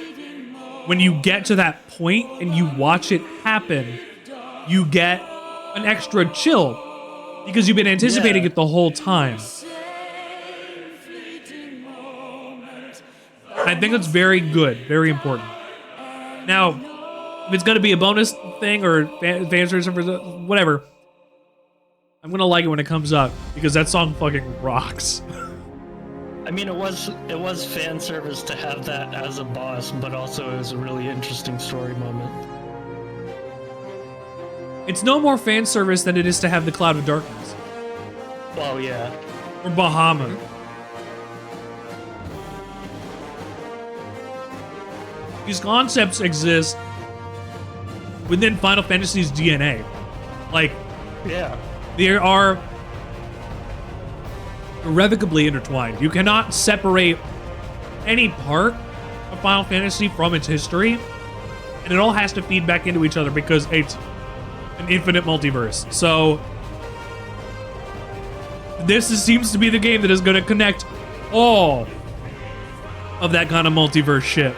[SPEAKER 2] When you get to that point and you watch it happen, you get an extra chill because you've been anticipating it the whole time. I think it's very good, very important. Now, if it's going to be a bonus thing or fan service or whatever, I'm going to like it when it comes up because that song fucking rocks.
[SPEAKER 10] I mean, it was fan service to have that as a boss, but also it was a really interesting story moment.
[SPEAKER 2] It's no more fan service than it is to have the Cloud of Darkness.
[SPEAKER 10] Well, yeah.
[SPEAKER 2] Or Bahamut. These concepts exist within Final Fantasy's DNA. Like,
[SPEAKER 10] yeah,
[SPEAKER 2] they are irrevocably intertwined. You cannot separate any part of Final Fantasy from its history, and it all has to feed back into each other because it's an infinite multiverse. So seems to be the game that is going to connect all of that kind of multiverse shit.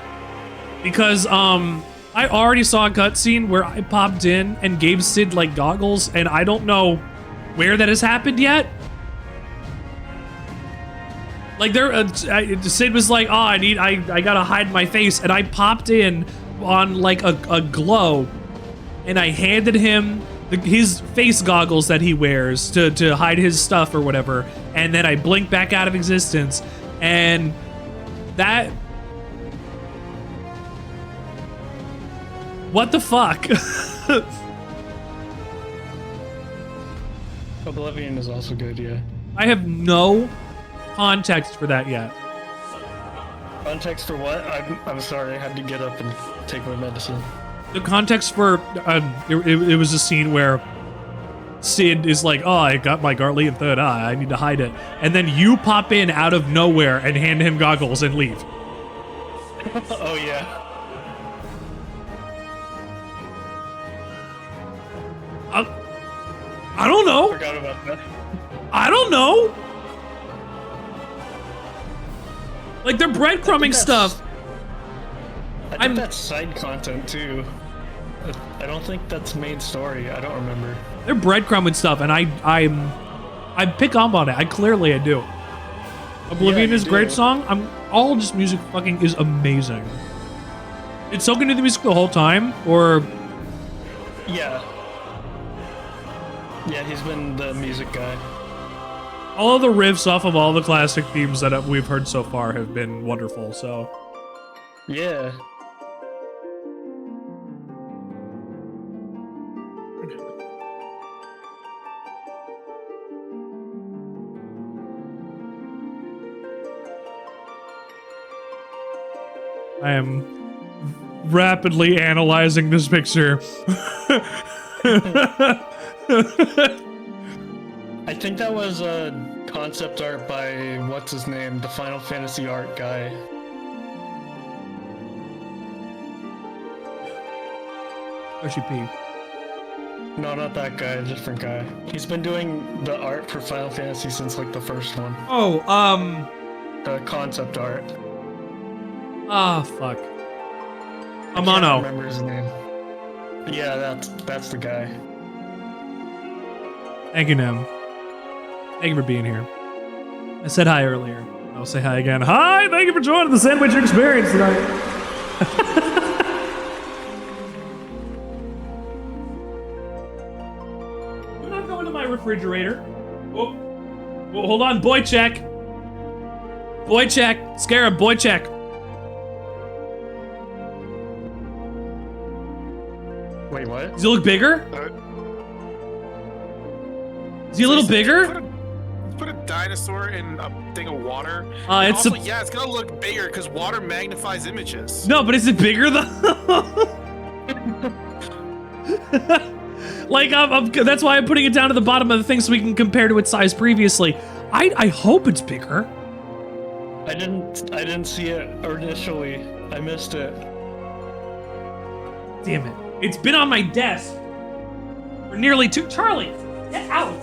[SPEAKER 2] Because I already saw a cutscene where I popped in and gave Sid like goggles, and I don't know where that has happened yet. Like Sid was like, "Oh, I gotta hide my face," and I popped in on like a glow, and I handed him his face goggles that he wears to hide his stuff or whatever, and then I blinked back out of existence, and that. What the fuck?
[SPEAKER 10] Oblivion is also good, yeah.
[SPEAKER 2] I have no context for that yet.
[SPEAKER 10] Context for what? I'm sorry, I had to get up and take my medicine.
[SPEAKER 2] The context for it was a scene where Sid is like, "Oh, I got my Garlean third eye. I need to hide it," and then you pop in out of nowhere and hand him goggles and leave.
[SPEAKER 10] Oh yeah.
[SPEAKER 2] I don't know.
[SPEAKER 10] Forgot about that.
[SPEAKER 2] I don't know. Like, they're breadcrumbing stuff.
[SPEAKER 10] I think that's side content too. I don't think that's main story. I don't remember.
[SPEAKER 2] They're breadcrumbing stuff, and I pick up on it. I do. Oblivion is a great song. All just music fucking is amazing. Did Sogan do the music the whole time, or?
[SPEAKER 10] Yeah. Yeah, he's been the music guy.
[SPEAKER 2] All of the riffs off of all the classic themes that we've heard so far have been wonderful, so.
[SPEAKER 10] Yeah.
[SPEAKER 2] I am rapidly analyzing this picture.
[SPEAKER 10] I think that was a concept art by, what's his name, the Final Fantasy art guy.
[SPEAKER 2] OCP.
[SPEAKER 10] No, not that guy, a different guy. He's been doing the art for Final Fantasy since like the first one.
[SPEAKER 2] Oh,
[SPEAKER 10] the concept art.
[SPEAKER 2] Ah, fuck.
[SPEAKER 10] I
[SPEAKER 2] Amano.
[SPEAKER 10] can't remember his name. Yeah, that's the guy.
[SPEAKER 2] Thank you, Nem. Thank you for being here. I said hi earlier. I'll say hi again. Hi! Thank you for joining the Sandwichard experience tonight. Do not go into my refrigerator. Oh, hold on. Boy check. Boy check. Scarab, boy check.
[SPEAKER 10] Wait, what?
[SPEAKER 2] Does he look bigger? Is he a little bigger?
[SPEAKER 11] Put a dinosaur in a thing of water.
[SPEAKER 2] It's
[SPEAKER 11] also, yeah, it's gonna look bigger because water magnifies images.
[SPEAKER 2] No, but is it bigger though? Like, that's why I'm putting it down to the bottom of the thing so we can compare to its size previously. I hope it's bigger.
[SPEAKER 10] I didn't see it initially. I missed it.
[SPEAKER 2] Damn it. It's been on my desk for nearly Charlie, get out.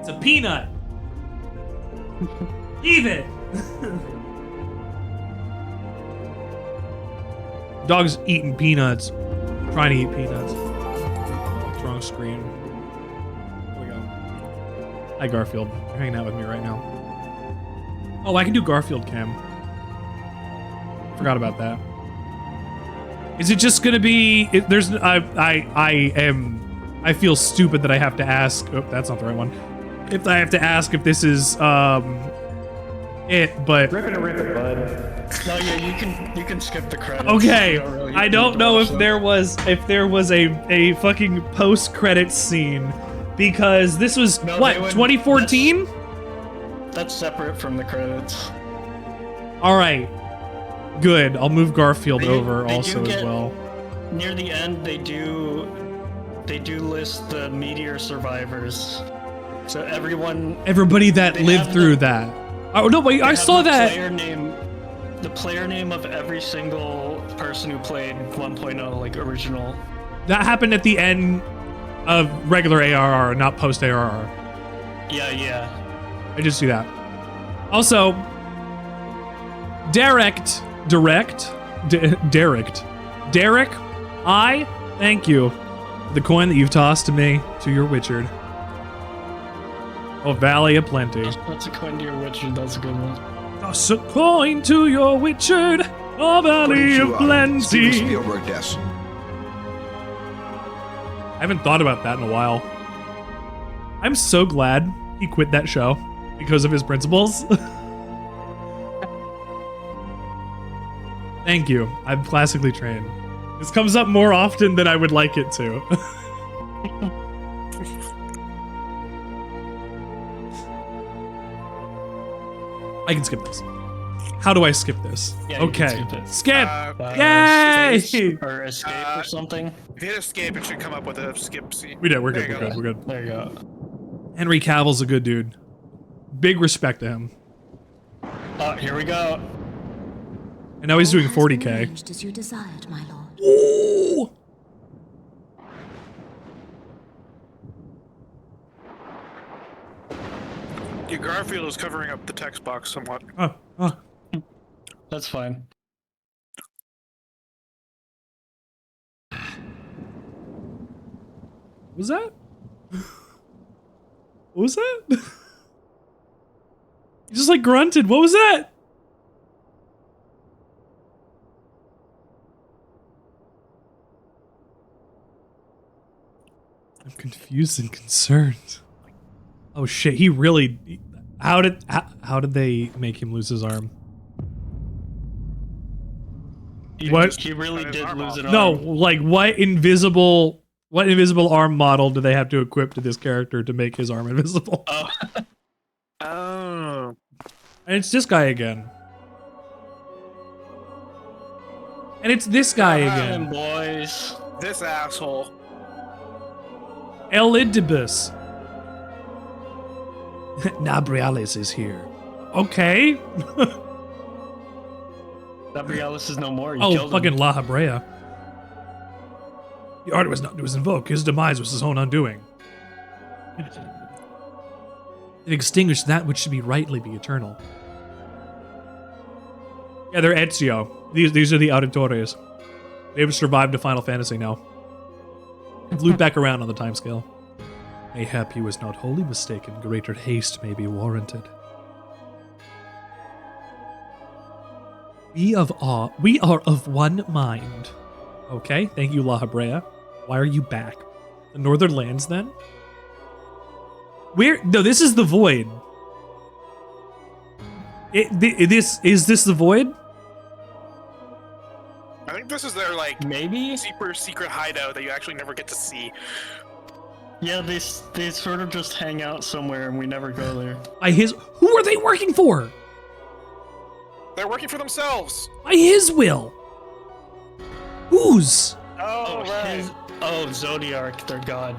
[SPEAKER 2] It's a peanut. Leave it. Dog's eating peanuts. Trying to eat peanuts. Wrong screen. There we go. Hi, Garfield. You're hanging out with me right now. Oh, I can do Garfield cam. Forgot about that. Is it just gonna be? I feel stupid that I have to ask. Oh, that's not the right one. If I have to ask if this is it, but
[SPEAKER 10] Rip it, bud. No, yeah, you can skip the credits.
[SPEAKER 2] Okay, I don't know if there was a fucking post-credit scene because this was what 2014.
[SPEAKER 10] That's separate from the credits.
[SPEAKER 2] All right, good. I'll move Garfield over also as well.
[SPEAKER 10] Near the end, they do list the meteor survivors. So everybody that lived through that. Oh no, wait, I saw that. The player name of every single person who played 1.0, like original.
[SPEAKER 2] That happened at the end of regular ARR, not post ARR.
[SPEAKER 10] Yeah.
[SPEAKER 2] I just see that. Also, Derek, I thank you for the coin that you've tossed to me, to your Witchard. Oh, Valley of Plenty.
[SPEAKER 10] That's a coin to your Witchard, that's a good one.
[SPEAKER 2] Toss a coin to your Witchard, oh, Valley of Plenty.
[SPEAKER 23] Steven Spielberg desk.
[SPEAKER 2] I haven't thought about that in a while. I'm so glad he quit that show because of his principles. Thank you. I'm classically trained. This comes up more often than I would like it to. I can skip this. How do I skip this?
[SPEAKER 10] Yeah,
[SPEAKER 2] okay.
[SPEAKER 10] Skip!
[SPEAKER 2] Yay!
[SPEAKER 10] Or escape or something.
[SPEAKER 11] If you hit escape, it should come up with a skip scene.
[SPEAKER 2] We did. We're good. We're good.
[SPEAKER 10] There you go.
[SPEAKER 2] Henry Cavill's a good dude. Big respect to him.
[SPEAKER 10] Here we go.
[SPEAKER 2] And now he's doing 40K.
[SPEAKER 6] Arranged as you desired, my lord.
[SPEAKER 2] Ooh!
[SPEAKER 11] Your Garfield is covering up the text box somewhat.
[SPEAKER 10] That's fine.
[SPEAKER 2] What was that? What was that? He just like grunted. What was that? confused and concerned. Oh shit, he really... How did they make him lose his arm? What?
[SPEAKER 10] He really did lose an arm.
[SPEAKER 2] No, like what invisible arm model do they have to equip to this character to make his arm invisible?
[SPEAKER 10] Oh.
[SPEAKER 11] Oh.
[SPEAKER 2] And it's this guy again. And it's this guy again.
[SPEAKER 10] Boys.
[SPEAKER 11] This asshole.
[SPEAKER 2] Elidibus. Nabriales is here. Okay.
[SPEAKER 10] Nabriales is no more. You
[SPEAKER 2] Oh,
[SPEAKER 10] killed
[SPEAKER 2] fucking
[SPEAKER 10] him.
[SPEAKER 2] La Habrea. The art was invoked. His demise was his own undoing. They've extinguished that which should be rightly be eternal. Yeah, they're Ezio. These are the Auditores. They've survived a Final Fantasy now. Loop back around on the timescale. Mayhap he was not wholly mistaken. Greater haste may be warranted. We are of one mind. Okay, thank you, La Habrea. Why are you back? The Northern Lands, then? No, this is the Void. Is this the Void?
[SPEAKER 11] I think this is their, like,
[SPEAKER 10] maybe
[SPEAKER 11] super secret hideout that you actually never get to see.
[SPEAKER 10] Yeah, they sort of just hang out somewhere and we never go there.
[SPEAKER 2] Who are they working for?
[SPEAKER 11] They're working for themselves.
[SPEAKER 2] By his will. Whose?
[SPEAKER 11] Oh, right.
[SPEAKER 10] Zodiark, their god.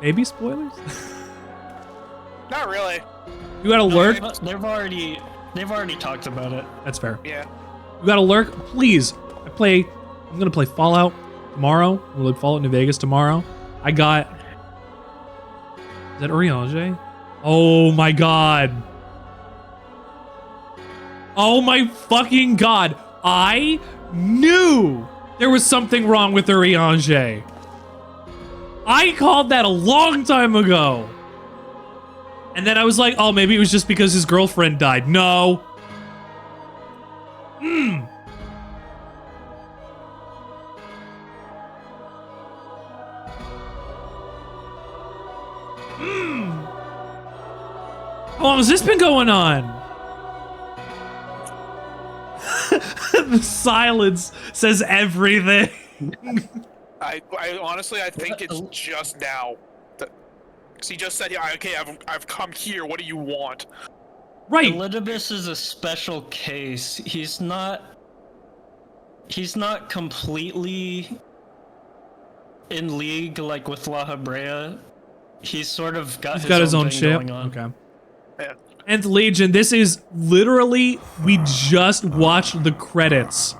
[SPEAKER 2] Maybe spoilers?
[SPEAKER 11] Not really.
[SPEAKER 2] You gotta lurk.
[SPEAKER 10] They've already talked about it.
[SPEAKER 2] That's fair.
[SPEAKER 11] Yeah.
[SPEAKER 2] You gotta lurk. Please. I'm gonna play Fallout tomorrow. We'll play Fallout New Vegas tomorrow. I got... Is that Urianger? Oh my god. Oh my fucking god. I knew there was something wrong with Urianger. I called that a long time ago. And then I was like, oh, maybe it was just because his girlfriend died. No. How long has this been going on? The silence says everything.
[SPEAKER 11] I honestly, I think it's just now. Because he just said, yeah, okay, I've come here. What do you want?
[SPEAKER 2] Right.
[SPEAKER 10] Elidibus is a special case. He's not completely in league like with La Habrea. He's sort of got his own
[SPEAKER 2] shit.
[SPEAKER 10] going on.
[SPEAKER 2] Okay.
[SPEAKER 11] Yeah.
[SPEAKER 2] And Legion, this is literally, we just watched the credits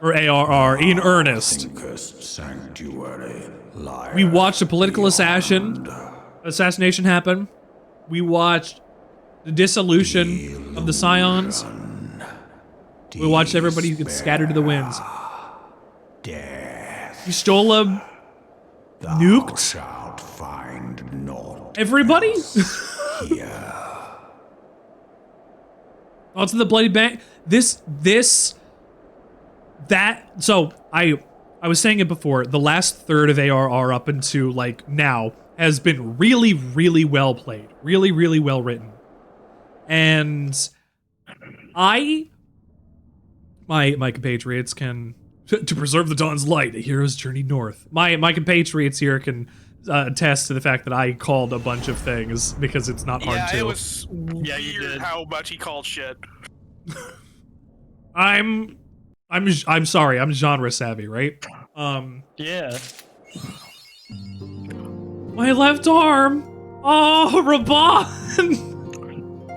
[SPEAKER 2] for ARR in earnest. We watched a political assassination happen. We watched the dissolution of the Scions. We watched everybody get scattered to the winds. Y'shtola nuked everybody? Onto the bloody bank. So I was saying it before, the last third of ARR up into like now has been really, really well played. Really, really well written. And my compatriots can, to preserve the dawn's light, a hero's journey north. My compatriots here can attest to the fact that I called a bunch of things because it's not hard to.
[SPEAKER 11] Yeah, it was weird how much he called shit.
[SPEAKER 2] I'm sorry, I'm genre savvy, right?
[SPEAKER 10] Yeah.
[SPEAKER 2] My left arm. Oh, Raban.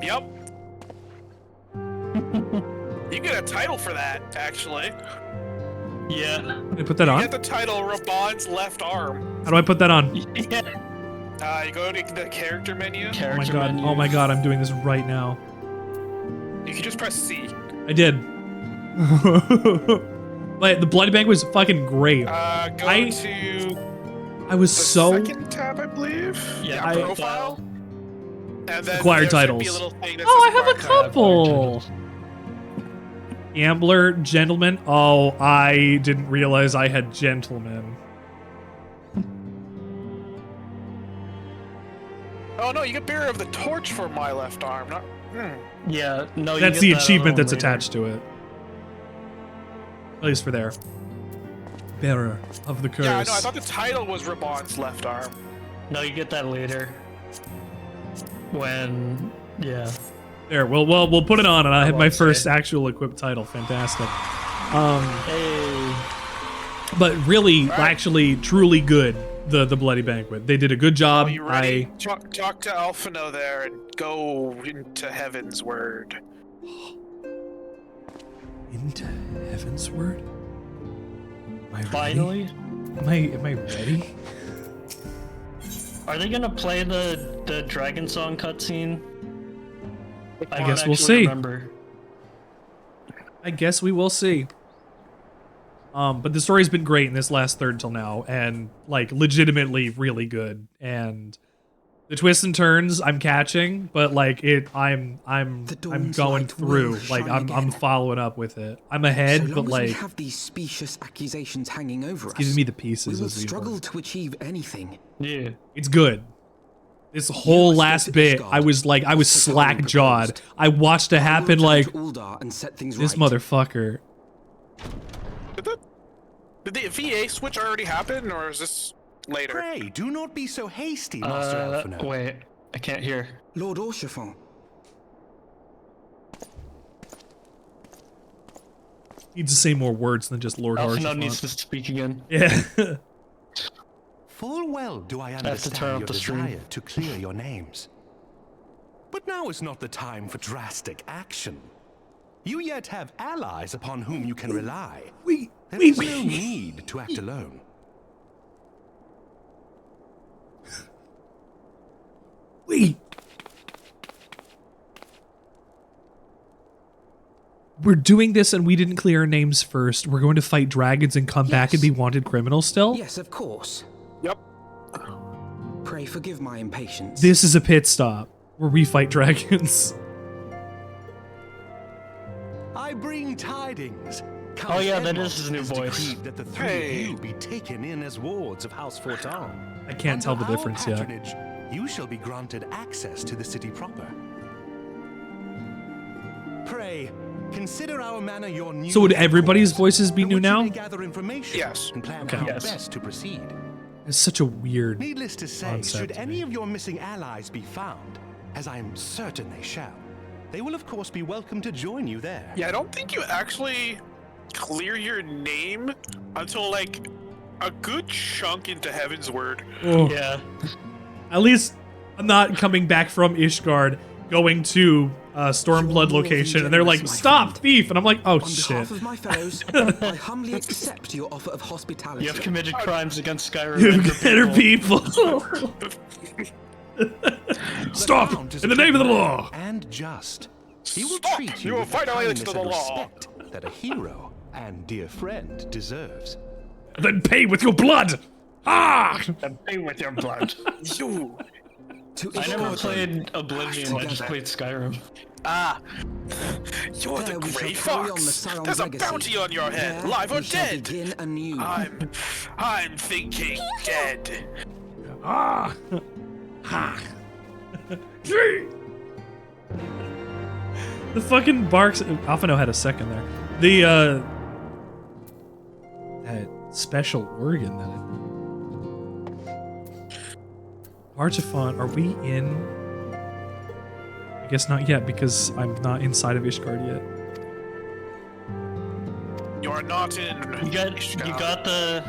[SPEAKER 11] Yep. You get a title for that, actually.
[SPEAKER 10] Yeah.
[SPEAKER 2] Can I put that on?
[SPEAKER 11] You get the title Raban's left arm.
[SPEAKER 2] How do I put that on?
[SPEAKER 10] Yeah.
[SPEAKER 11] You go to the character menu.
[SPEAKER 2] Oh my god, I'm doing this right now.
[SPEAKER 11] You can just press C.
[SPEAKER 2] I did. But the bloody bank was fucking great.
[SPEAKER 11] Go to
[SPEAKER 2] I was
[SPEAKER 11] the
[SPEAKER 2] so
[SPEAKER 11] second tab, I believe.
[SPEAKER 10] Yeah,
[SPEAKER 11] profile. And then
[SPEAKER 2] acquired
[SPEAKER 11] there should
[SPEAKER 2] titles.
[SPEAKER 11] be a little thing that
[SPEAKER 2] Oh, I
[SPEAKER 11] says
[SPEAKER 2] have a
[SPEAKER 11] acquired
[SPEAKER 2] couple. Gambler, gentleman. Oh, I didn't realize I had gentleman.
[SPEAKER 11] Oh no, you get bearer of the torch for my left arm. Not.
[SPEAKER 10] Yeah, no.
[SPEAKER 2] That's
[SPEAKER 10] you
[SPEAKER 2] the
[SPEAKER 10] get that
[SPEAKER 2] achievement
[SPEAKER 10] other
[SPEAKER 2] that's
[SPEAKER 10] one later.
[SPEAKER 2] attached to it. At least for there. Bearer of the curse.
[SPEAKER 11] Yeah, I know. I thought the title was Raban's left arm.
[SPEAKER 10] No, you get that later. When, yeah.
[SPEAKER 2] There, we'll put it on, and I have my first actual equipped title. Fantastic. But really, actually, truly good. The Bloody Banquet. They did a good job.
[SPEAKER 11] Are you ready? Talk to Alphino there and go into Heavensward.
[SPEAKER 2] Into Heavensward? Am I
[SPEAKER 10] Finally?
[SPEAKER 2] Ready? Am I ready?
[SPEAKER 10] Are they gonna play the Dragon Song cutscene?
[SPEAKER 2] I guess we'll see.
[SPEAKER 10] Remember.
[SPEAKER 2] I guess we will see. But the story's been great in this last third till now, and like legitimately really good. And the twists and turns I'm catching, but like I'm going through. Like I'm following up with it. I'm ahead,
[SPEAKER 7] so
[SPEAKER 2] but like
[SPEAKER 7] we have these specious accusations hanging over us,
[SPEAKER 2] giving me the pieces.
[SPEAKER 7] we will
[SPEAKER 2] as we
[SPEAKER 7] struggle
[SPEAKER 2] work.
[SPEAKER 7] to achieve anything.
[SPEAKER 10] Yeah,
[SPEAKER 2] it's good. This whole last bit, I was slack jawed. I watched it happen like this motherfucker.
[SPEAKER 11] Did the VA switch already happen, or is this later?
[SPEAKER 5] Pray, do not be so hasty, Master Alphino.
[SPEAKER 10] Wait, I can't hear.
[SPEAKER 7] Lord Orchefon.
[SPEAKER 2] Needs to say more words than just Lord
[SPEAKER 10] Alphino
[SPEAKER 2] Orchefon.
[SPEAKER 10] needs to speak again.
[SPEAKER 2] Yeah.
[SPEAKER 5] Full well do I
[SPEAKER 10] have to turn
[SPEAKER 5] understand
[SPEAKER 10] off
[SPEAKER 5] your
[SPEAKER 10] the stream.
[SPEAKER 5] desire to clear your names. But now is not the time for drastic action. You yet have allies upon whom you can rely. There is no need to act alone.
[SPEAKER 2] We're doing this and we didn't clear our names first. We're going to fight dragons and come back and be wanted criminals still?
[SPEAKER 7] Yes, of course.
[SPEAKER 11] Yep.
[SPEAKER 7] Pray forgive my impatience.
[SPEAKER 2] This is a pit stop where we fight dragons.
[SPEAKER 5] I bring tidings.
[SPEAKER 10] Oh yeah, that
[SPEAKER 5] Edmund
[SPEAKER 10] is his new
[SPEAKER 5] has
[SPEAKER 10] voice.
[SPEAKER 5] decreed that the three of you be taken in as wards of House Fortin.
[SPEAKER 2] I can't tell the
[SPEAKER 5] Under our
[SPEAKER 2] difference yet.
[SPEAKER 5] patronage, you shall be granted access to the city proper. Pray, consider our manor your new.
[SPEAKER 2] So would everybody's voices be new now?
[SPEAKER 5] Gather information
[SPEAKER 11] yes.
[SPEAKER 5] and plan
[SPEAKER 2] Okay.
[SPEAKER 5] how
[SPEAKER 2] Yes.
[SPEAKER 5] best to proceed.
[SPEAKER 2] It's such a weird
[SPEAKER 5] Needless to say,
[SPEAKER 2] concept
[SPEAKER 5] should
[SPEAKER 2] to
[SPEAKER 5] any
[SPEAKER 2] me.
[SPEAKER 5] of your missing allies be found, as I am certain they shall, they will of course be welcome to join you there.
[SPEAKER 11] Yeah, I don't think you actually clear your name until like a good chunk into Heavensward.
[SPEAKER 2] Oh.
[SPEAKER 10] Yeah.
[SPEAKER 2] At least I'm not coming back from Ishgard, going to Stormblood location, and they're like, "Stop, thief!" And I'm like, "Oh
[SPEAKER 7] On
[SPEAKER 2] shit!"
[SPEAKER 7] behalf of my fellows, I humbly accept your offer of hospitality.
[SPEAKER 10] You have committed crimes against Skyrim.
[SPEAKER 2] You better people. Stop! In the name of the law.
[SPEAKER 5] And just. He will
[SPEAKER 11] Stop!
[SPEAKER 5] treat
[SPEAKER 11] You
[SPEAKER 5] you
[SPEAKER 11] have
[SPEAKER 5] with the
[SPEAKER 11] violated
[SPEAKER 5] kindness
[SPEAKER 11] the
[SPEAKER 5] and
[SPEAKER 11] law.
[SPEAKER 5] respect that a hero and dear friend deserves.
[SPEAKER 2] Then pay with your blood. Ah!
[SPEAKER 10] Then pay with your blood.
[SPEAKER 11] You.
[SPEAKER 10] I never played Oblivion. I just played Skyrim.
[SPEAKER 11] Ah, you're
[SPEAKER 7] There
[SPEAKER 11] the
[SPEAKER 7] we shall
[SPEAKER 11] Grey
[SPEAKER 7] carry on the
[SPEAKER 11] Fox.
[SPEAKER 7] Scion's
[SPEAKER 11] There's a
[SPEAKER 7] legacy.
[SPEAKER 11] bounty on your head,
[SPEAKER 7] There
[SPEAKER 11] live or
[SPEAKER 7] we shall
[SPEAKER 11] dead.
[SPEAKER 7] begin anew.
[SPEAKER 11] I'm thinking dead.
[SPEAKER 2] Ah! Ha! The fucking barks. Alphino had a second there. The that special organ that it. Archifont, are we in? I guess not yet because I'm not inside of Ishgard yet.
[SPEAKER 11] You're not in.
[SPEAKER 10] You got the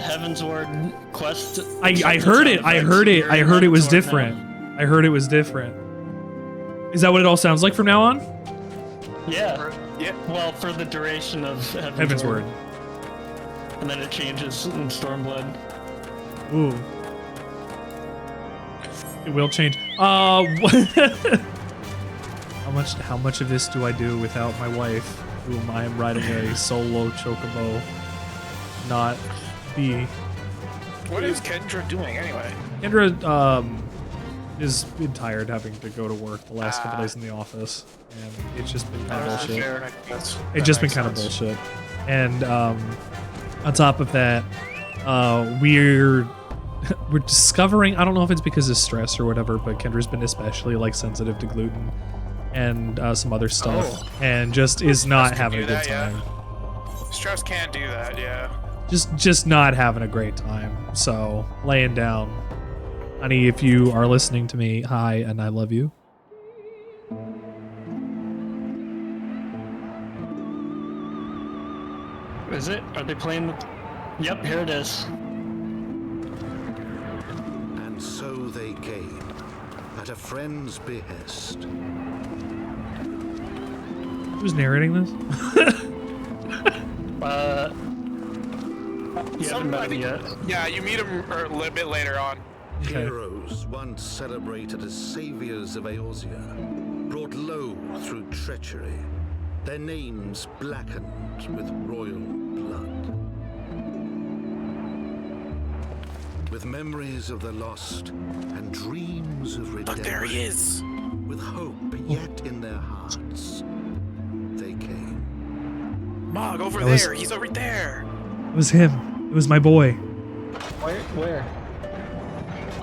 [SPEAKER 10] Heavensward quest.
[SPEAKER 2] I heard it. I heard it. I heard it was different. I heard it was different. Is that what it all sounds like from now on?
[SPEAKER 10] Yeah.
[SPEAKER 11] Yeah.
[SPEAKER 10] Well, for the duration of
[SPEAKER 2] Heavensward.
[SPEAKER 10] And then it changes in Stormblood.
[SPEAKER 2] Ooh. It will change. How much of this do I do without my wife, whom I am riding a solo chocobo? Not be.
[SPEAKER 11] What is Kendra doing anyway?
[SPEAKER 2] Kendra has been tired having to go to work the last couple days in the office, and it's just been kind of bullshit. It's just been kind of bullshit. And on top of that, we're
[SPEAKER 1] we're discovering, I don't know if it's because of stress or whatever, but Kendra's been especially like sensitive to gluten and some other stuff, and just is not having a good time.
[SPEAKER 11] Yeah. Stress can do that, yeah.
[SPEAKER 1] Just not having a great time. So laying down. Honey, if you are listening to me, hi, and I love you.
[SPEAKER 10] Is it? Are they playing the... Yep, here it is.
[SPEAKER 13] And so they came, at a friend's behest.
[SPEAKER 1] Who's narrating this?
[SPEAKER 10] You haven't met him yet.
[SPEAKER 11] Yeah, you meet him a little bit later on.
[SPEAKER 13] Heroes once celebrated as saviors of Eorzea, brought low through treachery, their names blackened with royal blood. With memories of the lost and dreams of redemption.
[SPEAKER 11] Look, there he is.
[SPEAKER 13] With hope yet in their hearts, they came.
[SPEAKER 11] Mog, over
[SPEAKER 1] That was-
[SPEAKER 11] there. He's over there.
[SPEAKER 1] It was him. It was my boy.
[SPEAKER 10] Where?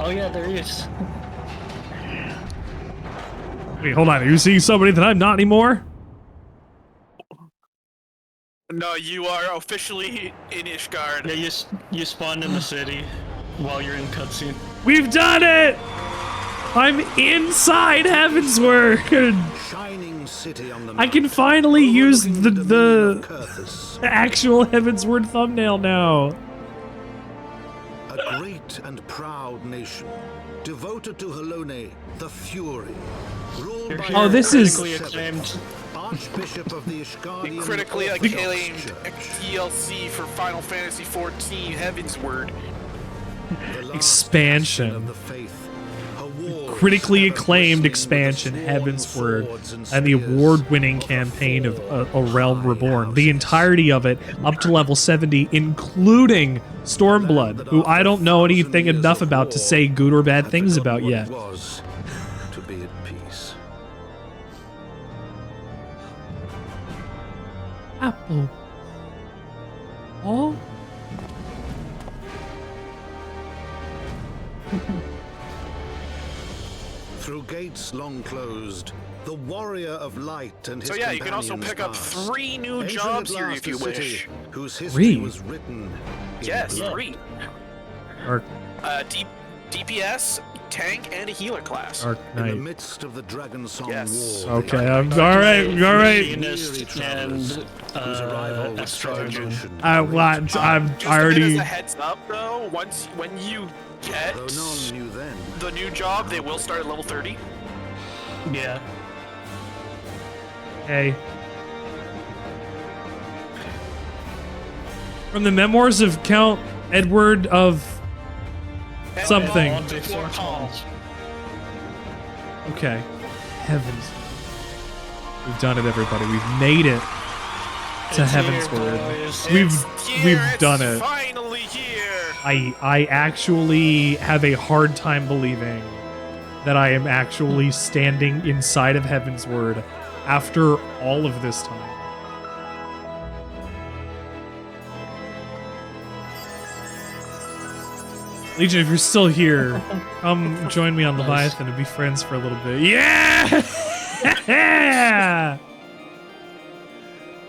[SPEAKER 10] Oh yeah, there he is.
[SPEAKER 1] Wait, hold on. Are you seeing somebody that I'm not anymore?
[SPEAKER 11] No, you are officially in Ishgard.
[SPEAKER 10] Yeah, you spawned in the city while you're in cutscene.
[SPEAKER 1] We've done it! I'm inside Heavensward!
[SPEAKER 13] Shining city on the
[SPEAKER 1] I can finally use the actual Heavensward thumbnail now.
[SPEAKER 13] A great and proud nation, devoted to Halone, the Fury. Ruled by
[SPEAKER 1] Oh, this is
[SPEAKER 13] Archbishop of the Ishgardian
[SPEAKER 11] The critically
[SPEAKER 13] Orthodox
[SPEAKER 11] acclaimed
[SPEAKER 13] Church.
[SPEAKER 11] DLC for Final Fantasy XIV, Heavensward.
[SPEAKER 1] Expansion. Critically acclaimed expansion, Heavensward, and the award-winning campaign of A Realm Reborn. The entirety of it, up to level 70, including Stormblood, who I don't know anything enough about to say good or bad things about yet.
[SPEAKER 13] Was to be at peace.
[SPEAKER 1] Apple. Oh.
[SPEAKER 13] Through gates long closed, the warrior of light and his
[SPEAKER 11] So yeah, you can also
[SPEAKER 13] companions
[SPEAKER 11] pick up
[SPEAKER 13] passed.
[SPEAKER 11] 3 new
[SPEAKER 13] Entering
[SPEAKER 11] jobs
[SPEAKER 13] at
[SPEAKER 11] here
[SPEAKER 13] last
[SPEAKER 11] if you
[SPEAKER 13] a city
[SPEAKER 11] wish.
[SPEAKER 13] Whose history
[SPEAKER 1] 3?
[SPEAKER 13] was written.
[SPEAKER 11] Yes,
[SPEAKER 13] in
[SPEAKER 11] 3.
[SPEAKER 1] Arc,
[SPEAKER 11] DPS, tank, and a healer class.
[SPEAKER 1] Arc
[SPEAKER 13] In the
[SPEAKER 1] Knight.
[SPEAKER 13] midst of the Dragon Song
[SPEAKER 11] Yes.
[SPEAKER 13] War.
[SPEAKER 1] Okay, I'm alright, alright.
[SPEAKER 10] Machinist and astrologer.
[SPEAKER 1] I watch, I'm
[SPEAKER 11] Just a
[SPEAKER 1] already.
[SPEAKER 11] bit as a heads up though, when you get
[SPEAKER 13] Though none knew then.
[SPEAKER 11] the new job, they will start at level 30.
[SPEAKER 10] Yeah.
[SPEAKER 1] Hey. From the memoirs of Count Edward of something. Okay. Heavens. We've done it, everybody. We've made it to Heavensward. We've done it.
[SPEAKER 11] Finally here.
[SPEAKER 1] I actually have a hard time believing that I am actually standing inside of Heavensward after all of this time. Legion, if you're still here, come join me on Leviathan and be friends for a little bit. Yeah!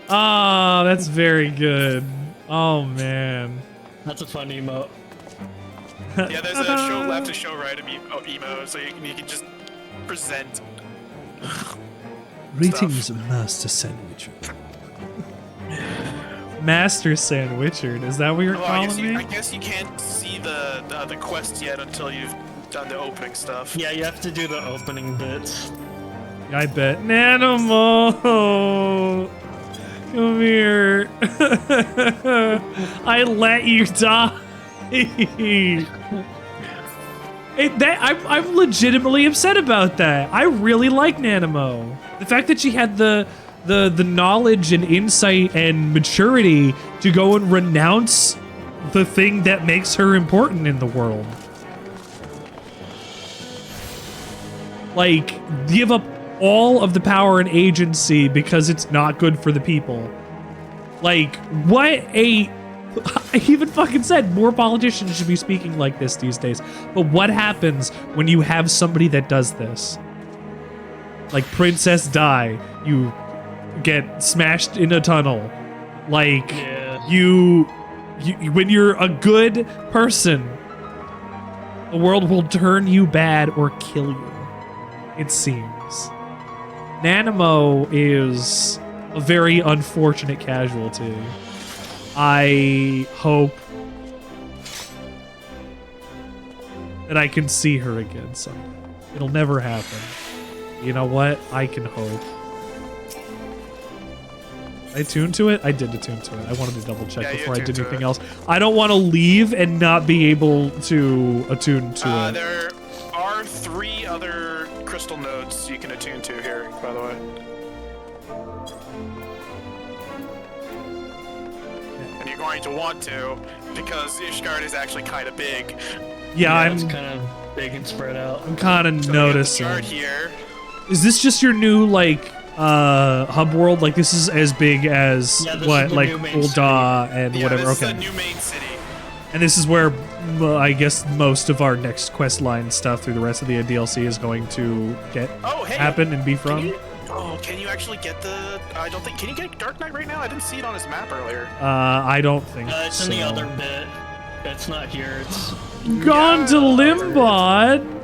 [SPEAKER 1] Oh, that's very good. Oh, man.
[SPEAKER 10] That's a fun emote.
[SPEAKER 11] Yeah, there's a show left and show right of emo, so you can just present.
[SPEAKER 1] Greetings, Master Sandwichard. Master Sandwichard, is that what you're calling me?
[SPEAKER 11] I guess you can't see the quest yet until you've done the opening stuff.
[SPEAKER 10] Yeah, you have to do the opening bits.
[SPEAKER 1] I bet. Nanimo! Come here. I let you die. I'm legitimately upset about that. I really like Nanimo. The fact that she had the knowledge and insight and maturity to go and renounce the thing that makes her important in the world. Like, give up all of the power and agency because it's not good for the people. Like, what a I even fucking said more politicians should be speaking like this these days. But what happens when you have somebody that does this? Like Princess Di, you get smashed in a tunnel. Like you when you're a good person, the world will turn you bad or kill you. It seems. Nanamo is a very unfortunate casualty. I hope that I can see her again someday. It'll never happen. You know what? I can hope. I tuned to it? I did attune to it. I wanted to double check before I did anything else. I don't want to leave and not be able to attune to it.
[SPEAKER 11] There are 3 other crystal nodes you can attune to here, by the way. And you're going to want to, because Ishgard is actually kind of big.
[SPEAKER 1] Yeah,
[SPEAKER 10] it's kind of big and spread out.
[SPEAKER 1] I'm kind of noticing.
[SPEAKER 11] Shard here.
[SPEAKER 1] Is this just your new, like, hub world? Like, this is as big as, what, like, Ul'dah and whatever?
[SPEAKER 11] This
[SPEAKER 1] Okay.
[SPEAKER 11] is the new main city.
[SPEAKER 1] And this is where, I guess, most of our next quest line stuff through the rest of the DLC is going to happen and be from.
[SPEAKER 11] Can you actually get the... I don't think... Can you get Dark Knight right now? I didn't see it on his map earlier.
[SPEAKER 1] I don't think
[SPEAKER 10] It's
[SPEAKER 1] so.
[SPEAKER 10] in the other bit. It's not here. It's...
[SPEAKER 1] Gone to Limbod!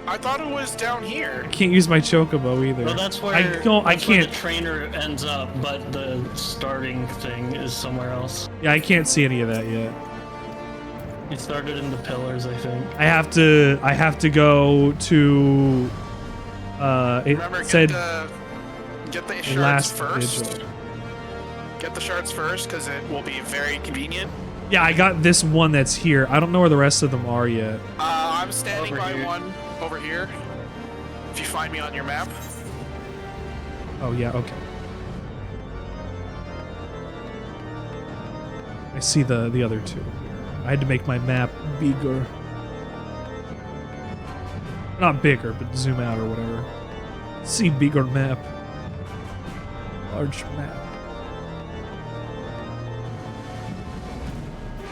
[SPEAKER 11] I thought it was down here.
[SPEAKER 1] I can't use my chocobo either.
[SPEAKER 10] Well, that's where,
[SPEAKER 1] I
[SPEAKER 10] that's where
[SPEAKER 1] can't.
[SPEAKER 10] the trainer ends up, but the starting thing is somewhere else.
[SPEAKER 1] Yeah, I can't see any of that yet.
[SPEAKER 10] It started in the pillars, I think.
[SPEAKER 1] I have to go to.
[SPEAKER 11] Remember,
[SPEAKER 1] said
[SPEAKER 11] get the shards
[SPEAKER 1] last
[SPEAKER 11] first.
[SPEAKER 1] vigil.
[SPEAKER 11] Get the shards first, because it will be very convenient.
[SPEAKER 1] Yeah, I got this one that's here. I don't know where the rest of them are yet.
[SPEAKER 11] I'm standing
[SPEAKER 10] Over
[SPEAKER 11] by
[SPEAKER 10] here.
[SPEAKER 11] one over here. If you find me on your map.
[SPEAKER 1] Oh yeah, okay. I see the other 2. I had to make my map bigger. Not bigger, but zoom out or whatever. See bigger map. Large map.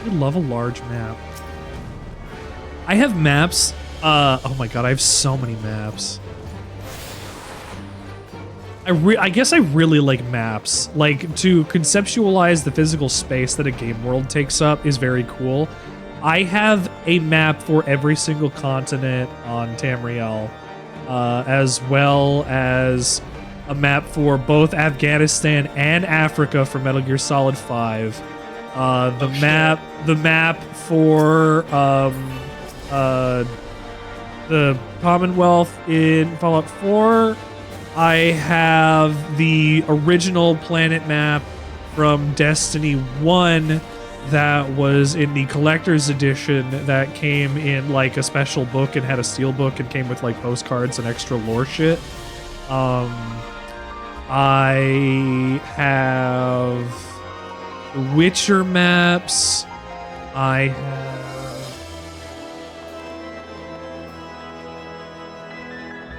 [SPEAKER 1] I love a large map. I have maps. Oh my god, I have so many maps. I guess I really like maps. Like, to conceptualize the physical space that a game world takes up is very cool. I have a map for every single continent on Tamriel, as well as a map for both Afghanistan and Africa for Metal Gear Solid 5. The map for the Commonwealth in Fallout 4. I have the original planet map from Destiny 1 that was in the collector's edition that came in like a special book and had a steel book and came with like postcards and extra lore shit. I have the Witcher maps. I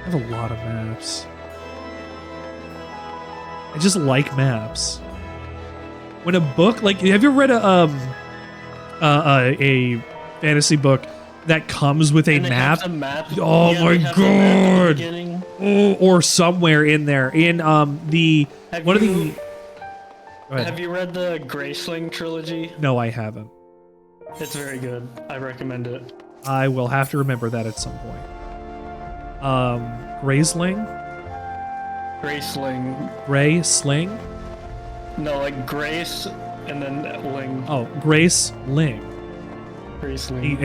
[SPEAKER 1] have a lot of maps. I just like maps. When a book, like, have you read a fantasy book that comes with a map? Oh
[SPEAKER 10] Yeah,
[SPEAKER 1] my
[SPEAKER 10] they have the map at the
[SPEAKER 1] god!
[SPEAKER 10] beginning.
[SPEAKER 1] Oh, or somewhere in there, in the what are the? Go ahead.
[SPEAKER 10] Have you read the Graceling trilogy?
[SPEAKER 1] No, I haven't.
[SPEAKER 10] It's very good. I recommend it.
[SPEAKER 1] I will have to remember that at some point. Graceling?
[SPEAKER 10] Graceling.
[SPEAKER 1] Gray Sling?
[SPEAKER 10] No, like Grace and then Ling.
[SPEAKER 1] Oh, Grace Ling.
[SPEAKER 10] Graceling.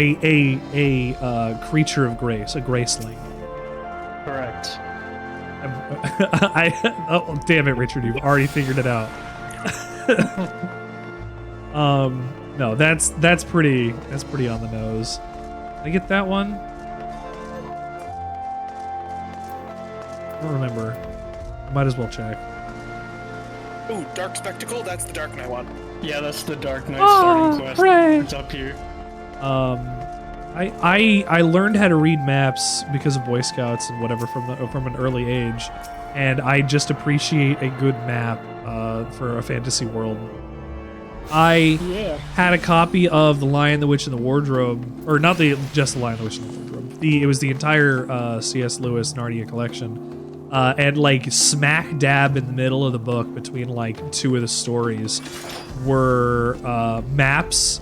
[SPEAKER 1] A creature of grace, a Graceling.
[SPEAKER 10] Correct.
[SPEAKER 1] Oh, damn it, Richard, you've already figured it out. No, that's pretty on the nose. Did I get that one? I don't remember. I might as well check.
[SPEAKER 11] Ooh, Dark Spectacle, that's the Dark Knight one.
[SPEAKER 10] Yeah, that's the Dark Knight starting quest.
[SPEAKER 1] hooray!
[SPEAKER 10] It's up here.
[SPEAKER 1] I learned how to read maps because of Boy Scouts and whatever from an early age, and I just appreciate a good map for a fantasy world. I had a copy of The Lion, the Witch, and the Wardrobe, or not just The Lion, the Witch, and the Wardrobe. It was the entire C.S. Lewis Narnia collection, and like smack dab in the middle of the book, between like two of the stories, were maps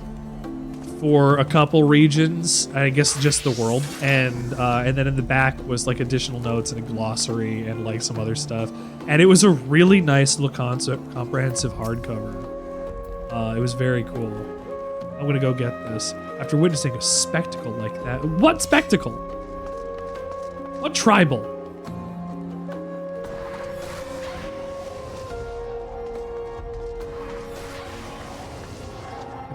[SPEAKER 1] for a couple regions, I guess just the world, and then in the back was like additional notes and a glossary and like some other stuff, and it was a really nice little comprehensive hardcover. It was very cool. I'm gonna go get this after witnessing a spectacle like that. What spectacle? What tribal?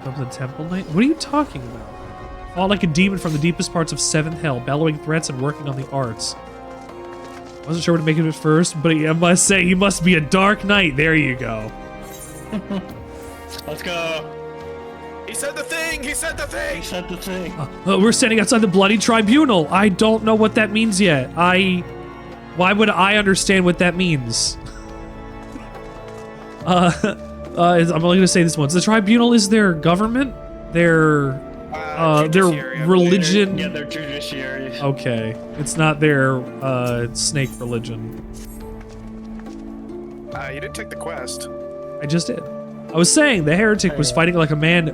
[SPEAKER 1] Of the Temple Knight? What are you talking about? Fought like a demon from the deepest parts of 7th Hell, bellowing threats and working on the arts. Wasn't sure what to make of it at first, but I must say he must be a dark knight. There you go.
[SPEAKER 10] Let's go.
[SPEAKER 11] He said the thing! He said the thing!
[SPEAKER 10] He said the thing.
[SPEAKER 1] We're standing outside the Bloody Tribunal. I don't know what that means yet. Why would I understand what that means? I'm only gonna say this once. The Tribunal is their government? Their religion?
[SPEAKER 10] Yeah, their judiciary.
[SPEAKER 1] Okay. It's not their, snake religion.
[SPEAKER 11] You didn't take the quest.
[SPEAKER 1] I just did. I was saying the heretic was fighting like a man.
[SPEAKER 11] You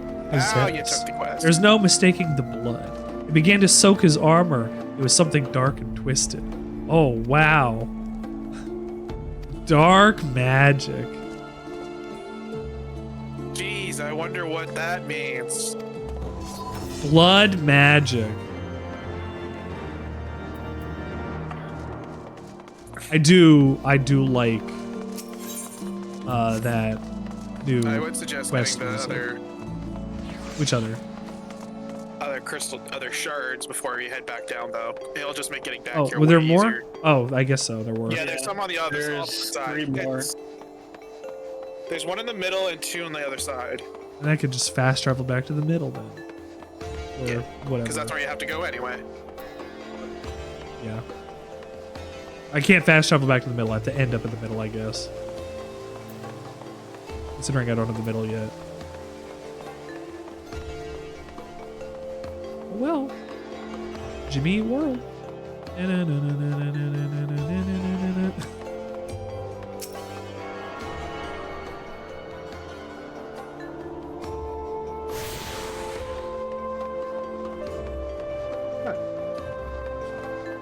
[SPEAKER 11] took the quest.
[SPEAKER 1] There's no mistaking the blood. It began to soak his armor. It was something dark and twisted. Oh, wow. Dark magic.
[SPEAKER 11] Jeez, I wonder what that means.
[SPEAKER 1] Blood magic. I do like that new
[SPEAKER 11] I would suggest
[SPEAKER 1] quest
[SPEAKER 11] getting the
[SPEAKER 1] music.
[SPEAKER 11] other
[SPEAKER 1] Which other?
[SPEAKER 11] Other shards before you head back down, though. It'll just make getting back
[SPEAKER 1] Oh,
[SPEAKER 11] here
[SPEAKER 1] were there
[SPEAKER 11] way
[SPEAKER 1] more?
[SPEAKER 11] easier.
[SPEAKER 1] Oh, I guess so. There were.
[SPEAKER 11] Yeah, there's some on the other side.
[SPEAKER 10] 3 more.
[SPEAKER 11] There's one in the middle and 2 on the other side.
[SPEAKER 1] And I could just fast travel back to the middle then. Or whatever.
[SPEAKER 11] Because that's where you have to go anyway.
[SPEAKER 1] Yeah. I can't fast travel back to the middle. I have to end up in the middle, I guess. Considering I don't have the middle yet. Well, Jimmy Eat World.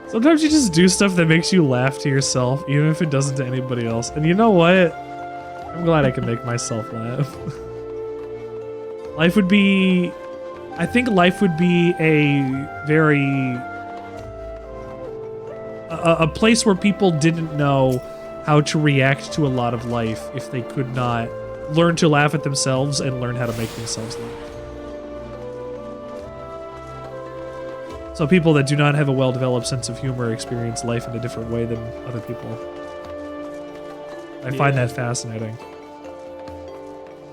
[SPEAKER 1] Sometimes you just do stuff that makes you laugh to yourself, even if it doesn't to anybody else. And you know what? I'm glad I can make myself laugh. Life would be... I think life would be a very... a place where people didn't know how to react to a lot of life if they could not learn to laugh at themselves and learn how to make themselves laugh. So people that do not have a well-developed sense of humor experience life in a different way than other people. I find that fascinating.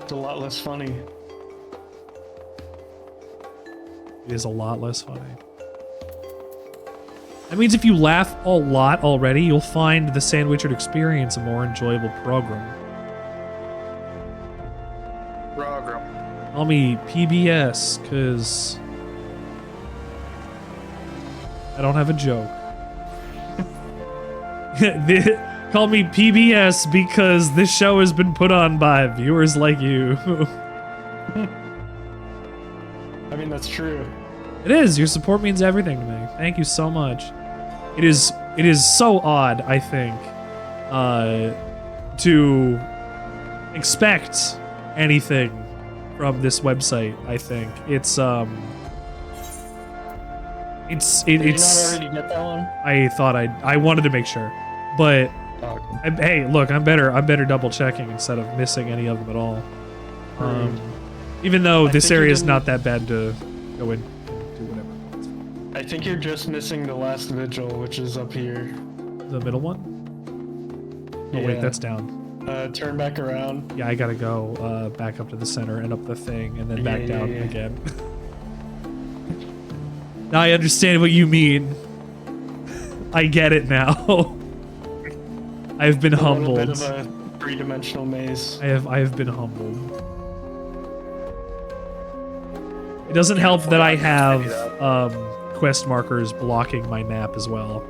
[SPEAKER 10] It's a lot less funny.
[SPEAKER 1] It is a lot less funny. That means if you laugh a lot already, you'll find the Sandwichard experience a more enjoyable program. Call me PBS, because I don't have a joke. Call me PBS because this show has been put on by viewers like you.
[SPEAKER 10] I mean, that's true.
[SPEAKER 1] It is. Your support means everything to me. Thank you so much. It is so odd, I think, to expect anything from this website. I think it's
[SPEAKER 10] Did you not already get that one?
[SPEAKER 1] I thought I wanted to make sure, but hey, look, I'm better double checking instead of missing any of them at all. Even though this area is not that bad to go in and do whatever.
[SPEAKER 10] I think you're just missing the last vigil, which is up here.
[SPEAKER 1] The middle one? Oh wait, that's down.
[SPEAKER 10] Turn back around.
[SPEAKER 1] Yeah, I gotta go back up to the center and up the thing and then back down again. Now I understand what you mean. I get it now. I've been humbled.
[SPEAKER 10] A little bit of a three-dimensional maze.
[SPEAKER 1] I have been humbled. It doesn't help that I have quest markers blocking my nap as well.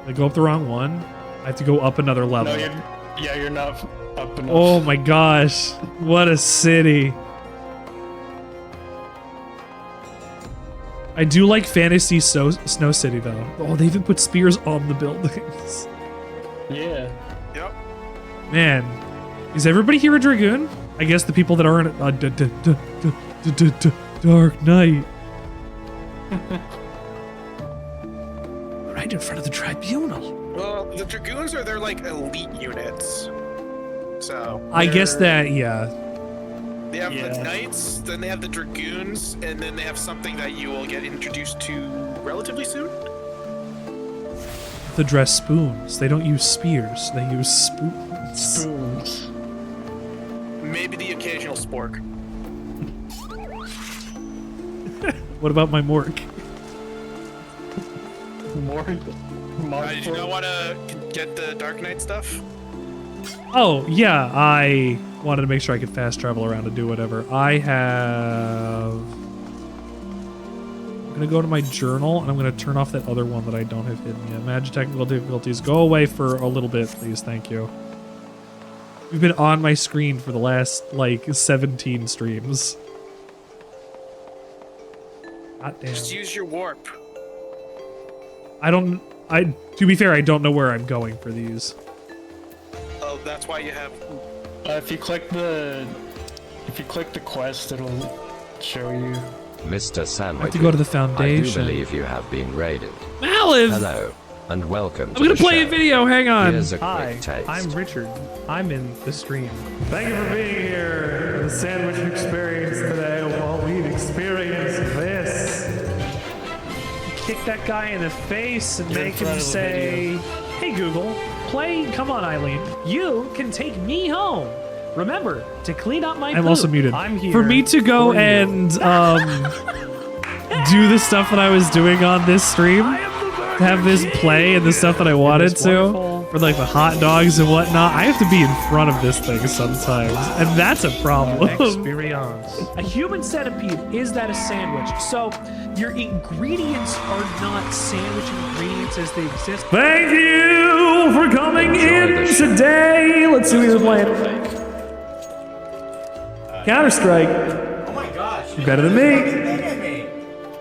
[SPEAKER 1] I go up the wrong one. I have to go up another level.
[SPEAKER 10] No, you're not up enough.
[SPEAKER 1] Oh my gosh. What a city. I do like Fantasy Snow City though. Oh, they even put spears on the buildings.
[SPEAKER 10] Yeah.
[SPEAKER 11] Yep.
[SPEAKER 1] Man, is everybody here a dragoon? I guess the people that aren't Dark Knight. Right in front of the tribunal.
[SPEAKER 11] Well, the dragoons are their like elite units. So
[SPEAKER 1] I guess that, yeah.
[SPEAKER 11] They have the knights, then they have the dragoons, and then they have something that you will get introduced to relatively soon.
[SPEAKER 1] They dress spoons. They don't use spears. They use spoons.
[SPEAKER 10] Spoons.
[SPEAKER 11] Maybe the occasional spork.
[SPEAKER 1] What about my mork?
[SPEAKER 11] Did you not want to get the Dark Knight stuff?
[SPEAKER 1] Oh, yeah, I wanted to make sure I could fast travel around and do whatever. I have... I'm going to go to my journal, and I'm going to turn off that other one that I don't have hidden yet. Manage technical difficulties. Go away for a little bit, please. Thank you. You've been on my screen for the last, like, 17 streams. God damn.
[SPEAKER 11] Just use your warp.
[SPEAKER 1] To be fair, I don't know where I'm going for these.
[SPEAKER 11] Oh, that's why you have...
[SPEAKER 10] If you click the quest, it'll show you.
[SPEAKER 4] Mr. Sandwich,
[SPEAKER 1] I have to go to the Foundation.
[SPEAKER 4] I do believe you have been raided.
[SPEAKER 1] Maliv!
[SPEAKER 4] Hello, and welcome
[SPEAKER 1] I'm
[SPEAKER 4] to
[SPEAKER 1] gonna
[SPEAKER 4] the
[SPEAKER 1] play
[SPEAKER 4] show.
[SPEAKER 1] a video, hang on.
[SPEAKER 4] Here's a quick
[SPEAKER 2] Hi,
[SPEAKER 4] taste.
[SPEAKER 2] I'm Richard. I'm in the stream. Thank you for being here for the sandwich experience today while we experience this. Kick that guy in the face and make him say, "Hey Google, come on Eileen, you can take me home. Remember to clean up my poop.
[SPEAKER 1] I'm also muted.
[SPEAKER 2] I'm here
[SPEAKER 1] for me to go
[SPEAKER 2] for you."
[SPEAKER 1] and do the stuff that I was doing on this stream, have this play and the stuff that I wanted to, for like the hot dogs and whatnot, I have to be in front of this thing sometimes, and that's a problem.
[SPEAKER 2] Experience.
[SPEAKER 1] A human centipede, is that a sandwich? So your ingredients are not sandwich ingredients as they exist. Thank you for coming in today. Let's see what you're playing. Counter-Strike.
[SPEAKER 16] Oh my gosh.
[SPEAKER 1] You're better than me.
[SPEAKER 16] At me.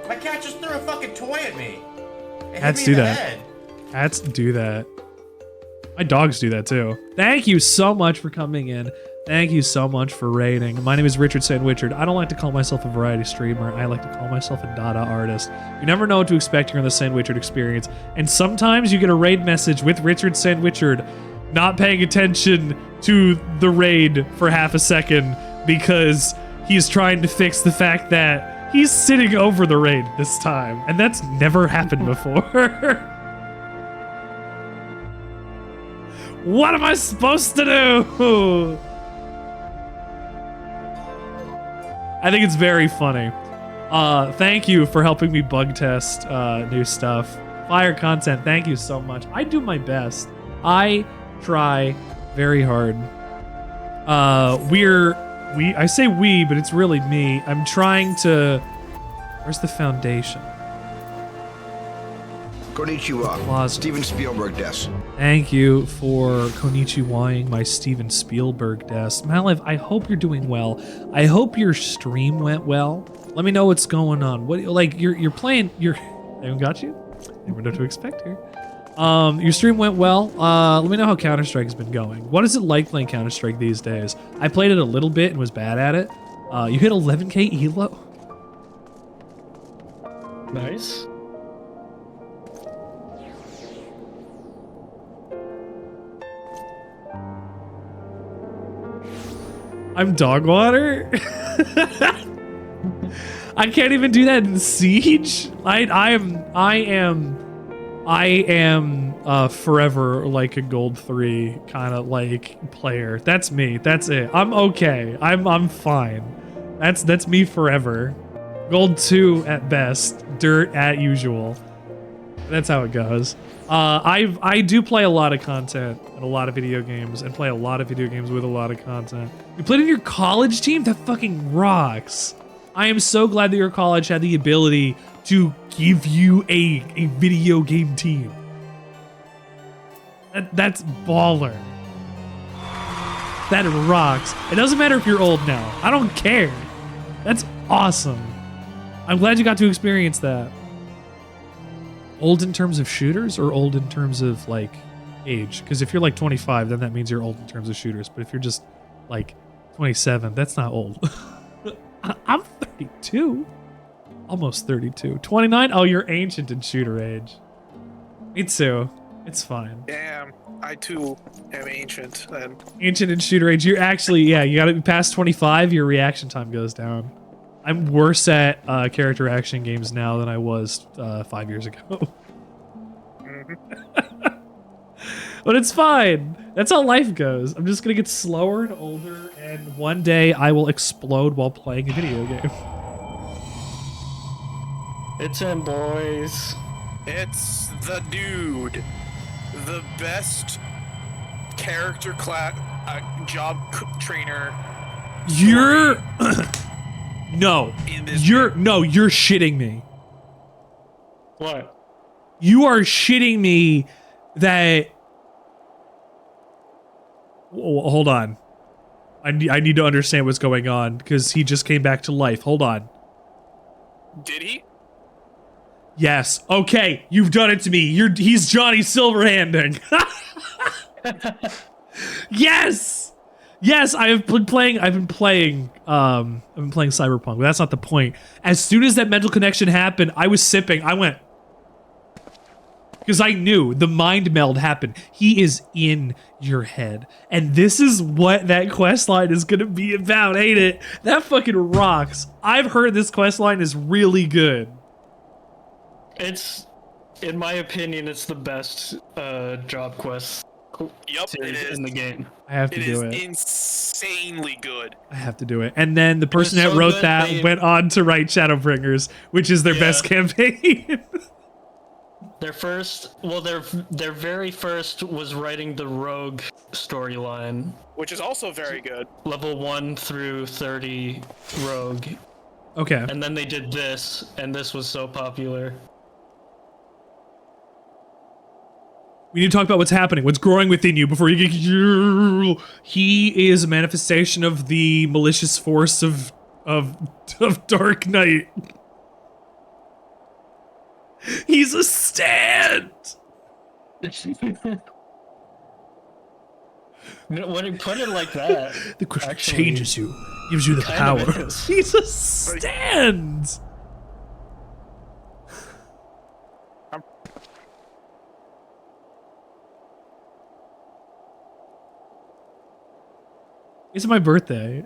[SPEAKER 16] My cat just threw a fucking toy at me. It
[SPEAKER 1] Cats
[SPEAKER 16] hit
[SPEAKER 1] do
[SPEAKER 16] me in the
[SPEAKER 1] that.
[SPEAKER 16] head.
[SPEAKER 1] Cats do that. My dogs do that too. Thank you so much for coming in. Thank you so much for raiding. My name is Richard Sandwichard. I don't like to call myself a variety streamer. I like to call myself a Dada artist. You never know what to expect here on the Sandwichard experience. And sometimes you get a raid message with Richard Sandwichard not paying attention to the raid for half a second because he's trying to fix the fact that he's sitting over the raid this time. And that's never happened before. What am I supposed to do? I think it's very funny. Thank you for helping me bug test new stuff. Fire content, thank you so much. I do my best. I try very hard. I say we, but it's really me. I'm trying to... Where's the Foundation?
[SPEAKER 23] Konnichiwa. Steven Spielberg desk.
[SPEAKER 1] Thank you for konnichiwaing my Steven Spielberg desk. Maliv, I hope you're doing well. I hope your stream went well. Let me know what's going on. What you're playing? Anyone got you? Never know what to expect here. Your stream went well. Let me know how Counter-Strike has been going. What is it like playing Counter-Strike these days? I played it a little bit and was bad at it. You hit 11k elo.
[SPEAKER 10] Nice.
[SPEAKER 1] I'm dog water. I can't even do that in Siege. I am forever like a gold 3 kind of like player. That's me. That's it. I'm okay. I'm fine. That's me forever. Gold 2 at best. Dirt at usual. That's how it goes. I do play a lot of content and a lot of video games and play a lot of video games with a lot of content. You played in your college team? That fucking rocks. I am so glad that your college had the ability to give you a video game team. That's baller. That rocks. It doesn't matter if you're old now. I don't care. That's awesome. I'm glad you got to experience that. Old in terms of shooters or old in terms of like age? Because if you're like 25, then that means you're old in terms of shooters. But if you're just like 27, that's not old. I'm 32. Almost 32. 29? Oh, you're ancient in shooter age. Me too. It's fine.
[SPEAKER 11] Damn, I too am ancient then.
[SPEAKER 1] Ancient in shooter age. You're actually, yeah, you gotta be past 25, your reaction time goes down. I'm worse at character action games now than I was 5 years ago. But it's fine. That's how life goes. I'm just gonna get slower and older, and one day I will explode while playing a video game.
[SPEAKER 10] It's him, boys.
[SPEAKER 11] It's the dude. The best character class job trainer.
[SPEAKER 1] You're no. You're shitting me.
[SPEAKER 10] What?
[SPEAKER 1] You are shitting me that. Oh, hold on. I need to understand what's going on because he just came back to life. Hold on.
[SPEAKER 11] Did he?
[SPEAKER 1] Yes. Okay, you've done it to me. He's Johnny Silverhanding. Yes. Yes, I've been playing Cyberpunk, but that's not the point. As soon as that mental connection happened, I was sipping. I went because I knew the mind meld happened. He is in your head. And this is what that quest line is going to be about, ain't it? That fucking rocks. I've heard this quest line is really good.
[SPEAKER 10] It's, in my opinion, it's the best job quest series in the game.
[SPEAKER 1] I have to do it.
[SPEAKER 11] It is insanely good.
[SPEAKER 1] I have to do it. And then the person that wrote that went on to write Shadowbringers, which is their best campaign.
[SPEAKER 10] Their very first was writing the Rogue storyline,
[SPEAKER 11] which is also very good.
[SPEAKER 10] Level 1 through 30 Rogue.
[SPEAKER 1] Okay.
[SPEAKER 10] And then they did this, and this was so popular.
[SPEAKER 1] We need to talk about what's happening, what's growing within you before you get. He is a manifestation of the malicious force of Dark Knight. He's a stand.
[SPEAKER 10] When you put it like that,
[SPEAKER 1] the crystal changes you, gives you the power. He's a stand. It's my birthday.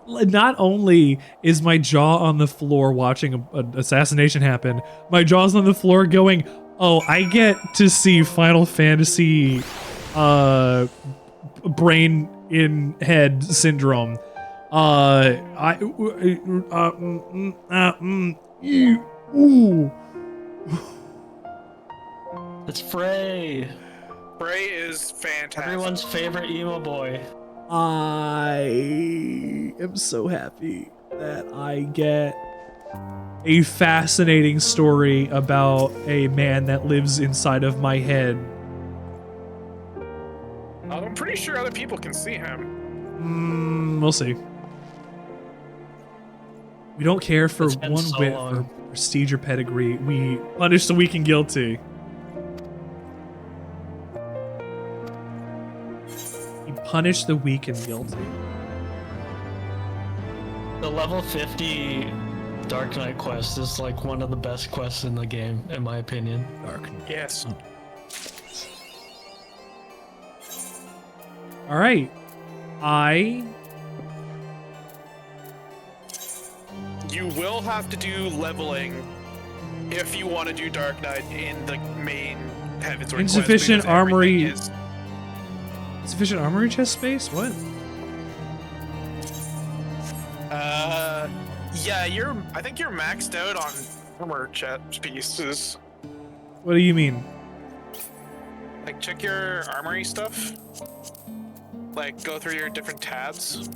[SPEAKER 1] Not only is my jaw on the floor watching an assassination happen, my jaw's on the floor going, oh, I get to see Final Fantasy brain in head syndrome.
[SPEAKER 10] It's Frey.
[SPEAKER 11] Frey is fantastic.
[SPEAKER 10] Everyone's favorite emo boy.
[SPEAKER 1] I am so happy that I get a fascinating story about a man that lives inside of my head.
[SPEAKER 11] I'm pretty sure other people can see him.
[SPEAKER 1] We'll see. We don't care for one whit for prestige or pedigree. We punish the weak and guilty. Punish the weak and guilty.
[SPEAKER 10] The level 50 Dark Knight quest is like one of the best quests in the game, in my opinion.
[SPEAKER 1] Dark Knight.
[SPEAKER 11] Yes.
[SPEAKER 1] Oh. All right.
[SPEAKER 11] You will have to do leveling if you want to do Dark Knight in the main Heavensward
[SPEAKER 1] Insufficient armory. Insufficient armory chest space? What?
[SPEAKER 11] Yeah, I think you're maxed out on armor chest pieces.
[SPEAKER 1] What do you mean?
[SPEAKER 11] Like, check your armory stuff. Like, go through your different tabs.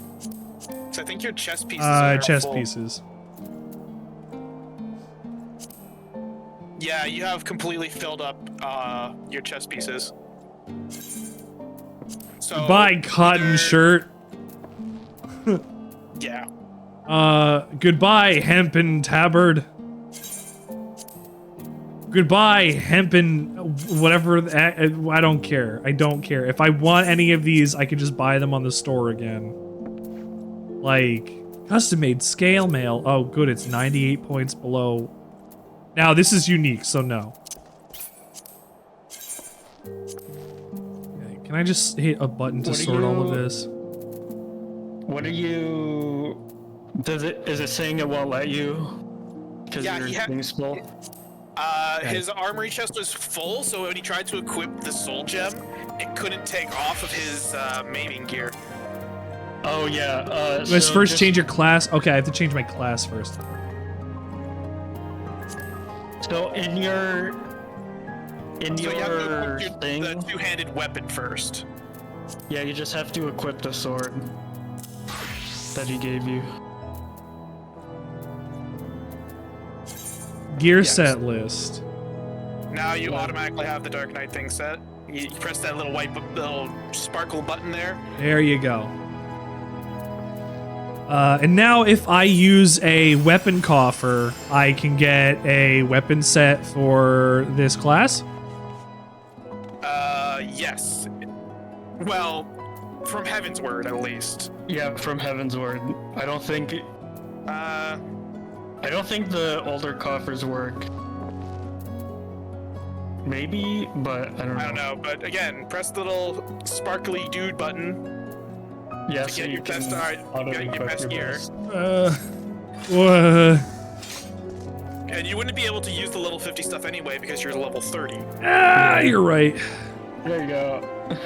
[SPEAKER 11] So I think your chest pieces are
[SPEAKER 1] chest
[SPEAKER 11] full.
[SPEAKER 1] pieces.
[SPEAKER 11] Yeah, you have completely filled up your chest pieces. So
[SPEAKER 1] Goodbye, cotton shirt.
[SPEAKER 11] Yeah.
[SPEAKER 1] Goodbye, hempen tabard. Goodbye, hempen, whatever. I don't care. I don't care. If I want any of these, I can just buy them on the store again. Like, custom-made scale mail. Oh, good. It's 98 points below. Now, this is unique, so no. Okay, can I just hit a button to sort all of this?
[SPEAKER 10] What are you... Is it saying it won't let you? Because
[SPEAKER 11] Yeah,
[SPEAKER 10] your thing's full?
[SPEAKER 11] His armory chest was full, so when he tried to equip the soul gem, it couldn't take off of his maiming gear.
[SPEAKER 10] Oh, yeah.
[SPEAKER 1] Let's
[SPEAKER 10] so
[SPEAKER 1] first
[SPEAKER 10] just-
[SPEAKER 1] change your class. Okay, I have to change my class first.
[SPEAKER 10] So in your...
[SPEAKER 11] So you have to equip the two-handed weapon first.
[SPEAKER 10] Yeah, you just have to equip the sword that he gave you.
[SPEAKER 1] Gear set list.
[SPEAKER 11] Now you automatically have the Dark Knight thing set. You press that little white, little sparkle button there.
[SPEAKER 1] There you go. And now if I use a weapon coffer, I can get a weapon set for this class?
[SPEAKER 11] Yes. Well, from Heavensward, at least.
[SPEAKER 10] Yeah, from Heavensward. I don't think the older coffers work. Maybe, but I don't know.
[SPEAKER 11] I don't know, but again, press the little sparkly dude button.
[SPEAKER 10] Yeah,
[SPEAKER 11] to
[SPEAKER 10] so
[SPEAKER 11] get
[SPEAKER 10] you
[SPEAKER 11] your best,
[SPEAKER 10] can
[SPEAKER 11] get your best gear. And you wouldn't be able to use the level 50 stuff anyway because you're level 30.
[SPEAKER 1] Ah, you're right.
[SPEAKER 10] There you go.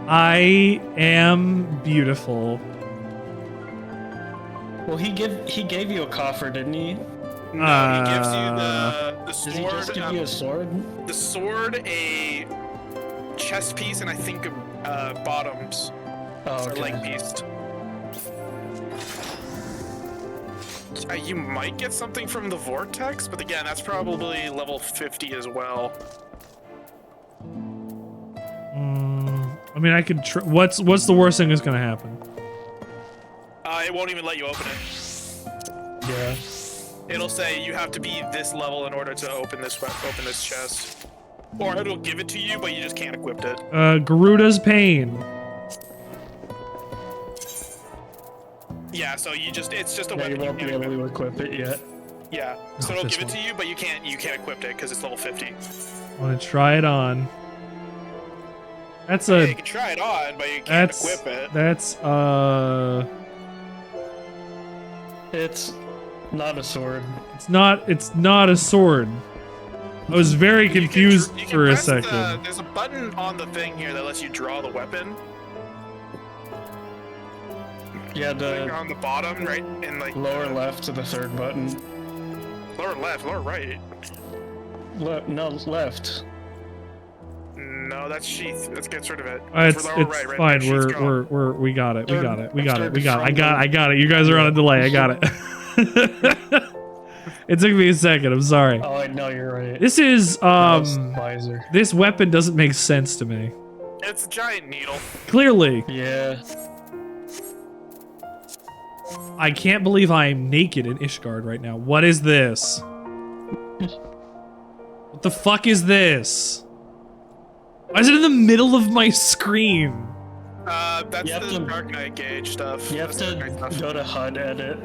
[SPEAKER 1] I am beautiful.
[SPEAKER 10] Well, he gave you a coffer, didn't he?
[SPEAKER 11] No, he gives you the sword.
[SPEAKER 10] Does he just give you a sword?
[SPEAKER 11] The sword, a chest piece, and I think bottoms. Or leg piece. You might get something from the vortex, but again, that's probably level 50 as well.
[SPEAKER 1] I mean, I could. What's the worst thing that's gonna happen?
[SPEAKER 11] It won't even let you open it.
[SPEAKER 10] Yeah.
[SPEAKER 11] It'll say you have to be this level in order to open this chest, or it'll give it to you, but you just can't equip it.
[SPEAKER 1] Garuda's pain.
[SPEAKER 11] Yeah, so it's just a
[SPEAKER 10] Yeah,
[SPEAKER 11] weapon.
[SPEAKER 10] you won't be able to equip it yet.
[SPEAKER 11] Yeah, so it'll give it to you, but you can't equip it because it's level 50.
[SPEAKER 1] I want to try it on. That's
[SPEAKER 11] Yeah, you can try it on, but you can't equip it.
[SPEAKER 1] That's
[SPEAKER 10] It's not a sword.
[SPEAKER 1] It's not a sword. I was very confused
[SPEAKER 11] You can
[SPEAKER 1] for a
[SPEAKER 11] press
[SPEAKER 1] second.
[SPEAKER 11] there's a button on the thing here that lets you draw the weapon.
[SPEAKER 10] Yeah,
[SPEAKER 11] Like on the bottom, right, in like
[SPEAKER 10] lower left to the third button.
[SPEAKER 11] lower left, lower right.
[SPEAKER 10] No, left.
[SPEAKER 11] No, that's sheath. Let's get rid of it.
[SPEAKER 1] It's
[SPEAKER 11] lower right, right
[SPEAKER 1] fine.
[SPEAKER 11] there, sheath's gone.
[SPEAKER 1] We got it. We got it. We got it. We got it.
[SPEAKER 11] Third
[SPEAKER 1] I got it. You guys are on a delay. I got it. It took me a second. I'm sorry.
[SPEAKER 10] Oh, no, you're right.
[SPEAKER 1] This is
[SPEAKER 10] visor.
[SPEAKER 1] This weapon doesn't make sense to me.
[SPEAKER 11] It's a giant needle.
[SPEAKER 1] Clearly.
[SPEAKER 10] Yeah.
[SPEAKER 1] I can't believe I'm naked in Ishgard right now. What is this? What the fuck is this? Why is it in the middle of my screen?
[SPEAKER 11] That's the Dark Knight gauge stuff.
[SPEAKER 10] You have to go to HUD edit.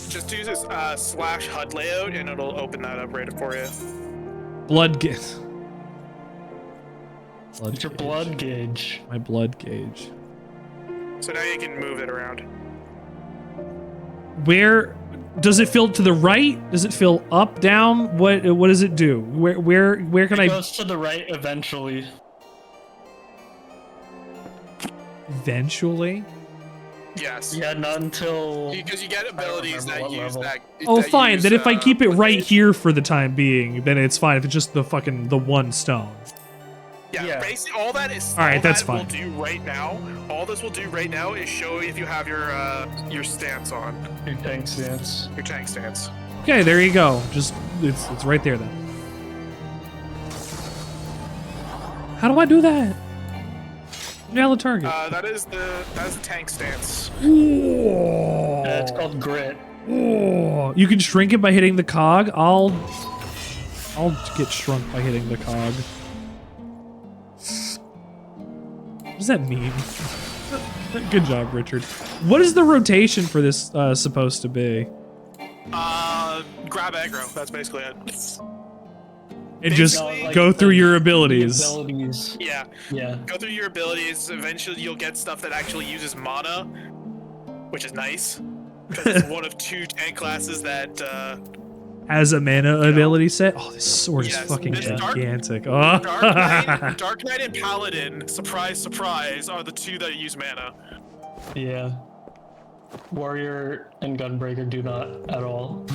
[SPEAKER 11] Just use this slash HUD layout and it'll open that up right for you.
[SPEAKER 1] Blood gauge.
[SPEAKER 10] It's your blood gauge.
[SPEAKER 1] My blood gauge.
[SPEAKER 11] So now you can move it around.
[SPEAKER 1] Where does it fill to the right? Does it fill up, down? What does it do? Where can
[SPEAKER 10] It
[SPEAKER 1] I?
[SPEAKER 10] goes to the right eventually.
[SPEAKER 1] Eventually.
[SPEAKER 11] Yes.
[SPEAKER 10] Yeah, not until...
[SPEAKER 11] Because you get abilities that use that...
[SPEAKER 1] Oh,
[SPEAKER 11] that
[SPEAKER 1] fine.
[SPEAKER 11] use,
[SPEAKER 1] Then if I keep it right
[SPEAKER 11] location.
[SPEAKER 1] here for the time being, then it's fine. If it's just the one stone.
[SPEAKER 11] Yeah, basically all that is.
[SPEAKER 1] All right, that's
[SPEAKER 11] that
[SPEAKER 1] fine.
[SPEAKER 11] Will do right now. All this will do right now is show if you have your stance on.
[SPEAKER 10] Your tank stance.
[SPEAKER 11] Your tank stance.
[SPEAKER 1] Okay, there you go. Just it's right there then. How do I do that? Nail the target.
[SPEAKER 11] That is the tank stance.
[SPEAKER 10] It's called grit.
[SPEAKER 1] Oh, you can shrink it by hitting the cog. I'll get shrunk by hitting the cog. What does that mean? Good job, Richard. What is the rotation for this supposed to be?
[SPEAKER 11] Grab aggro. That's basically it.
[SPEAKER 1] And just go through your abilities.
[SPEAKER 11] Yeah.
[SPEAKER 10] Yeah.
[SPEAKER 11] Go through your abilities. Eventually, you'll get stuff that actually uses mana, which is nice. Because it's one of 2 tank classes that.
[SPEAKER 1] Has a mana ability set. Oh, this sword is fucking gigantic. Oh.
[SPEAKER 11] Dark Knight and Paladin, surprise, surprise, are the 2 that use mana.
[SPEAKER 10] Yeah. Warrior and Gunbreaker do not at all.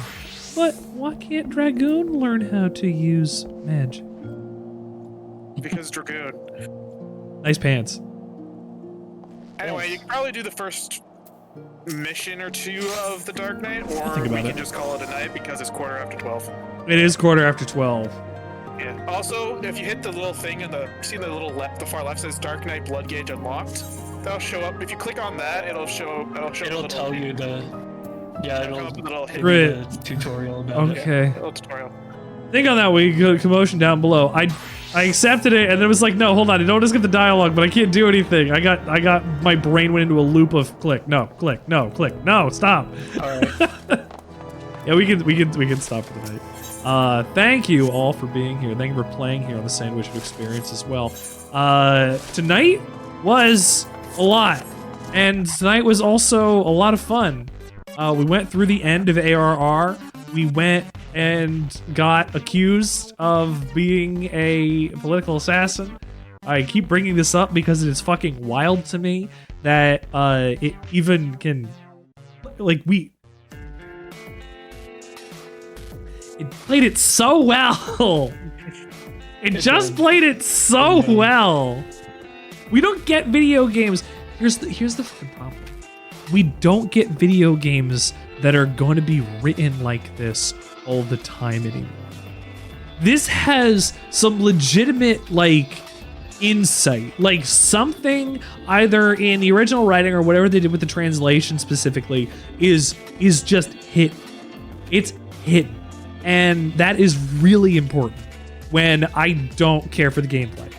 [SPEAKER 1] But why can't Dragoon learn how to use magic?
[SPEAKER 11] Because Dragoon.
[SPEAKER 1] Nice pants.
[SPEAKER 11] Anyway, you can probably do the first mission or 2 of the Dark Knight, or we can just call it a night because it's 12:15.
[SPEAKER 1] It is 12:15.
[SPEAKER 11] Yeah. Also, if you hit the little thing in the far left says Dark Knight Blood Gauge unlocked. That'll show up. If you click on that, it'll show.
[SPEAKER 10] It'll tell you the. Yeah, it'll
[SPEAKER 11] hit
[SPEAKER 10] you the tutorial about it.
[SPEAKER 1] Okay.
[SPEAKER 11] Little tutorial.
[SPEAKER 1] Think on that. We go commotion down below. I accepted it, and then it was like, no, hold on. I don't just get the dialogue, but I can't do anything. I got my brain went into a loop of click, no, stop.
[SPEAKER 10] All right.
[SPEAKER 1] Yeah, we can stop for the night. Thank you all for being here. Thank you for playing here on the Sandwichard experience as well. Tonight was a lot, and tonight was also a lot of fun. We went through the end of ARR. We went and got accused of being a political assassin. I keep bringing this up because it is fucking wild to me that it even can, like, it played it so well. It just played it so well. We don't get video games. Here's the fucking problem. We don't get video games that are going to be written like this all the time anymore. This has some legitimate, like, insight. Like, something either in the original writing or whatever they did with the translation specifically is just hit. It's hidden. And that is really important when I don't care for the gameplay.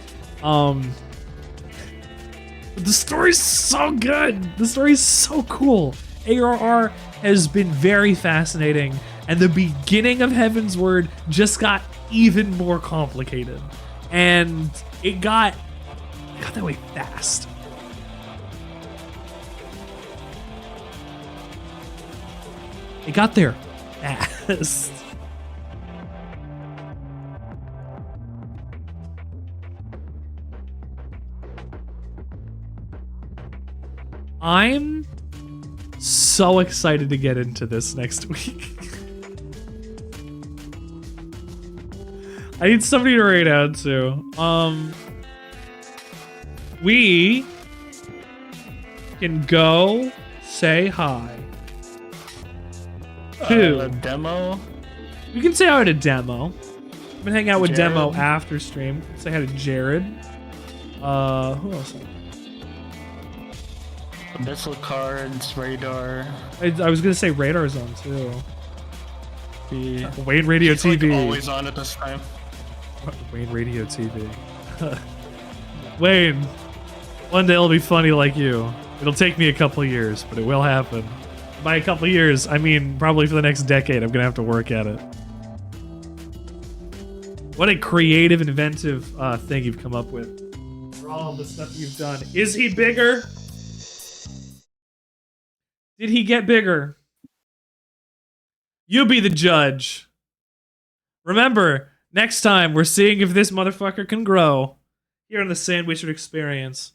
[SPEAKER 1] The story's so good. The story's so cool. ARR has been very fascinating, and the beginning of Heavensward just got even more complicated. And it got that way fast. It got there fast. I'm so excited to get into this next week. I need somebody to raid out to. We can go say hi to
[SPEAKER 10] a demo.
[SPEAKER 1] We can say hi to Demo. I've been hanging out with
[SPEAKER 10] Jared.
[SPEAKER 1] Demo after stream. Say hi to Jared. Who else?
[SPEAKER 10] Abyssal cards, radar.
[SPEAKER 1] I was gonna say Radar's on too.
[SPEAKER 10] The
[SPEAKER 1] Wayne Radio
[SPEAKER 10] he's, like,
[SPEAKER 1] TV.
[SPEAKER 10] always on at this time.
[SPEAKER 1] Wayne Radio TV. Wayne, one day it'll be funny like you. It'll take me a couple years, but it will happen. By a couple years, I mean probably for the next decade. I'm gonna have to work at it. What a creative, inventive thing you've come up with. For all of the stuff you've done. Is he bigger? Did he get bigger? You be the judge. Remember, next time we're seeing if this motherfucker can grow here on the Sandwichard experience.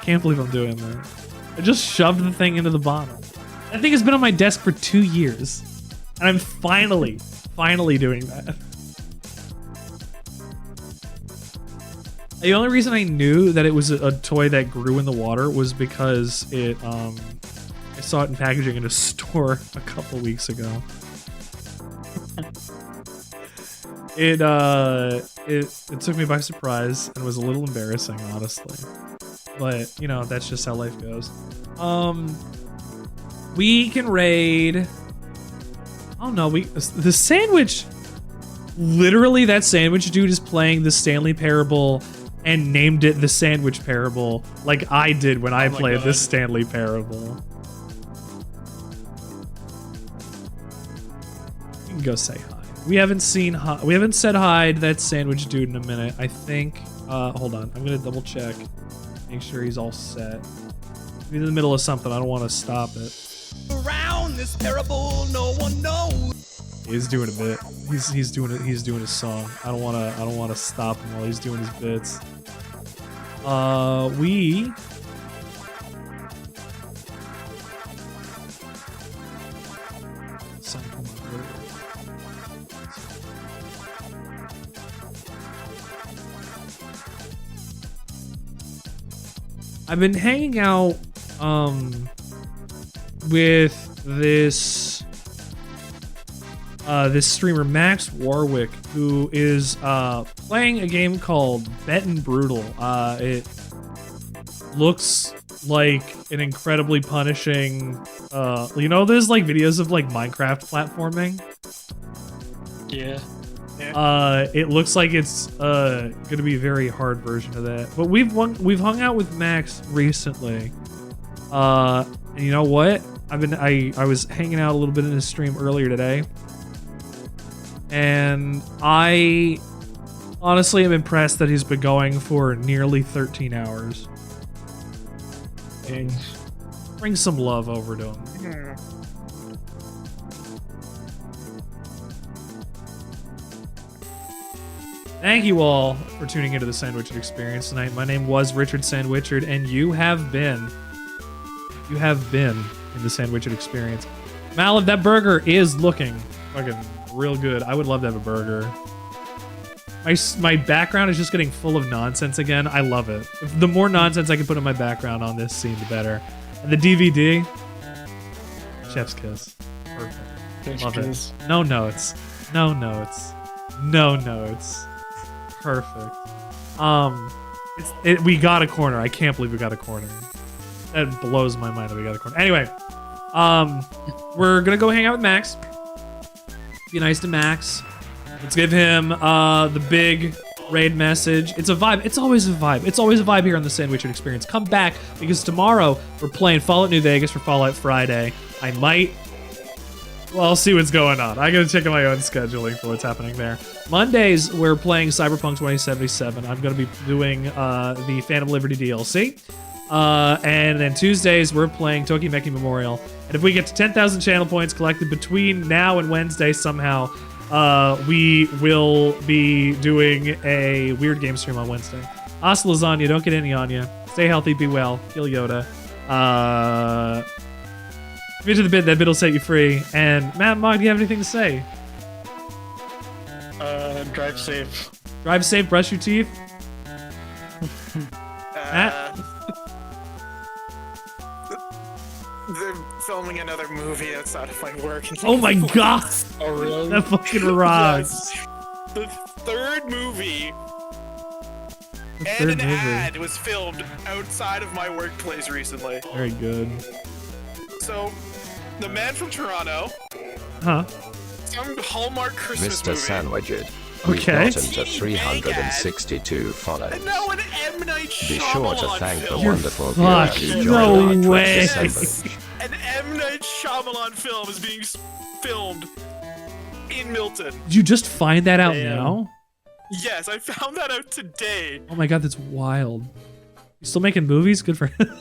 [SPEAKER 1] can't believe I'm doing that. I just shoved the thing into the bottle. That thing has been on my desk for 2 years. And I'm finally doing that. The only reason I knew that it was a toy that grew in the water was because I saw it in packaging in a store a couple weeks ago. It took me by surprise and was a little embarrassing, honestly. But, you know, that's just how life goes. We can raid. Oh no, the sandwich. Literally, that sandwich dude is playing the Stanley Parable and named it the Sandwich Parable, like I did when I played the Stanley Parable. You can go say hi. We haven't said hi to that sandwich dude in a minute. I think. Hold on, I'm gonna double check, make sure he's all set. He's in the middle of something. I don't want to stop it.
[SPEAKER 14] Around this parable, no one knows.
[SPEAKER 1] He's doing a bit. He's doing it. He's doing his song. I don't want to stop him while he's doing his bits. We. I've been hanging out with this streamer Max Warwick, who is playing a game called Bet and Brutal. It looks like an incredibly punishing you know, there's like videos of like Minecraft platforming.
[SPEAKER 10] Yeah.
[SPEAKER 1] It looks like it's gonna be a very hard version of that. But we've hung out with Max recently. And you know what? I was hanging out a little bit in his stream earlier today. And I honestly am impressed that he's been going for nearly 13 hours. And bring some love over to him. Thank you all for tuning into the Sandwichard Experience tonight. My name was Richard Sandwichard, and you have been in the Sandwichard Experience. Malib, that burger is looking fucking real good. I would love to have a burger. My background is just getting full of nonsense again. I love it. The more nonsense I can put in my background on this scene, the better. And the DVD, Chef's Kiss. Perfect. Love it. No notes. No notes. No notes. Perfect. We got a corner. I can't believe we got a corner. That blows my mind that we got a corner. Anyway, we're gonna go hang out with Max. Be nice to Max. Let's give him the big raid message. It's a vibe. It's always a vibe. It's always a vibe here on the Sandwichard Experience. Come back, because tomorrow we're playing Fallout New Vegas for Fallout Friday. I might. Well, I'll see what's going on. I gotta check my own scheduling for what's happening there. Mondays, we're playing Cyberpunk 2077. I'm gonna be doing the Phantom Liberty DLC. And then Tuesdays, we're playing Tokimeki Memorial. And if we get to 10,000 channel points collected between now and Wednesday somehow, we will be doing a weird game stream on Wednesday. Hasta lasagna, don't get any on you. Stay healthy, be well. Kill Yoda. Get to the bit, that bit will set you free. And Matt and Mog, do you have anything to say?
[SPEAKER 10] Drive safe.
[SPEAKER 1] Drive safe, brush your teeth. Matt?
[SPEAKER 11] They're filming another movie outside of my work.
[SPEAKER 1] Oh my god!
[SPEAKER 10] Oh really?
[SPEAKER 1] That fucking rocks.
[SPEAKER 11] Yes. The third movie and an ad was filmed outside of my workplace recently.
[SPEAKER 1] Very good.
[SPEAKER 11] So, the man from Toronto.
[SPEAKER 1] Huh?
[SPEAKER 11] Some Hallmark Christmas
[SPEAKER 4] Mr.
[SPEAKER 11] movie.
[SPEAKER 4] Sandwichard.
[SPEAKER 1] Okay.
[SPEAKER 4] We've gotten to 362 follows.
[SPEAKER 11] And now an M. Night
[SPEAKER 4] Be sure to
[SPEAKER 11] Shyamalan
[SPEAKER 4] thank the
[SPEAKER 11] film.
[SPEAKER 4] wonderful
[SPEAKER 1] Fuck,
[SPEAKER 4] viewers who
[SPEAKER 1] no
[SPEAKER 4] joined our
[SPEAKER 1] way.
[SPEAKER 4] Twitch assembly.
[SPEAKER 11] An M. Night Shyamalan film is being filmed in Milton.
[SPEAKER 1] Did you just find that out now?
[SPEAKER 11] Yes, I found that out today.
[SPEAKER 1] Oh my god, that's wild. You still making movies? Good for him.